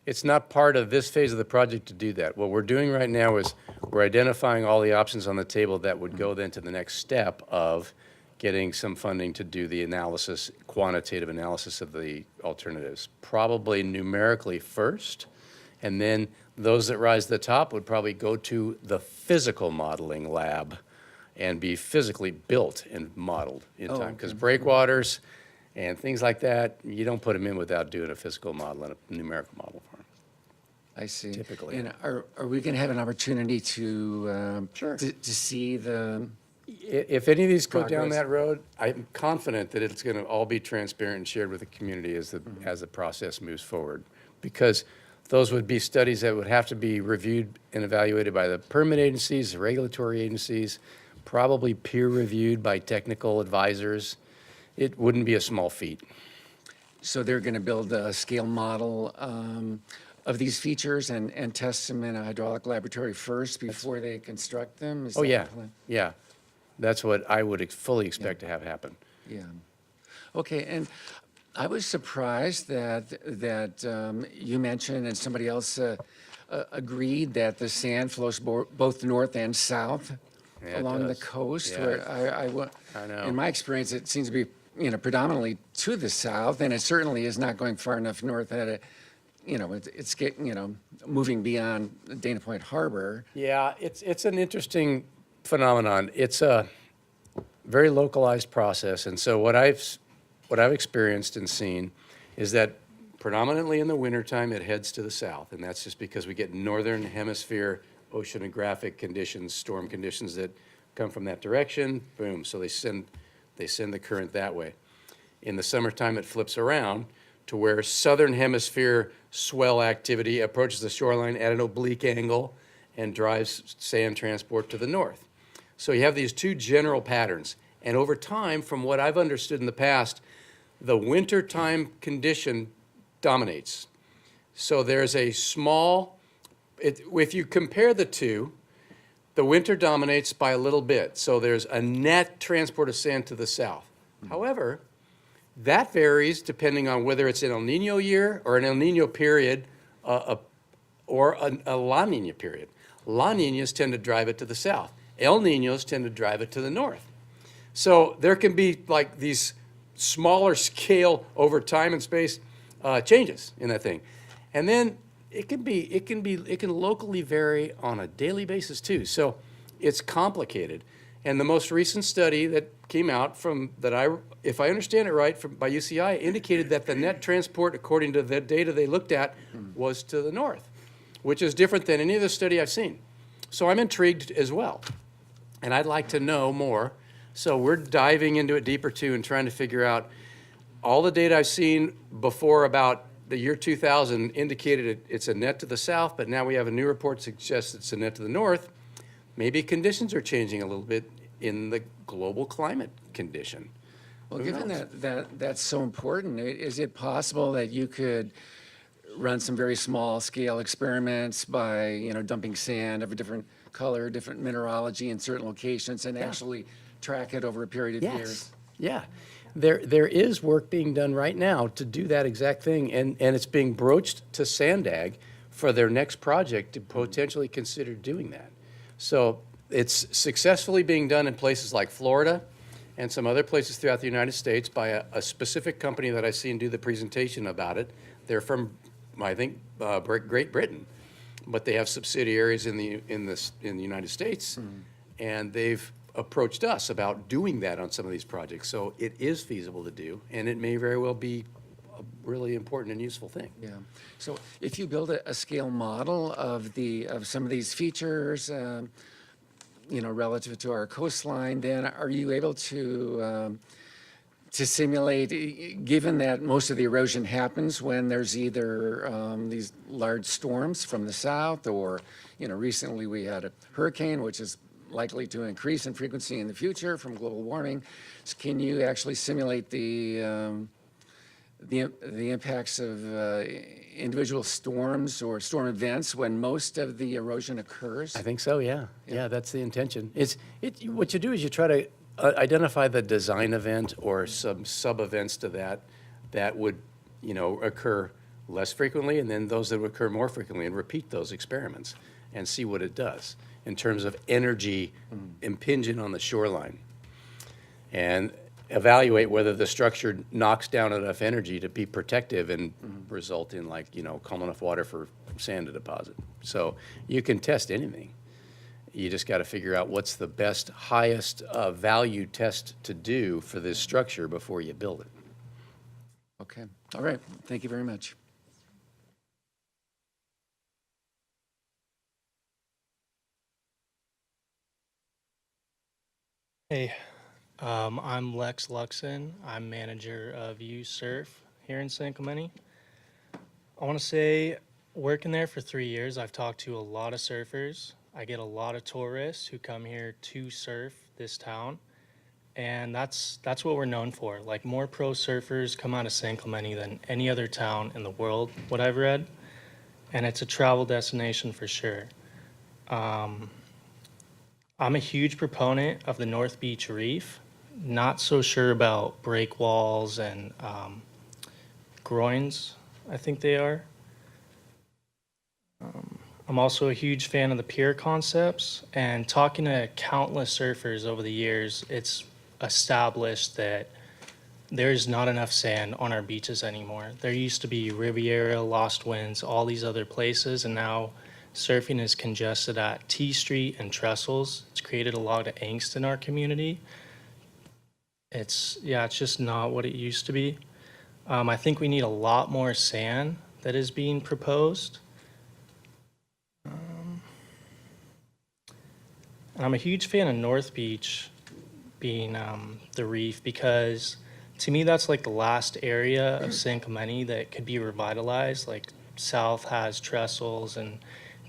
it's not part of this phase of the project to do that. What we're doing right now is we're identifying all the options on the table that would go then to the next step of getting some funding to do the analysis, quantitative analysis of the alternatives, probably numerically first, and then those that rise to the top would probably go to the physical modeling lab and be physically built and modeled in time. Because breakwaters and things like that, you don't put them in without doing a physical model and a numerical model for them. I see. Typically. And are we going to have an opportunity to to see the If any of these go down progress? that road, I'm confident that it's going to all be transparent and shared with the community as the process moves forward. Because those would be studies that would have to be reviewed and evaluated by the permit agencies, the regulatory agencies, probably peer-reviewed by technical advisors. It wouldn't be a small feat. So they're going to build a scale model of these features and test them in a hydraulic laboratory first before they construct them? Is Oh, that the yeah, plan? yeah. That's what I would fully expect to have happen. Yeah. Okay, and I was surprised that you mentioned and somebody else agreed that the sand flows both north and south Yeah, it along the does. coast. Yeah. Where I know. in my experience, it seems to be predominantly to the south, and it certainly is not going far enough north that it's getting moving beyond Dana Point Harbor. Yeah, it's an interesting phenomenon. It's a very localized process, and so what I've experienced and seen is that predominantly in the wintertime it heads to the south, and that's just because we get northern hemisphere oceanographic conditions, storm conditions that come from that direction. Boom, so they send the current that way. In the summertime it flips around to where southern hemisphere swell activity approaches the shoreline at an oblique angle and drives sand transport to the north. So you have these two general patterns. And over time, from what I've understood in the past, the wintertime condition dominates. So there's a small, if you compare the two, the winter dominates by a little bit. So there's a net transport of sand to the south. However, that varies depending on whether it's an El Nino year or an El Nino period or a La Nina period. La Ninas tend to drive it to the south. El Ninos tend to drive it to the north. So there can be like these smaller scale over time and space changes in that thing. And then it can locally vary on a daily basis too. So it's complicated. And the most recent study that came out if I understand it right, by UCI, indicated that the net transport, according to the data they looked at, was to the north, which is different than any other study I've seen. So I'm intrigued as well, and I'd like to know more. So we're diving into it deeper too and trying to figure out all the data I've seen before about the year 2000 indicated it's a net to the south, but now we have a new report suggests it's a net to the north. Maybe conditions are changing a little bit in the global climate condition. Well, Who given knows? that's so important, is it possible that you could run some very small scale experiments by, dumping sand of a different color, different mineralogy in certain locations and actually track it over a period of years? Yeah. there is work being done right now to do that exact thing, and it's being broached to Sandag for their next project to potentially consider doing that. So it's successfully being done in places like Florida and some other places throughout the United States by a specific company that I seen do the presentation about it. They're from, I think, Great Britain, but they have subsidiaries in the United States, and they've approached us about doing that on some of these projects. So it is feasible to do, and it may very well be a really important and useful thing. Yeah. So if you build a scale model of some of these features, relative to our coastline, then are you able to simulate, given that most of the erosion happens when there's either these large storms from the south, or, recently we had a hurricane, which is likely to increase in frequency in the future from global warming. So can you actually simulate the impacts of individual storms or storm events when most of the erosion occurs? I think so, yeah. Yeah, that's the intention. What you do is you try to identify the design event or some sub-events to that would, occur less frequently, and then those that would occur more frequently, and repeat those experiments and see what it does in terms of energy impinging on the shoreline, and evaluate whether the structure knocks down enough energy to be protective and result in, calm enough water for sand to deposit. So you can test anything. You just got to figure out what's the best, highest value test to do for this structure before you build it. Okay. All right. Thank you very much. Hey, I'm Lex Luxon. I'm manager of USurf here in San Clemente. I want to say, working there for 3 years, I've talked to a lot of surfers. I get a lot of tourists who come here to surf this town, and that's what we're known for. Like, more pro surfers come out of San Clemente than any other town in the world, what I've read, and it's a travel destination for sure. I'm a huge proponent of the North Beach Reef. Not so sure about break walls and groins, I think they are. I'm also a huge fan of the pier concepts, and talking to countless surfers over the years, it's established that there's not enough sand on our beaches anymore. There used to be Riviera, Lost Winds, all these other places, and now surfing is congested at T Street and Trestles. It's created a lot of angst in our community. It's just not what it used to be. I think we need a lot more sand that is being proposed. And I'm a huge fan of North Beach being the reef, because to me that's like the last area of San Clemente that could be revitalized. Like, South has Trestles and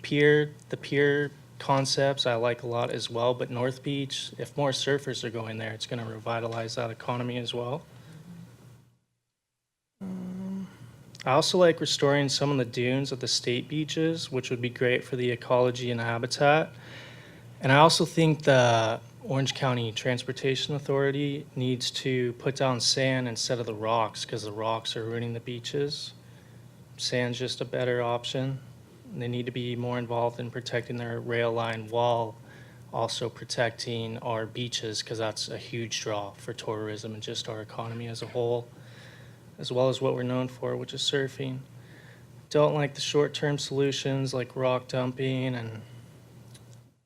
the pier concepts I like a lot as well, but North Beach, if more surfers are going there, it's going to revitalize that economy as well. I also like restoring some of the dunes at the state beaches, which would be great for the ecology and habitat. And I also think the Orange County Transportation Authority needs to put down sand instead of the rocks, because the rocks are ruining the beaches. Sand's just a better option. They need to be more involved in protecting their rail line while also protecting our beaches, because that's a huge draw for tourism and just our economy as a whole, as well as what we're known for, which is surfing. Don't like the short-term solutions like rock dumping, and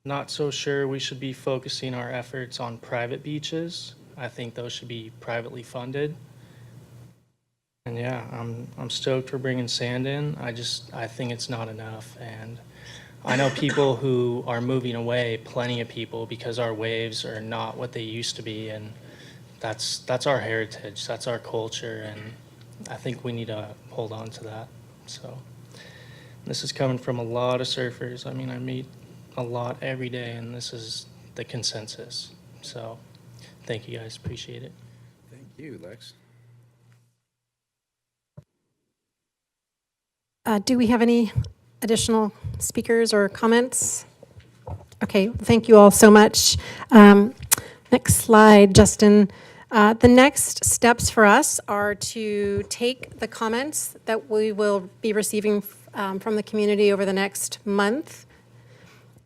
not so sure we should be focusing our efforts on private beaches. I think those should be privately funded. And yeah, I'm stoked for bringing sand in. I think it's not enough, and I know people who are moving away, plenty of people, because our waves are not what they used to be, and that's our heritage, that's our culture, and I think we need to hold on to that. So this is coming from a lot of surfers. I mean, I meet a lot every day, and this is the consensus. So thank you guys, appreciate it. Thank you, Lex. Do we have any additional speakers or comments? Okay, thank you all so much. Next slide, Justin. The next steps for us are to take the comments that we will be receiving from the community over the next month,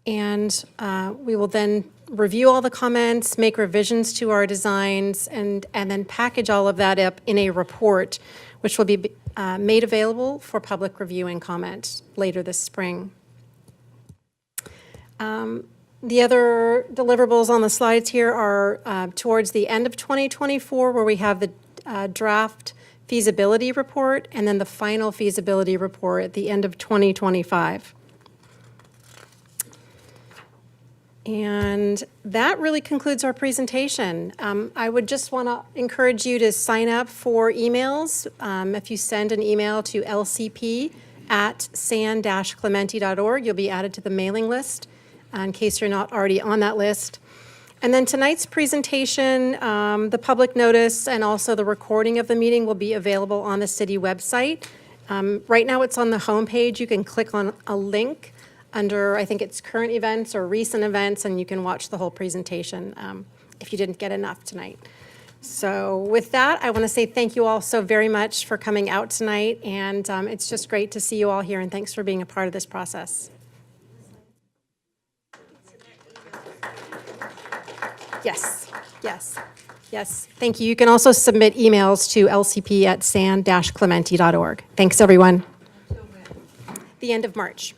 and we will then review all the comments, make revisions to our designs, and then package all of that up in a report, which will be made available for public review and comment later this spring. The other deliverables on the slides here are towards the end of 2024, where we have the draft feasibility report and then the final feasibility report at the end of 2025. And that really concludes our presentation. I would just want to encourage you to sign up for emails. If you send an email to lcp@san-clemente.org, you'll be added to the mailing list in case you're not already on that list. And then tonight's presentation, the public notice, and also the recording of the meeting will be available on the city website. Right now it's on the homepage. You can click on a link under, I think it's current events or recent events, and you can watch the whole presentation if you didn't get enough tonight. So with that, I want to say thank you all so very much for coming out tonight, and it's just great to see you all here, and thanks for being a part of this process. Yes, yes, yes. Thank you. You can also submit emails to lcp@san-clemente.org. Thanks, everyone. The end of March.